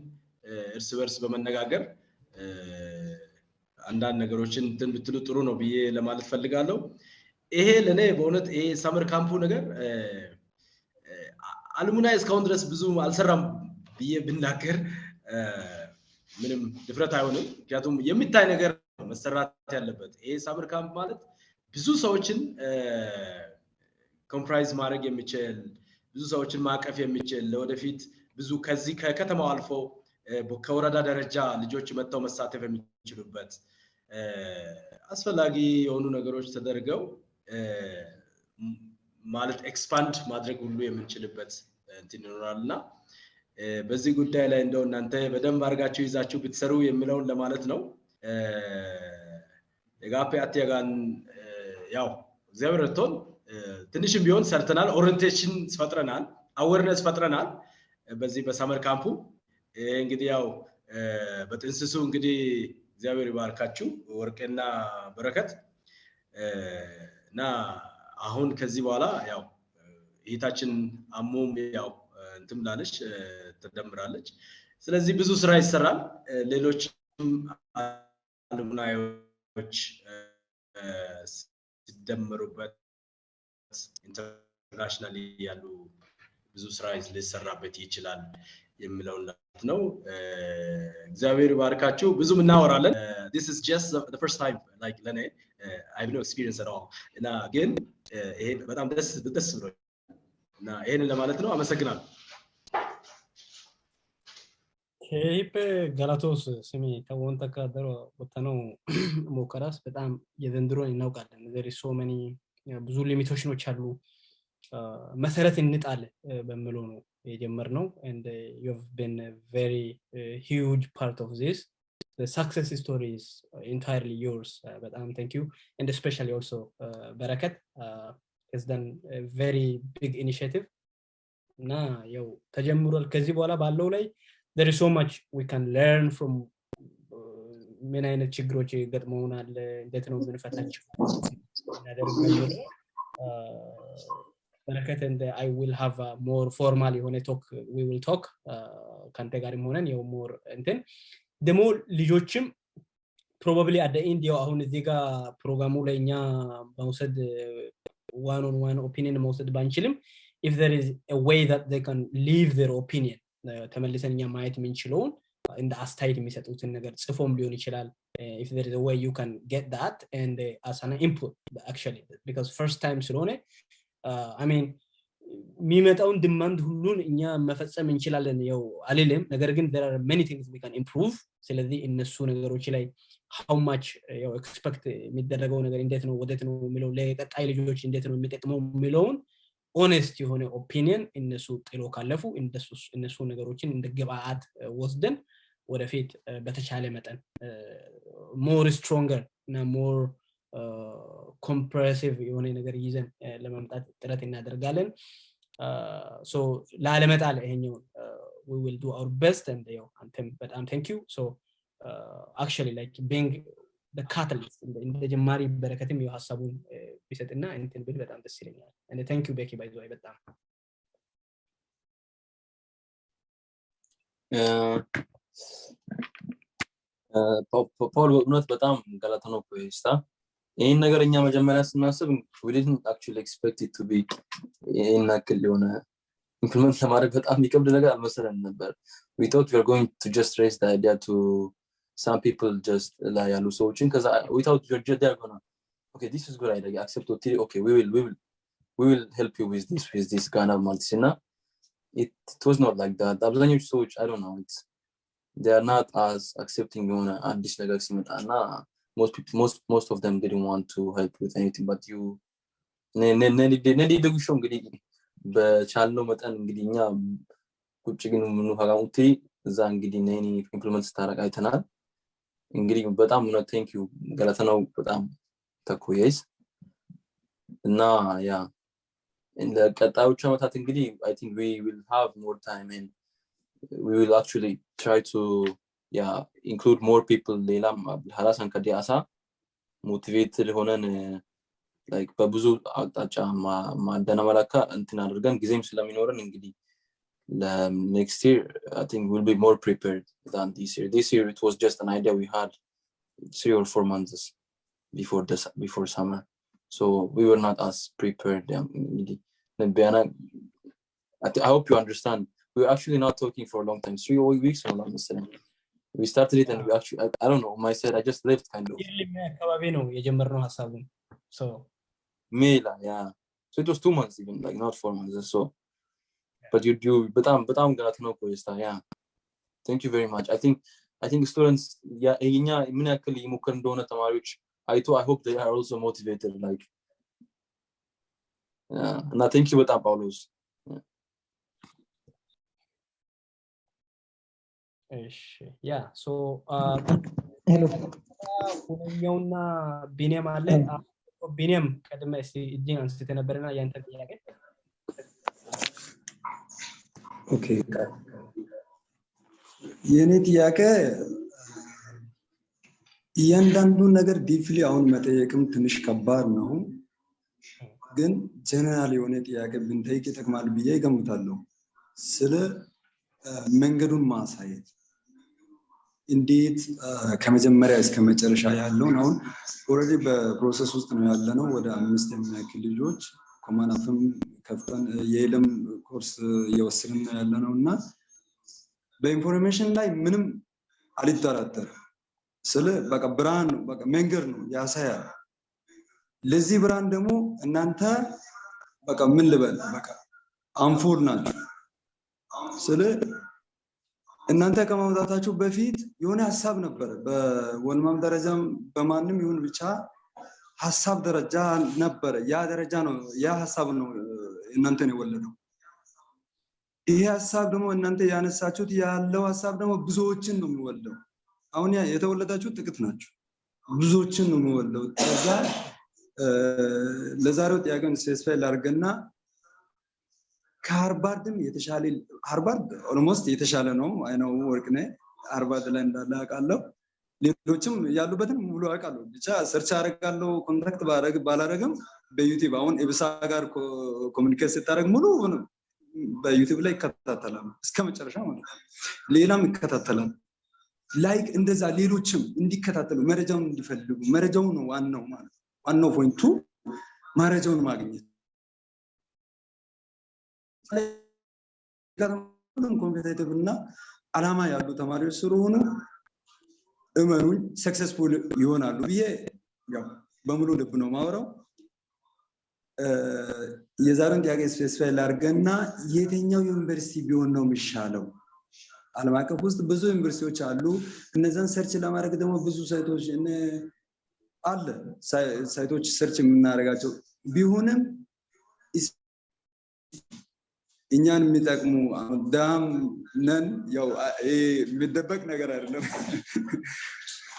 እርስ በርስ በመነጋገር አንዳንድ ነገሮችን እንትን ብትሉ ጥሩ ነው ብዬ ለማለት ፈልጋለሁ ይሄ ለኔ በእውነት ይሄ ሳመር ካምፑ ነገር አልሙናይ እስካሁን ድረስ ብዙ አልሰራም ብዬ ብናገር ምንም ድፍረት አይሆንም ምክንያቱም የሚታይ ነገር መሰራት ያለበት ይሄ ሳመር ካምፕ ማለት ብዙ ሰዎችን ኮምፕራይዝ ማድረግ የሚችል ብዙ ሰዎችን ማቀፍ የሚችል ለወደፊት ብዙ ከዚህ ከከተማው አልፎ ከወረዳ ደረጃ ልጆች መጥተው መሳተፍ የሚችሉበት አስፈላጊ የሆኑ ነገሮች ተደርገው ማለት ኤክስፓንድ ማድረግ ሁሉ የምንችልበት እንትን ይኖራልና በዚህ ጉዳይ ላይ እንደው እናንተ በደንብ አርጋችሁ ይዛችሁ ብትሰሩ የሚለውን ለማለት ነው የጋፔ አትያጋን ያው እግዚአብሔር ረድቶን ትንሽም ቢሆን ሰርተናል ኦሪየንቴሽን ፈጥረናል አዌርነስ ፈጥረናል በዚህ በሳመር ካምፑ እንግዲህ ያው በጥንስሱ እንግዲህ እግዚአብሔር ይባርካችሁ ወርቄና በረከት እና አሁን ከዚህ በኋላ ያው እይታችን አሙም ያው እንትምላለች ተደምራለች ስለዚህ ብዙ ስራ ይሰራል ሌሎችም አልሙናዮች ሲደመሩበት ኢንተርናሽናሊ ያሉ ብዙ ስራ ሊሰራበት ይችላል የሚለው ነው እግዚአብሔር ይባርካችሁ ብዙም እናወራለን this is just the first time like ለኔ I have no experience at all እና ግን ይሄ በጣም ደስ ብሎኝ እና ይሄንን ለማለት ነው አመሰግናለሁ ኬፕ ጋላቶስ ስሚ ተወንተካ ደሮ ወተነው ሞከራስ በጣም የዘንድሮ እናውቃለን there is so many ብዙ ሊሚቴሽኖች አሉ መሰረት እንጣል በመለው ነው የጀመርነው and you've been a very huge part of this the success story is entirely yours በጣም thank you and especially also በረከት has done a very big initiative እና ያው ተጀምሯል ከዚህ በኋላ ባለው ላይ there is so much we can learn from ምን አይነት ችግሮች ገጥመውናል እንዴት ነው ምንፈታቸው እናደርጋለን በረከት and I will have a more formal የሆነ talk we will talk ካንተ ጋርም ሆነን ያው more እንትን ደሞ ልጆችም probably at the end ያው አሁን እዚህ ጋር ፕሮግራሙ ላይኛ በመውሰድ one on one opinion መውሰድ ባንችልም if there is a way that they can leave their opinion ተመልሰንኛ ማየት ምንችለውን እንደ አስተያየት የሚሰጡትን ነገር ጽፎም ሊሆን ይችላል if there is a way you can get that and as an input actually because first time ስለሆነ I mean የሚመጣውን demand ሁሉን እኛ መፈጸም እንችላለን ያው አልልም ነገር ግን there are many things we can improve ስለዚህ እነሱ ነገሮች ላይ how much ያው expect የሚደረገው ነገር እንዴት ነው ወዴት ነው የሚለው ለቀጣይ ልጆች እንዴት ነው የሚጠቅመው የሚለውን honest የሆነ opinion እነሱ ጥሎ ካለፉ እነሱ ነገሮችን እንደ ግብአት ወስደን ወደፊት በተቻለ መጠን more stronger እና more ኮምፕሬሲቭ የሆነ ነገር ይዘን ለማምጣት ጥረት እናደርጋለን so ላለመጣል ይሄኛው we will do our best and but thank you so actually like being the catalyst in the ጀማሪ በረከትም የሐሳቡን ቢሰጥና እንትን ብል በጣም ደስ ይለኛል and thank you Becky by the way በጣም ፓውል እውነት በጣም ገለታ ነው ኮይስታ ይሄን ነገርኛ መጀመሪያ ስናስብ we didn't actually expect it to be in አክል የሆነ implement ለማድረግ በጣም ይከብድ ነገር አልመሰለንም ነበር we thought we were going to just raise the idea to some people just ላይ ያሉ ሰዎችን cuz we thought we were just there gonna okay this is good idea accept it okay we will help you with this kind of multisina it was not like that አብዛኞቹ ሰዎች I don't know they are not as accepting የሆነ አዲስ ነገር ሲመጣና most of them didn't want to help with anything but you ነዲ ደግሾ እንግዲህ በቻልነው መጠን እንግዲህኛ ቁጭ ግን ምን ሀጋውቲ እዛ እንግዲህ ነኒ ኢምፕሊመንት ስታረቅ አይተናል እንግዲህ በጣም ነው thank you ገለታ ነው በጣም ተኮየስ እና ያ in the ቀጣዮቹ አመታት እንግዲህ I think we will have more time and we will actually try to include more people ሌላም ሐላሳን ከዲያሳ motivated ሆነን like በብዙ አቅጣጫ ማደናመላካ እንትን አድርገን ጊዜም ስለሚኖረን እንግዲህ next year I think we'll be more prepared than this year it was just an idea we had 3 or 4 months before summer so we were not as prepared I hope you understand we were actually not talking for a long time 3 weeks or not listening we started it and we actually I don't know myself I just left kind of አካባቢ ነው የጀመርነው ሐሳቡን so Mela, so it was 2 months even like not 4 months so but you በጣም ገለታ ነው ኮይስታ thank you very much I think students የኛ ምን ያክል ይሞክር እንደሆነ ተማሪዎች I hope they are also motivated like and thank you በጣም ጳውሎስ so hello ሁለኛውና ቢኒያም አለ ቢኒያም ቀድመ እስቲ እጅን አንስተ ነበርና ያንተ ጥያቄ ኦኬ የኔ ጥያቄ እያንዳንዱ ነገር ዲፕሊ አሁን መጠየቅም ትንሽ ከባድ ነው ግን ጀነራል የሆነ ጥያቄ ብንጠይቅ ይጠቅማል ብዬ እገምታለሁ ስለ መንገዱን ማሳየት እንዴት ከመጀመሪያ እስከ መጨረሻ ያለው ነው ኦሬዲ በፕሮሰስ ውስጥ ነው ያለነው ወደ 5 የሚያክል ልጆች ኮማናፍም ከፍተን የለም ኮርስ እየወሰድን ያለነውና በኢንፎርሜሽን ላይ ምንም አልተራጠረ ስለ በቃ ብራን በቃ መንገድ ነው ያሳያል ለዚህ ብራን ደግሞ እናንተ በቃ ምን ልበል በቃ አንፎር ናችሁ ስለ እናንተ ከማውጣታችሁ በፊት የሆነ ሐሳብ ነበር በወልማም ደረጃም በማንም ይሁን ብቻ ሐሳብ ደረጃ ነበር ያ ደረጃ ነው ያ ሐሳብ ነው እናንተ ነው የወለደው ይሄ ሐሳብ ደግሞ እናንተ ያነሳችሁት ያለው ሐሳብ ደግሞ ብዙዎችን ነው የሚወልደው አሁን የተወለዳችሁ ጥቂት ናችሁ ብዙዎችን ነው የሚወልደው ከዛ ለዛሬው ጥያቄን ስፔሲፋይ ላድርግና ሃርቫርድም የተሻለ ሃርቫርድ ኦልሞስት የተሻለ ነው አይ ነው ወርክ ነው ሃርቫርድ ላይ እንዳለ አውቃለሁ ሌሎችም ያሉበትን ሙሉ አውቃለሁ ብቻ ሰርች አደርጋለሁ ኮንታክት ባላደርግም በዩቲዩብ አሁን ኢብሳ ጋር ኮሙኒኬት ስታደርግ ሙሉ በዩቲዩብ ላይ ይከታተላል እስከመጨረሻ ማለት ሌላም ይከታተላል ላይክ እንደዛ ሌሎችም እንዲከታተሉ መረጃውን እንዲፈልጉ መረጃው ነው ዋናው ማለት ዋናው ፖይንቱ መረጃውን ማግኘት ጋርም ኮምፒቲቲቭ እና አላማ ያሉ ተማሪዎች ስለሆኑ እመኑኝ ሰክሰስፉል ይሆናሉ ብዬ ያው በሙሉ ልብ ነው ማወራው የዛሬን ጥያቄ ስፔሲፋይ ላድርግና የትኛው ዩኒቨርሲቲ ቢሆን ነው የሚሻለው ዓለም አቀፍ ውስጥ ብዙ ዩኒቨርሲቲዎች አሉ እነዛን ሰርች ለማድረግ ደግሞ ብዙ ሳይቶች አለ ሳይቶች ሰርች የምናደርጋቸው ቢሆንም እኛን የሚጠቅሙ ዳም ነን ያው የሚደበቅ ነገር አይደለም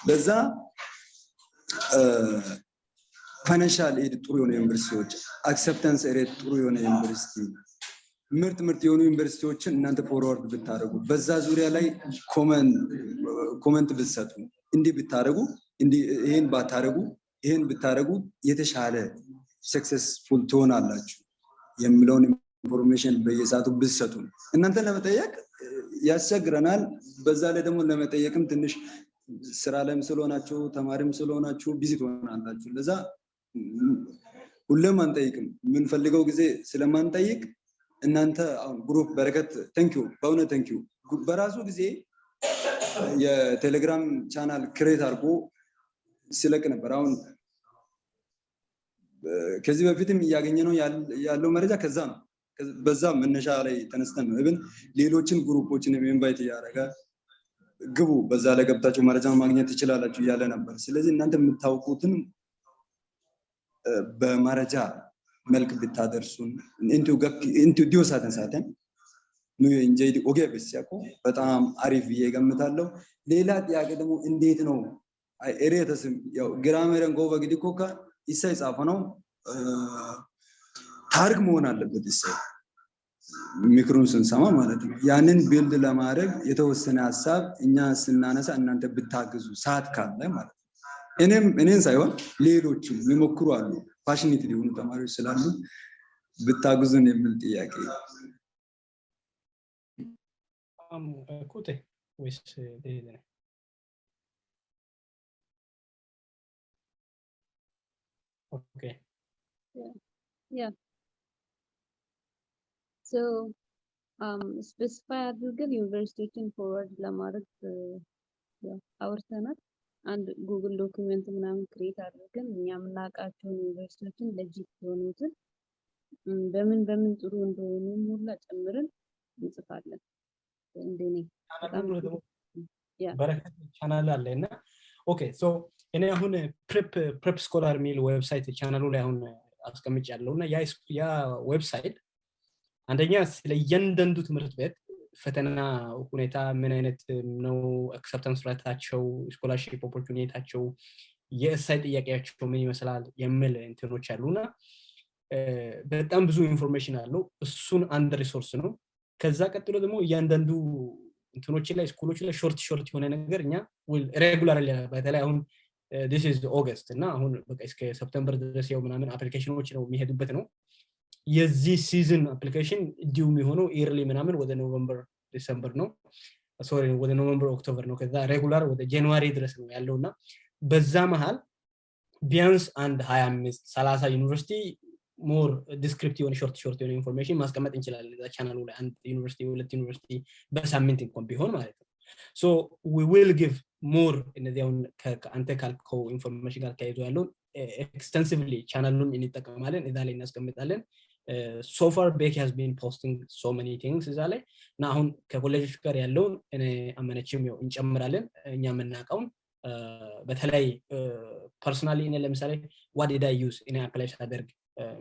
ለዛ ፋይናንሻል ኤድ ጥሩ የሆነ ዩኒቨርሲቲዎች አክሰፕታንስ ሬት ጥሩ የሆነ ዩኒቨርሲቲ ምርጥ የሆኑ ዩኒቨርሲቲዎችን እናንተ ፎርዋርድ ብታደርጉ በዛ ዙሪያ ላይ ኮመንት ብትሰጡ እንዲህ ብታደርጉ እንዲህ ይሄን ብታደርጉ የተሻለ ሰክሰስፉል ትሆናላችሁ የሚለውን ኢንፎርሜሽን በየሰዓቱ ብትሰጡ እናንተ ለመጠየቅ ያስቸግረናል በዛ ላይ ደግሞ ለመጠየቅም ትንሽ ስራ ላይም ስለሆናችሁ ተማሪም ስለሆናችሁ ቢዚ ትሆናላችሁ ለዛ ሁሉም አንጠይቅም ምን ፈልገው ጊዜ ስለማንጠይቅ እናንተ አሁን ግሩፕ በረከት ታንኪዩ ባውነ ታንኪዩ በራሱ ጊዜ የቴሌግራም ቻናል ክሬት አድርጎ ሲለቅ ነበር አሁን ከዚህ በፊትም ያገኘነው ያለው መረጃ ከዛ ነው በዛ መነሻ ላይ ተነስተን ነው even ሌሎችን ግሩፖችን ኢንቫይት ያደረገ ግቡ በዛ ላይ ገብታችሁ መረጃ ማግኘት ትችላላችሁ ያለ ነበር ስለዚህ እናንተ የምታውቁትን በመረጃ መልክ ብታደርሱን into ዲዮሳተን ሳተን ነው እንጂ ኦኬ በሲያቆ በጣም አሪፍ ይገምታለሁ ሌላ ጥያቄ ደግሞ እንዴት ነው ኤሪያተስም ያው ግራመርን ጎበ ግዲኮካ ኢሳይ ጻፈ ነው ታርግ መሆን አለበት ኢሳይ ሚክሮን ስንሰማ ማለት ነው ያንን ቢልድ ለማድረግ የተወሰነ ሐሳብ እኛ ስናነሳ እናንተ ብታግዙ ሰዓት ካለ ማለት ነው እኔን ሳይሆን ሌሎችም የሚሞክሩ አሉ ፓሽኔት ሊሆኑ ተማሪዎች ስላሉ ብታግዙን የሚል ጥያቄ ኮቴ ወይስ ደህና Okay. Yeah. So, specify አድርገን ዩኒቨርሲቲዎችን ፎርዋርድ ለማድረግ አውርተናል አንድ ጉግል ዶክመንት ምናምን ክሬት አድርገን እኛ የምናውቃቸው ዩኒቨርሲቲዎችን ለጂት የሆኑትን በምን ጥሩ እንደሆኑ ሁላ ጨምረን እንጽፋለን እንደኔ በረከት ቻናል አለና ኦኬ ሶ እኔ አሁን ፕሬፕ ስኮላር ሚል ዌብሳይት ቻናሉ ላይ አሁን አስቀምጫለሁና ያ ዌብሳይት አንደኛ ስለ እያንዳንዱ ትምህርት ቤት ፈተና ሁኔታ ምን አይነት ነው አክሰፕታንስ ራታቸው ስኮላርሺፕ ኦፖርቹኒቲያቸው የእሳይ ጥያቄያቸው ምን ይመስላል የሚል እንትኖች አሉና በጣም ብዙ ኢንፎርሜሽን አለው እሱን አንድ ሪሶርስ ነው ከዛ ቀጥሎ ደግሞ እያንዳንዱ እንትኖች ላይ ስኩሎች ላይ ሾርት የሆነ ነገር እኛ ሬጉላርሊ በተለይ አሁን this is August እና አሁን በቃ እስከ ሰፕቴምበር ድረስ ያው ምናምን አፕሊኬሽኖች ነው የሚሄዱበት ነው የዚህ ሲዝን አፕሊኬሽን ዲው የሚሆነው ኢርሊ ምናምን ወደ ኖቬምበር ዲሰምበር ነው ሶሪ ወደ ኖቬምበር ኦክቶበር ነው ከዛ ሬጉላር ወደ ጃንዋሪ ድረስ ነው ያለውና በዛ መሃል ቢያንስ አንድ 25 30 ዩኒቨርሲቲ ሞር ዲስክሪፕቲቭ የሆነ ሾርት የሆነ ኢንፎርሜሽን ማስቀመጥ እንችላለን እዛ ቻናሉ ላይ አንድ ዩኒቨርሲቲ ሁለት ዩኒቨርሲቲ በሳምንት እንኳን ቢሆን ማለት ነው so we will give more እነዚያውን ከአንተ ካልከው ኢንፎርሜሽን ጋር ተያይዞ ያለው extensively ቻናሉን እንጠቀማለን እዛ ላይ እናስቀምጣለን so far Becky has been posting so many things እዛ ላይ እና አሁን ከኮሌጆች ጋር ያለው እኔ አመነችም ነው እንጨምራለን እኛ መናቀው በተለይ ፐርሰናሊ እኔ ለምሳሌ what did I use in apply ሳደርግ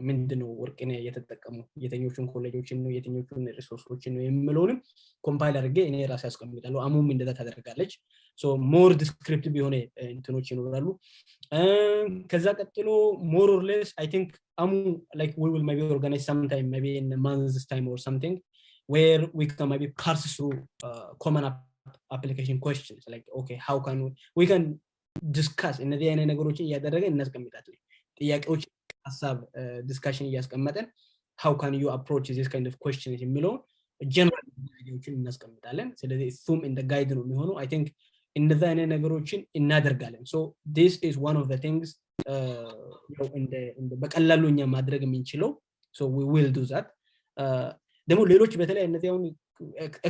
ምንድነው ወርቅ እኔ የተጠቀሙ የትኞቹን ኮሌጆችን ነው የትኞቹን ሪሶርሶችን ነው የሚለውንም ኮምፓይል አድርጌ እኔ ራሴ አስቀምጣለሁ አሙም እንደዛ ታደርጋለች so more descriptive የሆነ እንትኖች ይኖራሉ ከዛ ቀጥሎ more or less I think amu like we will maybe organize sometime maybe in a month's time or something where we can maybe parse through common application questions like okay how can we can discuss እነዚህ አይነት ነገሮችን ያደረገን እናስቀምጣለን ጥያቄዎች ሐሳብ ዲስከሽን ያስቀመጠን how can you approach this kind of questions የሚለው general ነገሮችን እናስቀምጣለን ስለዚህ እሱም እንደ ጋይድ ነው የሚሆነው I think እንደዛ አይነት ነገሮችን እናደርጋለን so this is one of the things እንደ በቀላሉኛ ማድረግ የምንችለው so we will do that ደግሞ ሌሎች በተለይ እነዚህ አሁን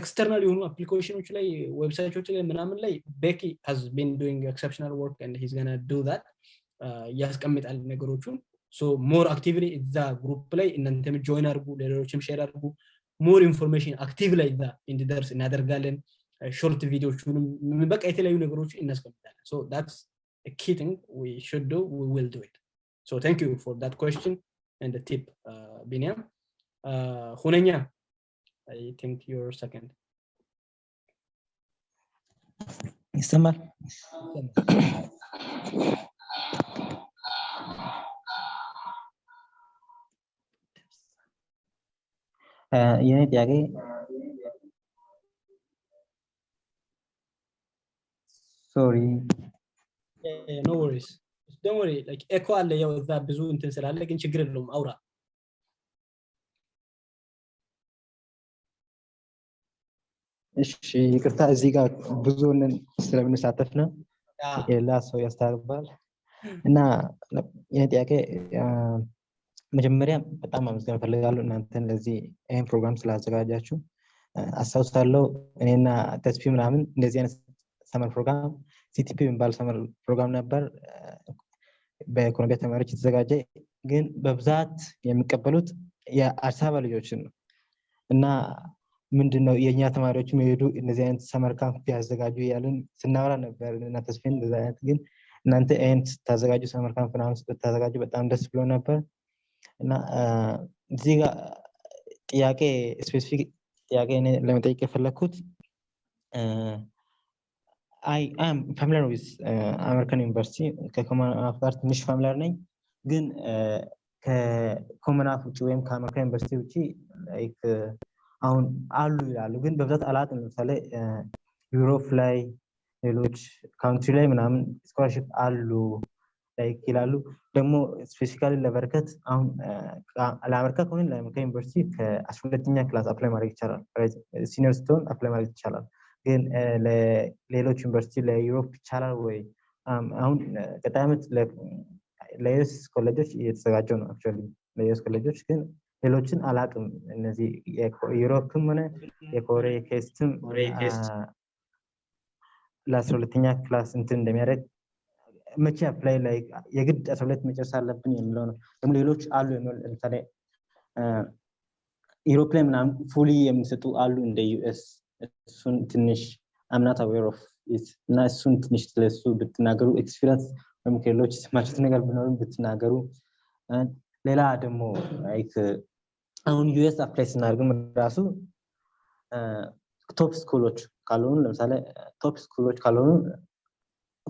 external የሆኑ አፕሊኬሽኖች ላይ ዌብሳይቶች ላይ ምናምን ላይ Becky has been doing exceptional work and he's going to do that ያስቀምጣል ነገሮቹን so more actively the group ላይ እናንተም join አድርጉ ሌሎችም share አድርጉ more information active ላይ እንዲደርስ እናደርጋለን short ቪዲዮዎቹንም በቃ የተለያዩ ነገሮችን እናስቀምጣለን so that's a key thing we should do we will do it so thank you for that question and the tip Binyam ሁነኛ I think you're second ይሰማል የኔ ጥያቄ sorry no worries don't worry like echo አለ ያው እዛ ብዙ እንትን ስላለ ግን ችግር የለውም አውራ እሺ ይቅርታ እዚህ ጋር ብዙውን ስለምንሳተፍ ነው ሌላ ሰው ያስተርባል እና የኔ ጥያቄ መጀመሪያ በጣም አመስገን ፈልጋለሁ እናንተን ለዚህ ይሄን ፕሮግራም ስላዘጋጃችሁ አሳውሳለሁ እኔና ተስፊ ምናምን እንደዚህ አይነት ሰመር ፕሮግራም ሲቲፒ የሚባል ሰመር ፕሮግራም ነበር በኢኮኖሚ ተማሪዎች የተዘጋጀ ግን በብዛት የሚቀበሉት የአርሳባ ልጆችን ነው እና ምንድነው የኛ ተማሪዎች የሚሄዱ እነዚህ አይነት ሰመር ካምፕ ያዘጋጁ ያለን ስናወራ ነበር እና ተስፊን እንደዛ አይነት ግን እናንተ አይነት ታዘጋጁ ሰመር ካምፕ ምናምን ታዘጋጁ በጣም ደስ ብሎ ነበር እና እዚህ ጋር ጥያቄ ስፔሲፊክ ጥያቄ ለመጠየቅ የፈለኩት I am familiar with American University ከኮመን አፍ ጋር ትንሽ ፋሚሊያር ነኝ ግን ከኮመን አፍ ውጪ ወይም ከአሜሪካን ዩኒቨርሲቲ ውጪ ላይክ አሁን አሉ ይላሉ ግን በብዛት አላውቅም ለምሳሌ ዩሮፕ ላይ ሌሎች ካንትሪ ላይ ምናምን ስኮላርሺፕ አሉ ላይክ ይላሉ ደግሞ ስፔሲፊካሊ ለበረከት አሁን ለአሜሪካ ከሆነ ለአሜሪካ ዩኒቨርሲቲ ከ12ኛ ክላስ አፕላይ ማድረግ ይቻላል ሲኒየር ስቶን አፕላይ ማድረግ ይቻላል ግን ለሌሎች ዩኒቨርሲቲ ለዩሮፕ ይቻላል ወይ አሁን ቀጣይነት ለዩኤስ ኮሌጆች እየተዘጋጀው ነው አክቹአሊ ለዩኤስ ኮሌጆች ግን ሌሎችን አላቅም እነዚህ የዩሮፕም ሆነ የኮሪያ ኬስትም ለ12ኛ ክላስ እንትን እንደሚያደርግ መቼ አፕላይ ላይ የግድ 12 መጨረስ አለብን የሚለው ነው ደግሞ ሌሎች አሉ ለምሳሌ ዩሮፕ ላይ ምናምን ፉሊ የሚሰጡ አሉ እንደ ዩኤስ እሱን ትንሽ I'm not aware of it እና እሱን ትንሽ ስለሱ ብትናገሩ ኤክስፒሪየንስ ወይም ከሌሎች ስማችሁት ነገር ቢኖርም ብትናገሩ ሌላ ደግሞ ላይክ አሁን ዩኤስ አፕላይ ስናደርግም ራሱ ቶፕ ስኩሎች ካልሆኑ ለምሳሌ ቶፕ ስኩሎች ካልሆኑ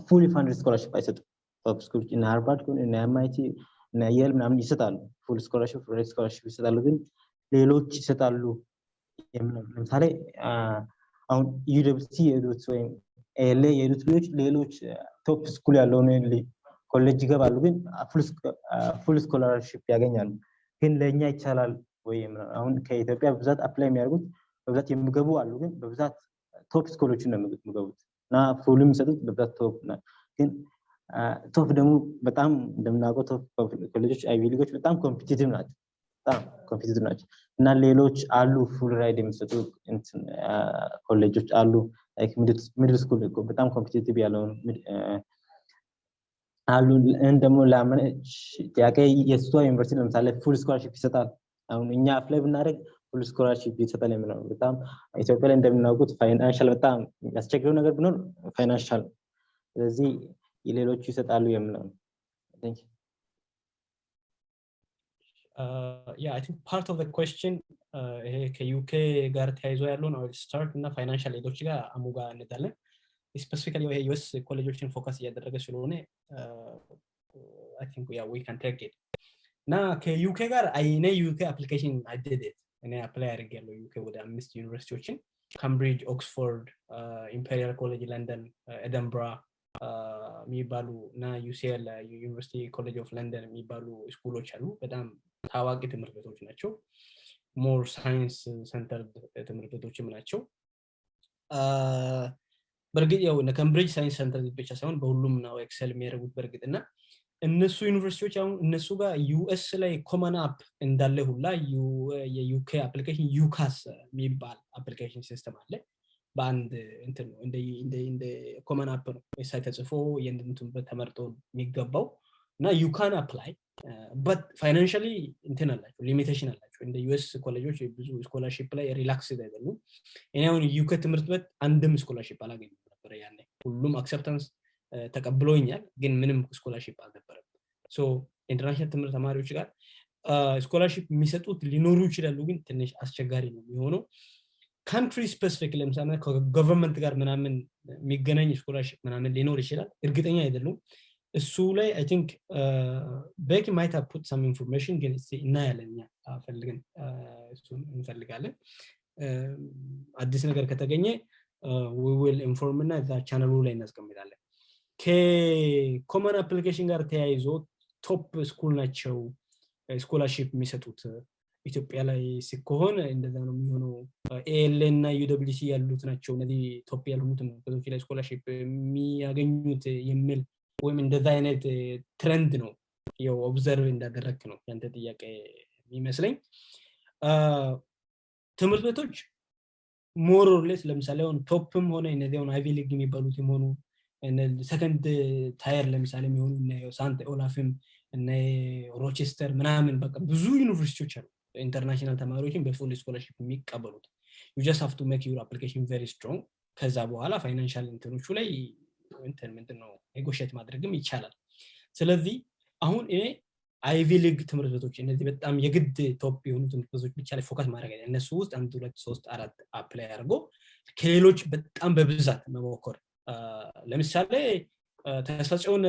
ፉሊ ፋንድ ስኮላርሺፕ አይሰጡም ቶፕ ስኩሎች እና ሃርቫርድ እና ኤምአይቲ እና የል ምናምን ይሰጣሉ ፉል ስኮላርሺፕ ሬት ስኮላርሺፕ ይሰጣሉ ግን ሌሎች ይሰጣሉ ለምሳሌ አሁን ዩኒቨርሲቲ የሄዱት ወይም ኤል የሄዱት ልጆች ሌሎች ቶፕ ስኩል ያለው ነው ኮሌጅ ይገባሉ ግን ፉል ስኮላርሺፕ ያገኛሉ ግን ለኛ ይቻላል ወይ አሁን ከኢትዮጵያ በብዛት አፕላይ የሚያደርጉት በብዛት የሚገቡ አሉ ግን በብዛት ቶፕ ስኩሎችን ነው የሚገቡት እና ፉልም ይሰጡት በብዛት ቶፕ ነው ግን ቶፕ ደግሞ በጣም እንደምናውቀው ቶፕ ኮሌጆች አይቪ ሊጎች በጣም ኮምፒቲቲቭ ናቸው ኮምፒቲቲቭ ናቸው እና ሌሎች አሉ ፉል ራይድ የሚሰጡ ኮሌጆች አሉ ላይክ ሚድል ስኩል በጣም ኮምፒቲቲቭ ያለው አሉ እንደሞ ለማነች ጥያቄ የስቷ ዩኒቨርሲቲ ለምሳሌ ፉል ስኮላርሺፕ ይሰጣል አሁን እኛ አፕላይ ብናደርግ ፉል ስኮላርሺፕ ይሰጣል የሚለው በጣም ኢትዮጵያ ላይ እንደምናውቁት ፋይናንሻል በጣም ያስቸግረው ነገር ቢኖር ፋይናንሻል ስለዚህ ሌሎች ይሰጣሉ የሚለው thank you yeah I think part of the question ይሄ ከዩኬ ጋር ተያይዞ ያለው ነው ስታርት እና ፋይናንሻል ኤዶች ጋር አሙጋ እንታለን ስፔሲፊካሊ ይሄ ዩኤስ ኮሌጆችን ፎከስ እያደረገ ስለሆነ I think we can take it እና ከዩኬ ጋር አይኔ ዩኬ አፕሊኬሽን I did it እኔ አፕላይ አድርጌያለሁ ዩኬ ወደ 5 ዩኒቨርሲቲዎችን ካምብሪጅ ኦክስፎርድ ኢምፔሪያል ኮሌጅ ለንደን ኤደንብራ የሚባሉ እና ዩሲኤል ዩኒቨርሲቲ ኮሌጅ ኦፍ ለንደን የሚባሉ ስኩሎች አሉ በጣም ታዋቂ ትምህርት ቤቶች ናቸው ሞር ሳይንስ ሴንተር ትምህርት ቤቶችም ናቸው በርግጥ ያው ካምብሪጅ ሳይንስ ሴንተር ብቻ ሳይሆን በሁሉም ነው ኤክሰል የሚያደርጉት በርግጥና እነሱ ዩኒቨርሲቲዎች አሁን እነሱ ጋር ዩኤስ ላይ ኮመን አፕ እንዳለ ሁላ የዩኬ አፕሊኬሽን ዩካስ የሚባል አፕሊኬሽን ሲስተም አለ በአንድ እንትን ነው እንደ ኮመን አፕ ነው ሳይት ተጽፎ የእንትኑን ተመርጦ የሚገባው እና you can apply but financially እንትን አላቸው ሊሚቴሽን አላቸው እንደ ዩኤስ ኮሌጆች ብዙ ስኮላርሺፕ ላይ ሪላክስ አይደሉ እኔው ዩኬ ትምህርት ቤት አንድም ስኮላርሺፕ አላገኘም ነበር ያኔ ሁሉም አክሰፕታንስ ተቀብሎኛል ግን ምንም ስኮላርሺፕ አልነበረም ሶ ኢንተርናሽናል ትምህርት ተማሪዎች ጋር ስኮላርሺፕ የሚሰጡት ሊኖሩ ይችላሉ ግን ትንሽ አስቸጋሪ ነው የሚሆነው country specific ለምሳሌ ከገቨርንመንት ጋር ምናምን የሚገናኝ ስኮላርሺፕ ምናምን ሊኖር ይችላል እርግጠኛ አይደሉም እሱ ላይ I think Becky might have put some information ግን እናያለን ፈልገን እሱን እንፈልጋለን አዲስ ነገር ከተገኘ we will inform እና እዛ ቻናሉ ላይ እናስቀምጣለን ከኮመን አፕሊኬሽን ጋር ተያይዞ ቶፕ ስኩል ናቸው ስኮላርሺፕ የሚሰጡት ኢትዮጵያ ላይ ሲኮን እንደዛ ነው የሚሆነው ኤል እና UWC ያሉት ናቸው እነዚህ ቶፕ ያሉት በዚህ ላይ ስኮላርሺፕ የሚያገኙት የሚል ወይም እንደዛ አይነት ትሬንድ ነው ያው ኦብዘርቭ እንዳደረክ ነው ያንተ ጥያቄ የሚመስለኝ ትምህርት ቤቶች ሞር ኦር ሌስ ለምሳሌ አሁን ቶፕም ሆነ እነዚህ አሁን አይቪ ሊግ የሚባሉት ሆኑ ሰከንድ ታየር ለምሳሌ የሚሆኑ እና ሳንት ኦላፍም እና ሮቸስተር ምናምን በቃ ብዙ ዩኒቨርሲቲዎች አሉ ኢንተርናሽናል ተማሪዎችን በፉል ስኮላርሺፕ የሚቀበሉት you just have to make your application very strong ከዛ በኋላ ፋይናንሻል እንትኖቹ ላይ ምንድነው ኔጎሺየት ማድረግም ይቻላል ስለዚህ አሁን እኔ አይቪ ሊግ ትምህርት ቤቶች እነዚህ በጣም የግድ ቶፕ የሆኑ ትምህርት ቤቶች ብቻ ላይ ፎከስ ማድረግ አይደለም እነሱ ውስጥ 1 2 3 4 አፕላይ አድርጎ ከሌሎች በጣም በብዛት መሞከር ለምሳሌ ተስፋጽዮን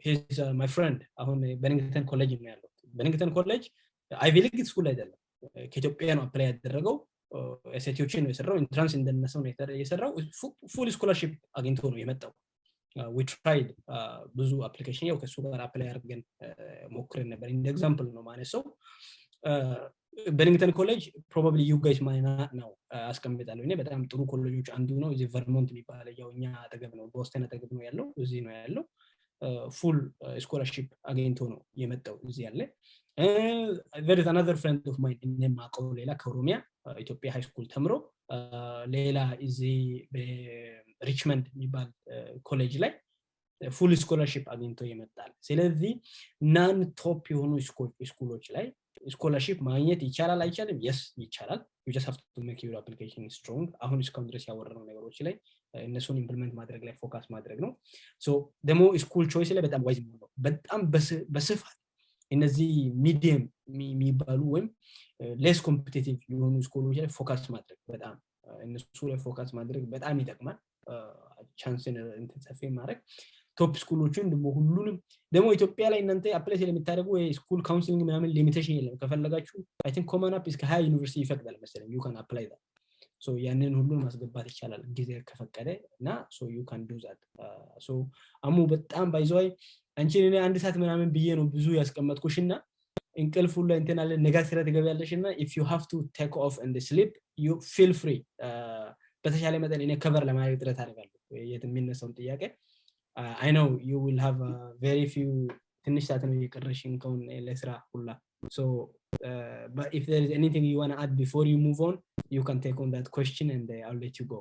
he's my friend አሁን በኒንግተን ኮሌጅ ነው ያለው በኒንግተን ኮሌጅ አይቪ ሊግ ስኩል አይደለም ከኢትዮጵያ ነው አፕላይ ያደረገው ኤስኤቲዎችን ነው የሰራው ኢንትራንስ እንደነሰው ነው የሰራው ፉል ስኮላርሺፕ አግኝቶ ነው የመጣው we tried ብዙ አፕሊኬሽን ያው ከሱ ጋር አፕላይ አድርገን ሞክረን ነበር እንደ ኤግዛምፕል ነው ማለት ሰው በኒንግተን ኮሌጅ probably you guys might not know አስቀምጣለሁ እኔ በጣም ጥሩ ኮሌጆች አንዱ ነው እዚህ ቨርሞንት የሚባለው ያው እኛ አጠገብ ነው ቦስተን አጠገብ ነው ያለው እዚህ ነው ያለው full scholarship አግኝቶ ነው የመጣው እዚህ ያለ there is another friend of mine in ማቀው ሌላ ከኦሮሚያ ኢትዮጵያ ሃይ ስኩል ተምሮ ሌላ እዚህ በሪችመንድ የሚባል ኮሌጅ ላይ full scholarship አግኝቶ ይመጣል ስለዚህ ናን ቶፕ የሆኑ ስኩሎች ላይ ስኮላርሺፕ ማግኘት ይቻላል አይቻልም yes ይቻላል you just have to make your application strong አሁን እስካሁን ድረስ ያወራነው ነገሮች ላይ እነሱን ኢምፕሊመንት ማድረግ ላይ ፎከስ ማድረግ ነው so ደግሞ ስኩል ቾይስ ላይ በጣም ዋይዝ ነው በጣም በስፋት እነዚህ ሚዲየም የሚባሉ ወይም ሌስ ኮምፒቲቲቭ የሆኑ ስኩሎች ላይ ፎከስ ማድረግ በጣም እነሱ ላይ ፎከስ ማድረግ በጣም ይጠቅማል ቻንስን እንተሰፈ ማድረግ ቶፕ ስኩሎችን ደግሞ ሁሉንም ደግሞ ኢትዮጵያ ላይ እናንተ አፕላይ ስለምታደርጉ ስኩል ካውንስሊንግ ምናምን ሊሚቴሽን የለም ከፈለጋችሁ I think common up እስከ ሃይ ዩኒቨርሲቲ ይፈቅዳል መሰለኝ you can apply that so ያንን ሁሉ ማስገባት ይቻላል ጊዜ ከፈቀደ እና so you can do that so አሙ በጣም ባይዘይ አንቺ እኔ አንድ ሰዓት ምናምን ብዬ ነው ብዙ ያስቀመጥኩሽና እንቅልፍ ሁሉ እንትን አለ ነገ ስራ ትገቢያለሽና if you have to take off and sleep you feel free በተሻለ መጠን እኔ ከቨር ለማድረግ ጥረት አደርጋለሁ የሚነሳውን ጥያቄ I know you will have very few ትንሽ ሰዓት ነው የቀረሽን ከሆነ ለስራ ሁላ so but if there is anything you want to add before you move on you can take on that question and I'll let you go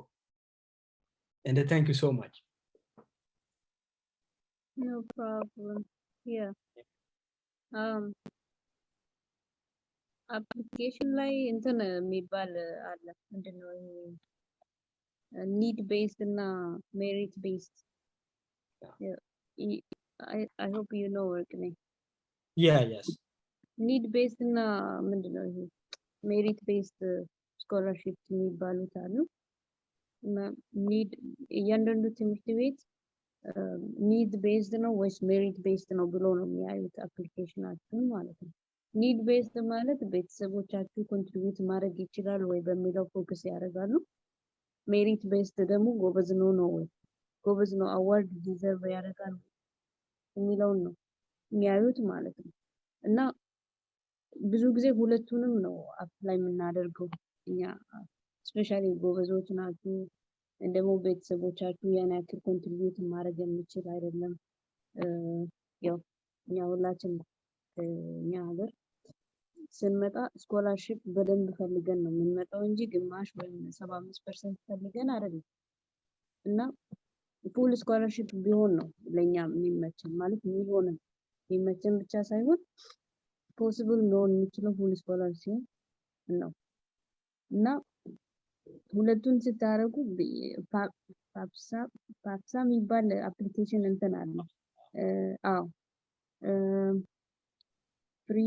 and thank you so much no problem yeah application ላይ እንትን የሚባል አለ ምንድነው need based እና merit based yeah I hope you know work name yeah yes need based እና ምንድነው ይሄ merit based scholarship የሚባሉት አሉ እና need እያንዳንዱ ትምህርት ቤት need based ነው ወይስ merit based ነው ብሎ ነው የሚያዩት አፕሊኬሽናችሁን ማለት ነው need based ማለት ቤተሰቦቻችሁ ኮንትሪቢዩት ማድረግ ይችላል ወይ በሚለው ፎከስ ያደርጋሉ merit based ደግሞ ጎበዝ ነው ወይ ጎበዝ ነው አዋርድ ዲዘርቭ ያደርጋል የሚለው ነው የሚያዩት ማለት ነው እና ብዙ ጊዜ ሁለቱንም ነው አፕላይ የምናደርገው እኛ ስፔሻሊ ጎበዞች ናችሁ እንደሞ ቤተሰቦቻችሁ ያን ያክል ኮንትሪቢዩት ማድረግ የሚችል አይደለም ያው እኛ ሁላችን እኛ ሀገር ስንመጣ ስኮላርሺፕ በደንብ ፈልገን ነው የምንመጣው እንጂ ግማሽ ወይም 75% ፈልገን አይደለም እና ፉል ስኮላርሺፕ ቢሆን ነው ለኛ የሚመቸን ማለት የሚመቸን ብቻ ሳይሆን ፖሲብል ነው የሚችለው ፉል ስኮላርሺፕ ነው እና ሁለቱን ስታረጉ ፓፕሳ የሚባል አፕሊኬሽን እንትን አለ አዎ ፍሪ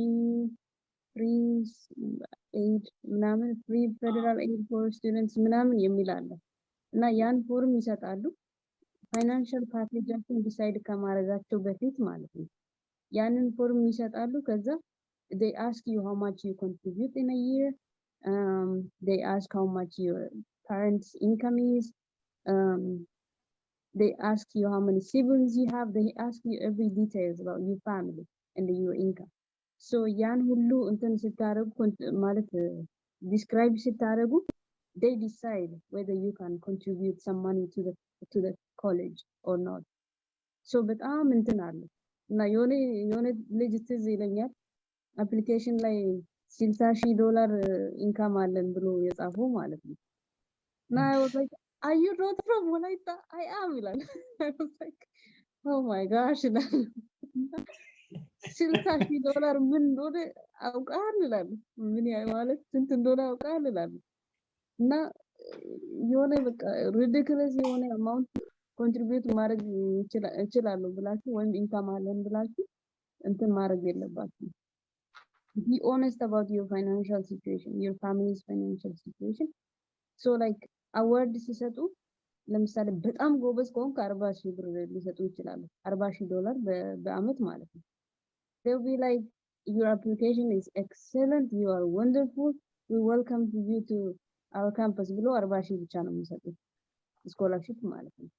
ኤድ ምናምን ፍሪ ፌደራል ኤድ ፎር ስቱደንትስ ምናምን የሚል አለ እና ያን ፎርም ይሰጣሉ ፋይናንሻል ፓኬጃቸውን ዲሳይድ ከማድረጋቸው በፊት ማለት ነው ያንን ፎርም ይሰጣሉ ከዛ they ask you how much you contribute in a year they ask how much your parents income is they ask you how many siblings you have they ask you every details about your family and your income so ያን ሁሉ እንትን ስታረጉ ማለት describe ስታረጉ they decide whether you can contribute some money to the college or not so በጣም እንትን አለ እና የሆነ ልጅ ትዝ ይለኛል አፕሊኬሽን ላይ $60,000 ኢንካም አለን ብሎ የጻፈው ማለት ነው እና I was like are you not from Walaita I am ይላል I was like oh my gosh $60,000 ምን እንደሆነ አውቃለሁ ይላል ምን ያህል ማለት ስንት እንደሆነ አውቃለሁ ይላል እና የሆነ በቃ ridiculous የሆነ amount contribute ማድረግ ይችላል ብላችሁ ወይም ኢንካም አለን ብላችሁ እንትን ማድረግ የለባችሁ be honest about your financial situation your family's financial situation so like award ሲሰጡ ለምሳሌ በጣም ጎበዝ ከሆንክ 40,000 ብር ሊሰጡ ይችላሉ $40,000 በአመት ማለት ነው they'll be like your application is excellent you are wonderful we welcome you to our campus ብሎ 40,000 ብቻ ነው የሚሰጡት ስኮላርሺፕ ማለት ነው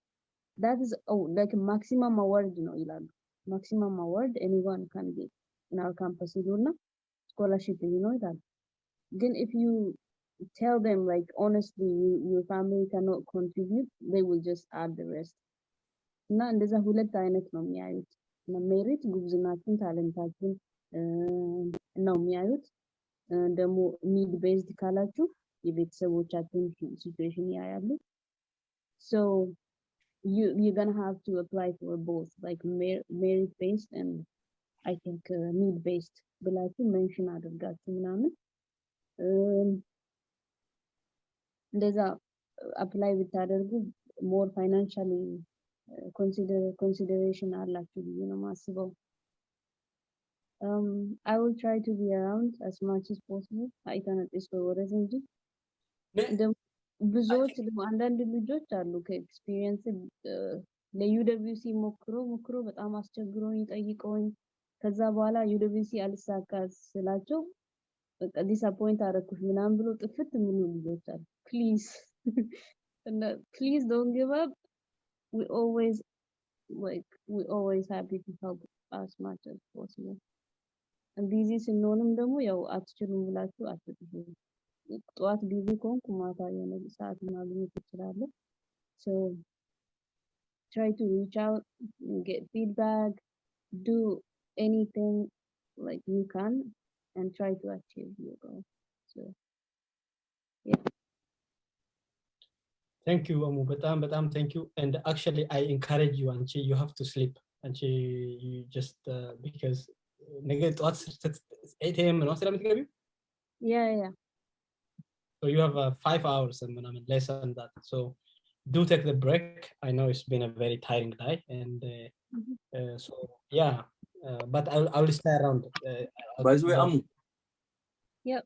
that is like maximum award ነው ይላሉ maximum award anyone can get in our campus ይሉና scholarship ይላሉ ግን if you tell them like honestly your family cannot contribute they will just add the rest እና እንደዛ ሁለት አይነት ነው የሚያዩት ሜሪት ጉብዝናችን ታለንታችን ነው የሚያዩት ደግሞ need based ካላችሁ የቤተሰቦቻችን situation ያያሉ so you're going to have to apply for both like merit based and I think need based ብላችሁ ሜንሽን አድርጋችሁ ምናምን እንደዛ አፕላይ ብታደርጉ more financially consideration አላችሁ ብዬ ነው ማስበው I will try to be around as much as possible I cannot discover እንጂ ብዙዎች አንዳንድ ልጆች አሉ ከኤክስፒሪየንስ ለዩደብሊውሲ ሞክሮ በጣም አስቸግሮኝ ጠይቀውኝ ከዛ በኋላ ዩደብሊውሲ አልሳካ ስላቸው በቃ ዲስአፖይንት አደረኩሽ ምናምን ብሎ ጥፍት ምን ልጆች አሉ please don't give up we always happy to help as much as possible and busy ስንሆንም ደግሞ ያው አትችሉም ብላችሁ አትጥፉ ጠዋት ቢዚ ከሆንኩ ማታ የሆነ ሰዓት ማግኘት እችላለሁ so try to reach out get feedback do anything like you can and try to achieve your goal so yeah thank you Amu በጣም thank you and actually I encourage you Anchi you have to sleep Anchi you just because ነገ ጠዋት 8 am ነው ስለምትገቢው yeah so you have 5 hours and less than that so do take the break I know it's been a very tiring day and so yeah but I'll stay around by the way yep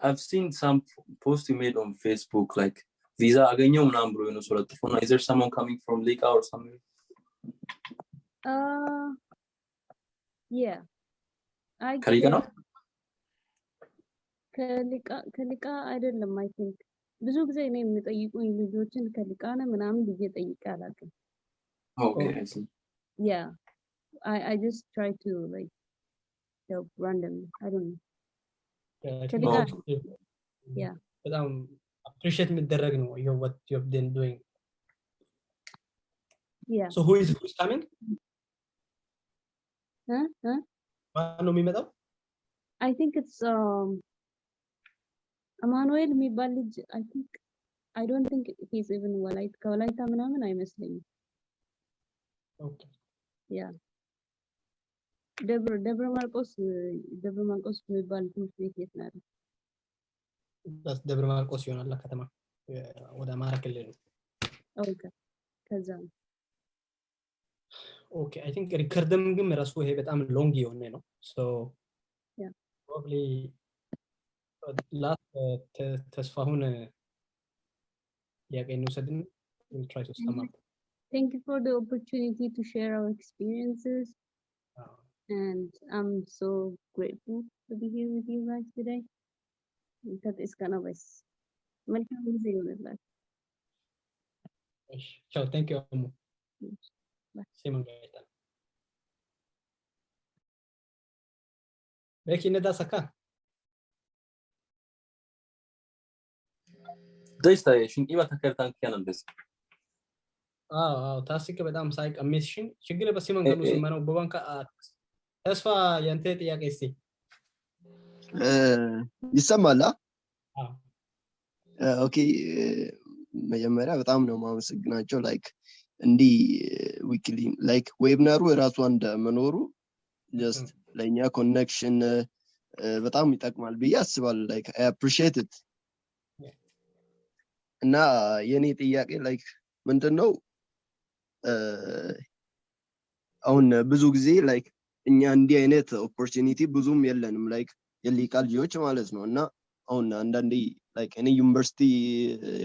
I've seen some posts you made on Facebook like visa አገኘው ምናምን ብሎ ነው ስለጥፎና is there someone coming from Lika or somewhere yeah I ከሊካ ነው ከሊቃ አይደለም I think ብዙ ጊዜ እኔ የምጠይቁኝ ልጆችን ከሊቃ ነው ምናምን ብዬ ጠይቄ አላውቅም okay I see yeah I just try to like help randomly I don't know ከሊቃ yeah በጣም appreciate የሚደረግ ነው what you have been doing yeah so who is coming ማን ነው የሚመጣው I think it's Emmanuel የሚባል ልጅ I don't think he's even ከወላይታ ምናምን አይመስለኝም okay yeah ደብረ ማርቆስ የሚባል ትምህርት ቤት የት ነው ደብረ ማርቆስ ይሆናል ከተማ ወደ አማራ ክልል okay ከዛ okay I think ሪከርድም ግን ራሱ ይሄ በጣም ሎንግ የሆነ ነው so yeah probably last ተስፋሁን ያቀኝ ነው ሰድን we'll try to sum up Thank you for the opportunity to share our experiences. And I'm so grateful to be here with you guys today. That is kind of a welcome to you. Ciao, thank you. Bye. Simon Gaeta. Becky ne da saka. Desta shin ima takartan kiyanan des. ታስክ በጣም ሳይቅ አሜሽን ችግር በሲመን ከሉ ሲመነው በባንካ ተስፋ ያንተ ጥያቄ እስቲ ይሰማል? ኦኬ መጀመሪያ በጣም ነው ማመሰግናቸው ላይክ እንዲ ዊክሊ ላይክ ዌብናሩ ራሱ አንደ መኖሩ just ለኛ ኮኔክሽን በጣም ይጠቅማል ብዬ አስባለሁ ላይክ I appreciate it እና የኔ ጥያቄ ላይክ ምንድነው አሁን ብዙ ጊዜ ላይክ እኛ እንዲህ አይነት ኦፖርቹኒቲ ብዙም የለንም ላይክ የሊቃል ልጆች ማለት ነው እና አሁን አንዳንዴ ላይክ እኔ ዩኒቨርሲቲ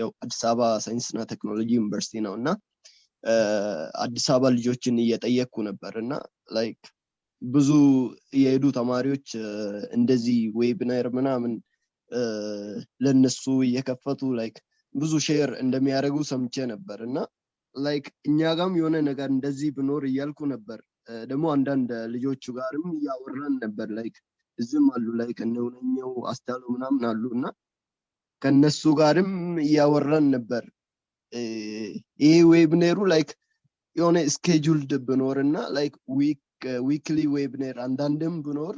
ያው አዲስ አበባ ሳይንስና ቴክኖሎጂ ዩኒቨርሲቲ ነውና አዲስ አበባ ልጆችን እየጠየቅኩ ነበርና ላይክ ብዙ የሄዱ ተማሪዎች እንደዚህ ዌብናር ምናምን ለነሱ እየከፈቱ ላይክ ብዙ ሼር እንደሚያደርጉ ሰምቼ ነበርና ላይክ እኛ ጋርም የሆነ ነገር እንደዚህ ብኖር እያልኩ ነበር ደግሞ አንዳንድ ልጆቹ ጋርም ያወራን ነበር ላይክ እዚህም አሉ ላይክ እንደውነኛው አስታሉ ምናምን አሉና ከነሱ ጋርም ያወራን ነበር ይሄ ዌብኔሩ ላይክ የሆነ ስኬጁልድ ብኖርና ላይክ ዊክሊ ዌብኔር አንዳንድም ብኖር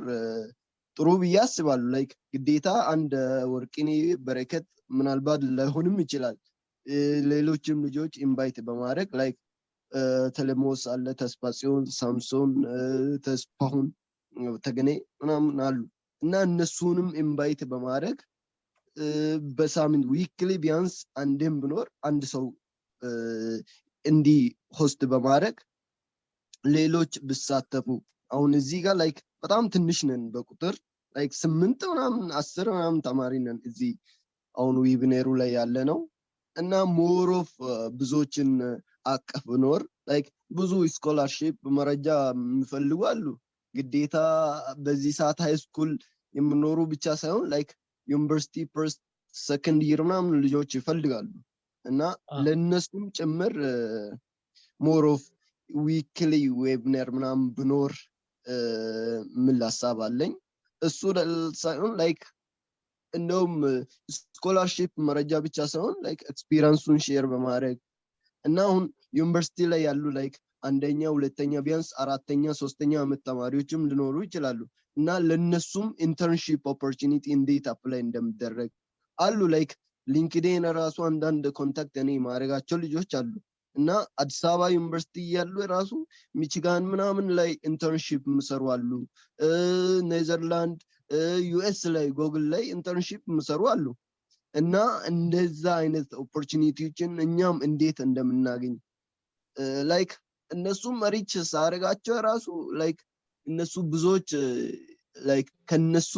ጥሩ ብዬ አስባለሁ ላይክ ግዴታ አንድ ወርቅኔ በረከት ምናልባት ላይሆንም ይችላል ሌሎችም ልጆች ኢንቫይት በማድረግ ላይክ ተለሞስ አለ ተስፋጽዮን ሳምሶን ተስፋሁን ተገኔ ምናምን አሉ እና እነሱንም ኢንቫይት በማድረግ በሳምንት ዊክሊ ቢያንስ አንድም ብኖር አንድ ሰው እንዲ ሆስት በማድረግ ሌሎች ብሳተፉ አሁን እዚህ ጋር ላይክ በጣም ትንሽ ነን በቁጥር ላይክ 8 ምናምን 10 ምናምን ተማሪ ነን እዚህ አሁን ዌብኔሩ ላይ ያለ ነው እና ሞር ኦፍ ብዙዎችን አቀፍ ኖር ላይክ ብዙ ስኮላርሺፕ መረጃ የሚፈልጉ አሉ ግዴታ በዚህ ሰዓት ሃይ ስኩል የሚኖሩ ብቻ ሳይሆን ላይክ ዩኒቨርሲቲ ፈርስት ሰከንድ ይር ምናምን ልጆች ይፈልጋሉ እና ለነሱም ጭምር ሞር ኦፍ ዊክሊ ዌብነር ምናምን ብኖር ምን ሐሳብ አለኝ እሱ ሳይሆን ላይክ እንደውም ስኮላርሺፕ መረጃ ብቻ ሳይሆን ላይክ ኤክስፒሪየንሱን ሼር በማድረግ እና አሁን ዩኒቨርሲቲ ላይ ያሉ ላይክ አንደኛ ሁለተኛ ቢያንስ አራተኛ ሶስተኛ አመት ተማሪዎችም ሊኖሩ ይችላሉ እና ለነሱም ኢንተርንሺፕ ኦፖርቹኒቲ እንዴት አፕላይ እንደሚደረግ አሉ ላይክ ሊንክድኢን ራሱ አንዳንድ ኮንታክት እኔ ማድረጋቸው ልጆች አሉ እና አዲስ አበባ ዩኒቨርሲቲ ያሉ ራሱ ሚቺጋን ምናምን ላይ ኢንተርንሺፕ መስሩ አሉ ኔዘርላንድ ዩኤስ ላይ ጎግል ላይ ኢንተርንሺፕ መስሩ አሉ እና እንደዛ አይነት ኦፖርቹኒቲዎችን እኛም እንዴት እንደምናገኝ ላይክ እነሱም ሪች ሳረጋቸው ራሱ ላይክ እነሱ ብዙዎች ላይክ ከነሱ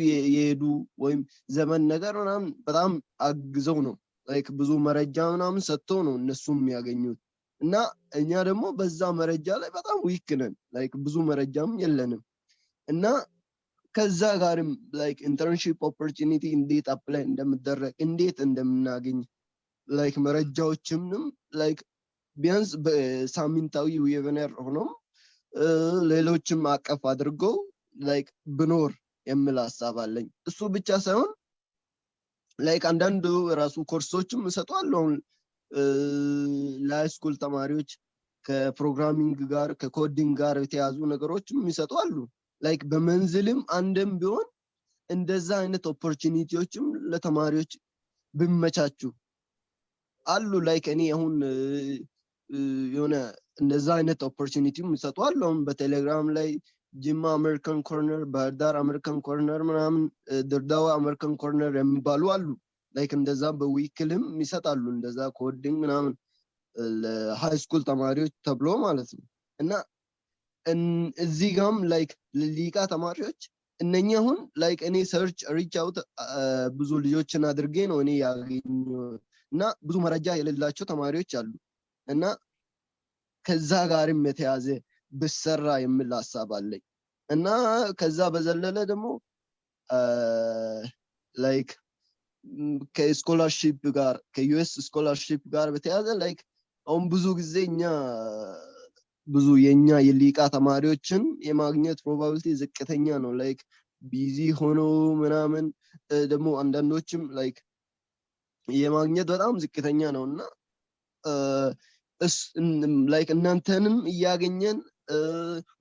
የሄዱ ወይም ዘመን ነገር ምናምን በጣም አግዘው ነው ላይክ ብዙ መረጃ ምናምን ሰጥተው ነው እነሱም ያገኙት እና እኛ ደግሞ በዛ መረጃ ላይ በጣም ዊክ ነን ላይክ ብዙ መረጃም የለንም እና ከዛ ጋርም ላይክ ኢንተርንሺፕ ኦፖርቹኒቲ እንዴት አፕላይ እንደምደረግ እንዴት እንደምናገኝ ላይክ መረጃዎችንም ላይክ ቢያንስ በሳምንታዊ ዌብናር ሆኖ ሌሎችም አቀፍ አድርገው ላይክ ብኖር የሚል ሐሳብ አለኝ እሱ ብቻ ሳይሆን ላይክ አንዳንድ ራሱ ኮርሶችም ሰጥቷል ለሃይስኩል ተማሪዎች ከፕሮግራሚንግ ጋር ከኮዲንግ ጋር የተያዙ ነገሮችም ይሰጣሉ ላይክ በመንዝልም አንድም ቢሆን እንደዛ አይነት ኦፖርቹኒቲዎችም ለተማሪዎች ብመቻቹ አሉ ላይክ እኔ አሁን የሆነ እንደዛ አይነት ኦፖርቹኒቲም ይሰጣሉ በቴሌግራም ላይ ጂማ አሜሪካን ኮርነር ባርዳር አሜሪካን ኮርነር ምናምን ድርዳዋ አሜሪካን ኮርነር የሚባሉ አሉ ላይክ እንደዛ በዊክልም ይሰጣሉ እንደዛ ኮዲንግ ምናምን ለሃይስኩል ተማሪዎች ተብሎ ማለት ነው እና እዚህ ጋም ላይክ ለሊቃ ተማሪዎች እነኛ አሁን ላይክ እኔ ሰርች ሪች አውት ብዙ ልጆችን አድርጌ ነው እኔ ያገኘው እና ብዙ መረጃ የሌላቸው ተማሪዎች አሉ እና ከዛ ጋርም የተያዘ ብሰራ የሚል ሐሳብ አለኝ እና ከዛ በዘለለ ደግሞ ላይክ ከስኮላርሺፕ ጋር ከዩኤስ ስኮላርሺፕ ጋር በተያዘ ላይክ አሁን ብዙ ጊዜኛ ብዙ የኛ የሊቃ ተማሪዎችን የማግኘት ፕሮባቢሊቲ ዝቅተኛ ነው ላይክ ቢዚ ሆኖ ምናምን ደግሞ አንዳንዶችም ላይክ የማግኘት በጣም ዝቅተኛ ነውና ላይክ እናንተንም እያገኘን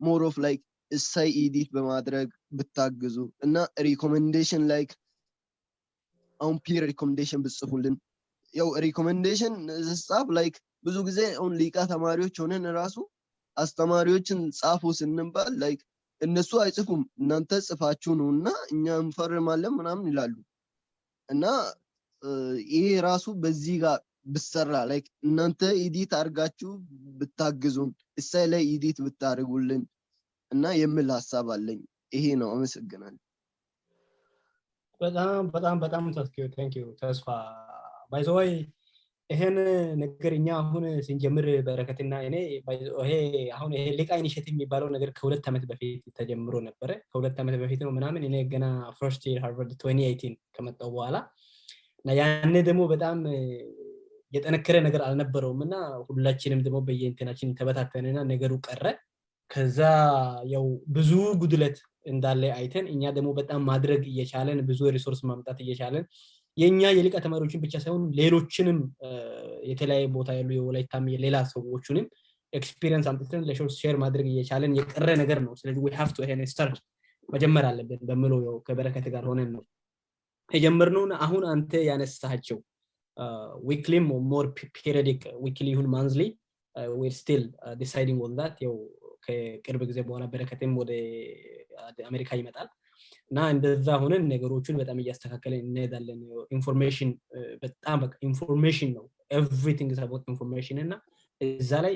ሞር ኦፍ ላይክ እሳይ ኤዲት በማድረግ ብታግዙ እና ሪኮሜንዴሽን ላይክ አሁን ፒር ሪኮሜንዴሽን ብጽፉልን ያው ሪኮሜንዴሽን ዝጻፍ ላይክ ብዙ ጊዜ አሁን ሊቃ ተማሪዎች ሆነን ራሱ አስተማሪዎችን ጻፉ ስንባል ላይክ እነሱ አይጽፉም እናንተ ጽፋችሁ ነውና እኛ እንፈርማለን ምናምን ይላሉ እና ይሄ ራሱ በዚህ ጋር ብሰራ ላይክ እናንተ ኤዲት አርጋችሁ ብታግዙን እሳይ ላይ ኤዲት ብታርጉልን እና የሚል ሐሳብ አለኝ ይሄ ነው አመሰግናለሁ በጣም thank you ተስፋ by the way ይሄን ነገርኛ አሁን ሲንጀምር በረከትና እኔ ይሄ አሁን ይሄ ሊቃ ኢኒሺየቲቭ የሚባለው ነገር ከ2 ዓመት በፊት ተጀምሮ ነበር ከ2 ዓመት በፊት ነው ምናምን እኔ ገና first year Harvard 2018 ከመጣው በኋላ እና ያኔ ደግሞ በጣም የጠነከረ ነገር አልነበረውምና ሁላችንም ደግሞ በየእንትናችን ተበታተነና ነገሩ ቀረ ከዛ ያው ብዙ ጉድለት እንዳለ አይተን እኛ ደግሞ በጣም ማድረግ እየቻለን ብዙ ሪሶርስ ማምጣት እየቻለን የኛ የሊቃ ተማሪዎችን ብቻ ሳይሆን ሌሎችንም የተለያየ ቦታ ያሉ የወላይታም የሌላ ሰዎችንም ኤክስፒሪየንስ አምጥተን ለሾርት ሼር ማድረግ እየቻለን የቀረ ነገር ነው ስለዚህ we have to start መጀመር አለብን በመለው ያው ከበረከት ጋር ሆነን ነው የጀመርነው አሁን አንተ ያነሳቸው weekly or more periodic weekly ይሁን monthly we're still deciding on that ያው ከቅርብ ጊዜ በኋላ በረከትም ወደ አሜሪካ ይመጣል እና እንደዛ ሆነን ነገሮችን በጣም እያስተካከለን እንሄዳለን ኢንፎርሜሽን በጣም ኢንፎርሜሽን ነው everything is about information እና እዛ ላይ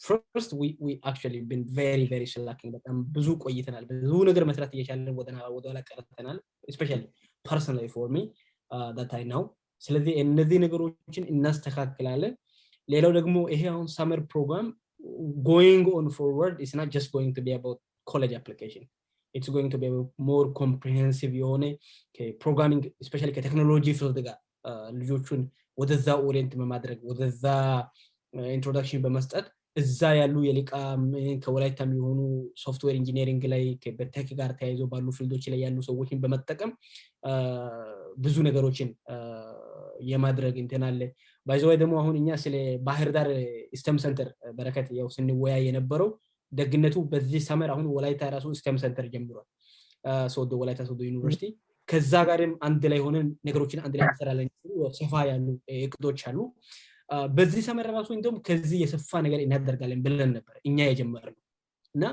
first we actually been very slacking በጣም ብዙ ቆይተናል ብዙ ነገር መስራት እየቻለን ወደኋላ ቀርተናል especially personally for me that I know ስለዚህ እነዚህ ነገሮችን እናስተካክላለን ሌላው ደግሞ ይሄ አሁን summer program going on forward is not just going to be about college application it's going to be more comprehensive የሆነ programming especially ከቴክኖሎጂ field ጋር ልጆቹን ወደዛ ኦሪየንት በማድረግ ወደዛ ኢንትሮዳክሽን በመስጠት እዛ ያሉ የሊቃ ከወላይታም የሆኑ ሶፍትዌር ኢንጂነሪንግ ላይ ከቴክ ጋር ተያይዞ ባሉ ፊልዶች ላይ ያሉ ሰዎችን በመጠቀም ብዙ ነገሮችን የማድረግ እንተናለ ባይዘው ደግሞ አሁን እኛ ስለ ባህር ዳር ስቴም ሴንተር በረከት ያው ስንወያይ የነበረው ደግነቱ በዚህ ሰመር አሁን ወላይታ ራሱ ስቴም ሴንተር ጀምሯል ሶዶ ወላይታ ሶዶ ዩኒቨርሲቲ ከዛ ጋርም አንድ ላይ ሆነን ነገሮችን አንድ ላይ እንሰራለን ሰፋ ያሉ እቅዶች አሉ በዚህ ሰመር ራሱ እንደውም ከዚህ የሰፋ ነገር እናደርጋለን ብለን ነበር እኛ የጀመርነው እና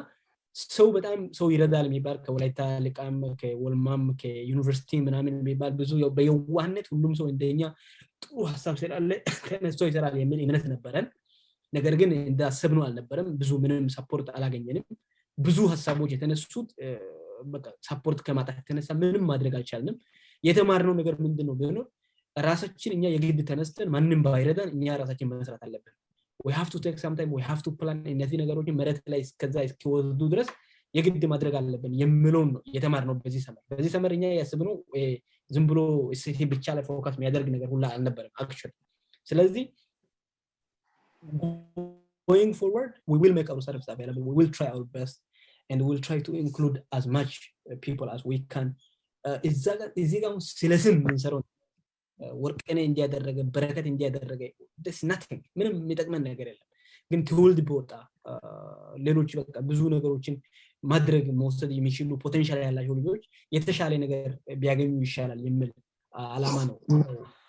በጣም ሰው ይረዳል የሚባል ከወላይታ ልቃም ከወልማም ከዩኒቨርሲቲ ምናምን የሚባል ብዙ በየዋህነት ሁሉም ሰው እንደኛ ጥሩ ሐሳብ ስላለ ተነስቶ ይሰራል የሚል እምነት ነበረን ነገር ግን እንዳሰብነው አልነበረም ብዙ ምንም ሰፖርት አላገኘንም ብዙ ሐሳቦች የተነሱት በቃ ሰፖርት ከማጣት ተነሳ ምንም ማድረግ አልቻልንም የተማርነው ነገር ምንድነው ቢሆን ራሳችን እኛ የግድ ተነስተን ማንንም ባይረዳን እኛ ራሳችን መስራት አለብን we have to take some time we have to plan እነዚህ ነገሮችን መሬት ላይ እስከዛ እስኪወርዱ ድረስ የግድ ማድረግ አለብን የሚለው ነው የተማርነው በዚህ ሰመር እኛ ያስብነው ዝም ብሎ ሲቲ ብቻ ላይ ፎከስ የሚያደርግ ነገር ሁላ አልነበረም አክቹዋሊ ስለዚህ going forward we will make our service available we will try our best and we will try to include as much people as we can እዚህ ጋር ስለስም እንሰራው ወርቀኔ እንዲያደረገ በረከት እንዲያደረገ this nothing ምንም የሚጠቅመን ነገር የለም ግን ትውልድ ቦታ ሌሎች በቃ ብዙ ነገሮችን ማድረግ መውሰድ የሚችሉ ፖቴንሻል ያላቸው ልጆች የተሻለ ነገር ቢያገኙ ይሻላል የሚል አላማ ነው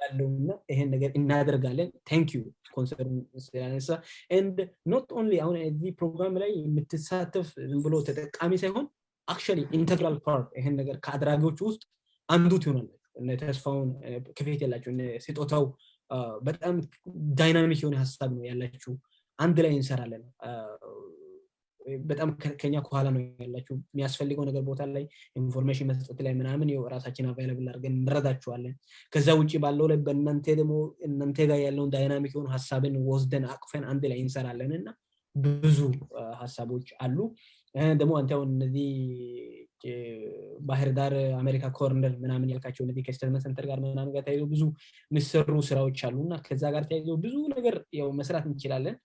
ያለውና ይሄን ነገር እናደርጋለን thank you ኮንሰርን ስለነሳ and not only አሁን እዚህ ፕሮግራም ላይ የምትሳተፍ ዝም ብሎ ተጠቃሚ ሳይሆን actually integral part ይሄን ነገር ከአድራጊዎች ውስጥ አንዱ ትሆናለች እና ተስፋውን ከፊት ያላችሁ ሲጦታው በጣም ዳይናሚክ የሆነ ሐሳብ ነው ያላችሁ አንድ ላይ እንሰራለን በጣም ከኛ ከኋላ ነው ያላችሁ የሚያስፈልገው ነገር ቦታ ላይ ኢንፎርሜሽን መስጠት ላይ ምናምን ራሳችን አቫይላብል አድርገን እንረዳችኋለን ከዛ ውጪ ባለው ላይ በእናንተ ደግሞ እናንተ ጋር ያለውን ዳይናሚክ የሆነ ሐሳብን ወስደን አቅፈን አንድ ላይ እንሰራለንና ብዙ ሐሳቦች አሉ ደግሞ አንተው እነዚህ ባህር ዳር አሜሪካ ኮርነር ምናምን ያልካቸው እነዚህ ከስተመር ሰንተር ጋር ምናምን ጋር ታይዞ ብዙ ምሰሩ ስራዎች አሉና ከዛ ጋር ታይዞ ብዙ ነገር ያው መስራት እንችላለን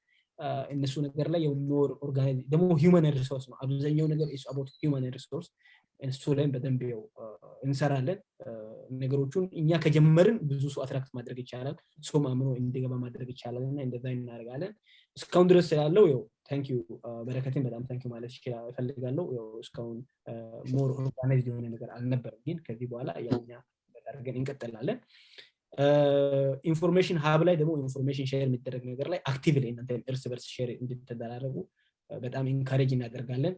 እነሱ ነገር ላይ የሞር ኦርጋናይዝ ደግሞ ሂውማን ሪሶርስ ነው አብዛኛው ነገር is about human resource እሱ ላይ በደንብ ያው እንሰራለን ነገሮቹን እኛ ከጀመርን ብዙ ሰው አትራክት ማድረግ ይቻላል ሰው ማምኖ እንዲገባ ማድረግ ይቻላልና እንደዛ እናደርጋለን እስካሁን ድረስ ያለው ያው thank you በረከቴን በጣም thank you ማለት እፈልጋለሁ ያው እስካሁን ሞር ኦርጋናይዝድ የሆነ ነገር አልነበረም ግን ከዚህ በኋላ ያው እኛ በደረገን እንቀጥላለን ኢንፎርሜሽን ሀብ ላይ ደግሞ ኢንፎርሜሽን ሼር የሚደረግ ነገር ላይ አክቲቭሊ እናንተ እርስ በርስ ሼር እንድትደራረጉ በጣም ኢንካሬጅ እናደርጋለን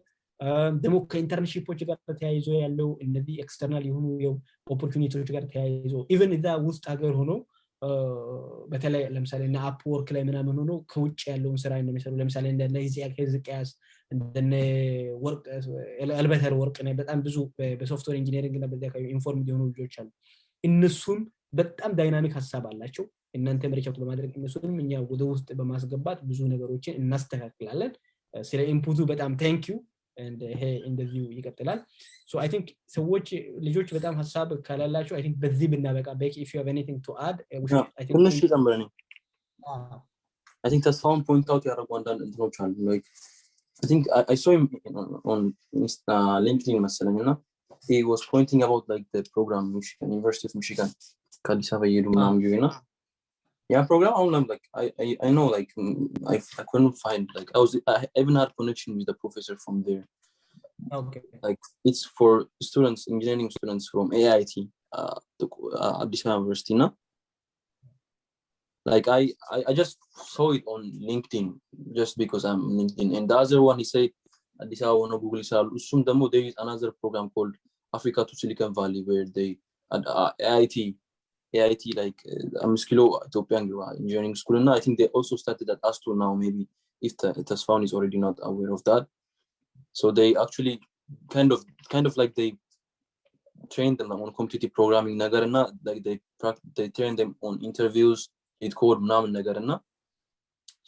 ደግሞ ከኢንተርንሺፖች ጋር ተያይዞ ያለው እነዚህ ኤክስተርናል የሆኑ ያው ኦፖርቹኒቲዎች ጋር ተያይዞ ኢቭን እዛ ውስጥ ሀገር ሆኖ በተለይ ለምሳሌ እና አፕወርክ ላይ ምናምን ሆኖ ከውጭ ያለውን ስራ እንደሚሰሩ ለምሳሌ እንደነ Kjs እንደነ ወርቅ አልበተር ወርቅ ነው በጣም ብዙ በሶፍትዌር ኢንጂነሪንግ እና በዛ አካባቢ ኢንፎርምድ የሆኑ ልጆች አሉ እነሱም በጣም ዳይናሚክ ሐሳብ አላቸው እናንተ መሪቻው በማድረግ እነሱንም እኛ ወደ ውስጥ በማስገባት ብዙ ነገሮችን እናስተካክላለን ስለ ኢንፑቱ በጣም thank you and hey interview ይቀጥላል so I think ሰዎች ልጆች በጣም ሐሳብ ካላላችሁ I think በዚህ ብናበቃ if you have anything to add I think ትንሽ ይጨምረኝ I think that's one point out ያደረጉ አንዳንድ እንትኖች አሉ like I think I saw him on LinkedIn መሰለኝና he was pointing about like the program Michigan University of Michigan ከአዲስ አበባ ይሄዱ ምናምን ይሆና yeah program I'm like I know like I couldn't find like I even had connection with the professor from there okay like it's for students engineering students from AIT Ibsa University na like I just saw it on LinkedIn just because I'm LinkedIn and the other one he said Ibsa on Google sal usum demo there is another program called Africa to Silicon Valley where they at AIT like Ethio Ethiopian engineering school and I think they also started at Astro now maybe if Tassew is already not aware of that so they actually kind of like they trained them on competitive programming nagarna like they trained them on interviews it code naam nagarna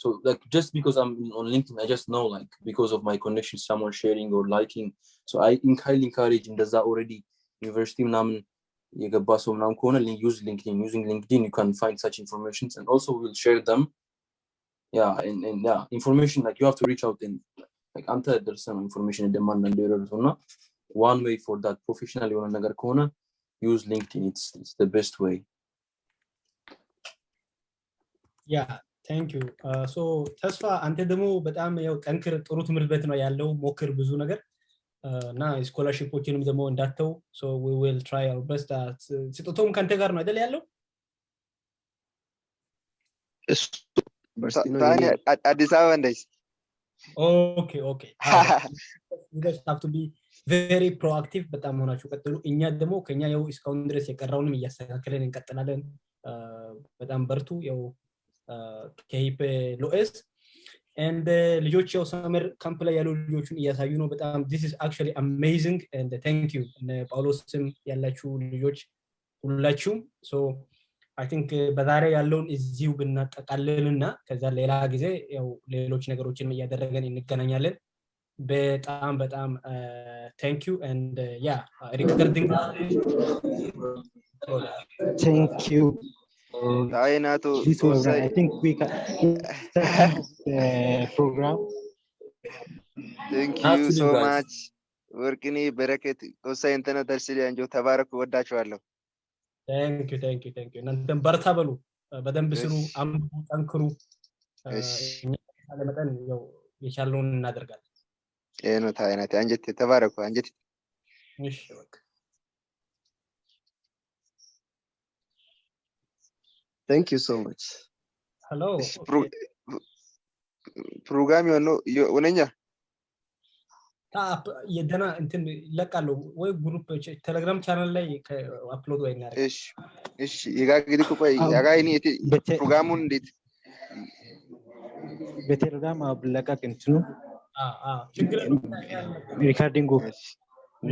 so like just because I'm on LinkedIn I just know like because of my connection someone sharing or liking so I highly encourage in that already university naam የገባ ሰው ምናምን ከሆነ using LinkedIn you can find such informations and also we'll share them and information like you have to reach out and like አንተ ደርሰን information demand እንደረዱና one way for that professional የሆነ ነገር ከሆነ use LinkedIn it's the best way yeah thank you so ተስፋ አንተ ደግሞ በጣም ያው ጠንክር ጥሩ ትምህርት ቤት ነው ያለው ሞክር ብዙ ነገር እና ስኮላርሺፖችንም ደግሞ እንዳተው so we will try our best ስጦታውም ካንተ ጋር ነው አይደል ያለው ታኒ አዲስ አበባ እንደዚህ okay you guys have to be very proactive በጣም ሆናችሁ ቀጥሉ እኛ ደግሞ ከኛ ያው እስካሁን ድረስ የቀራውንም እያስተካከለን እንቀጥላለን በጣም በርቱ ያው ከሂፕ ሎኤስ and ልጆች ያው ሰመር ካምፕ ላይ ያሉ ልጆችን እያሳዩ ነው በጣም this is actually amazing and thank you ጳውሎስም ያላችሁ ልጆች ሁላችሁም so I think በዛሬ ያለውን እዚሁ ብናጠቃልልና ከዛ ሌላ ጊዜ ያው ሌሎች ነገሮችን እያደረገን እንገናኛለን በጣም thank you and yeah recording thank you አይ ናቱ I think we can program thank you so much ወርቅኒ በረከት ቶሳይ እንተና ተርሲሊ አንጆ ተባረኩ ወዳችኋለሁ thank you እናንተም በርታ በሉ በደንብ ስሩ አምቡ ጠንክሩ ለመጠን ያው የቻለውን እናደርጋለን ነው ታይናት አንጀት ተባረኩ አንጀት እሺ በቃ thank you so much hello program ወነኛ የደና እንትን ለቃለው ወይ ግሩፕ ቴሌግራም ቻናል ላይ አፕሎድ ወይ እናደርግ እሺ ይጋግዲ ቆይ ያጋይኒ ፕሮግራሙን እንዴት በቴሌግራም አብለቃቅ እንትኑ ችግር ሪካርዲንግ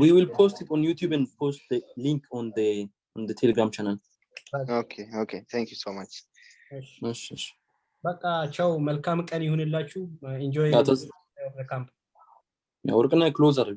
we will post it on YouTube and post the link on the Telegram channel okay thank you so much yes በቃ ቻው መልካም ቀን ይሁንላችሁ enjoy the camp Yeah, we're gonna close our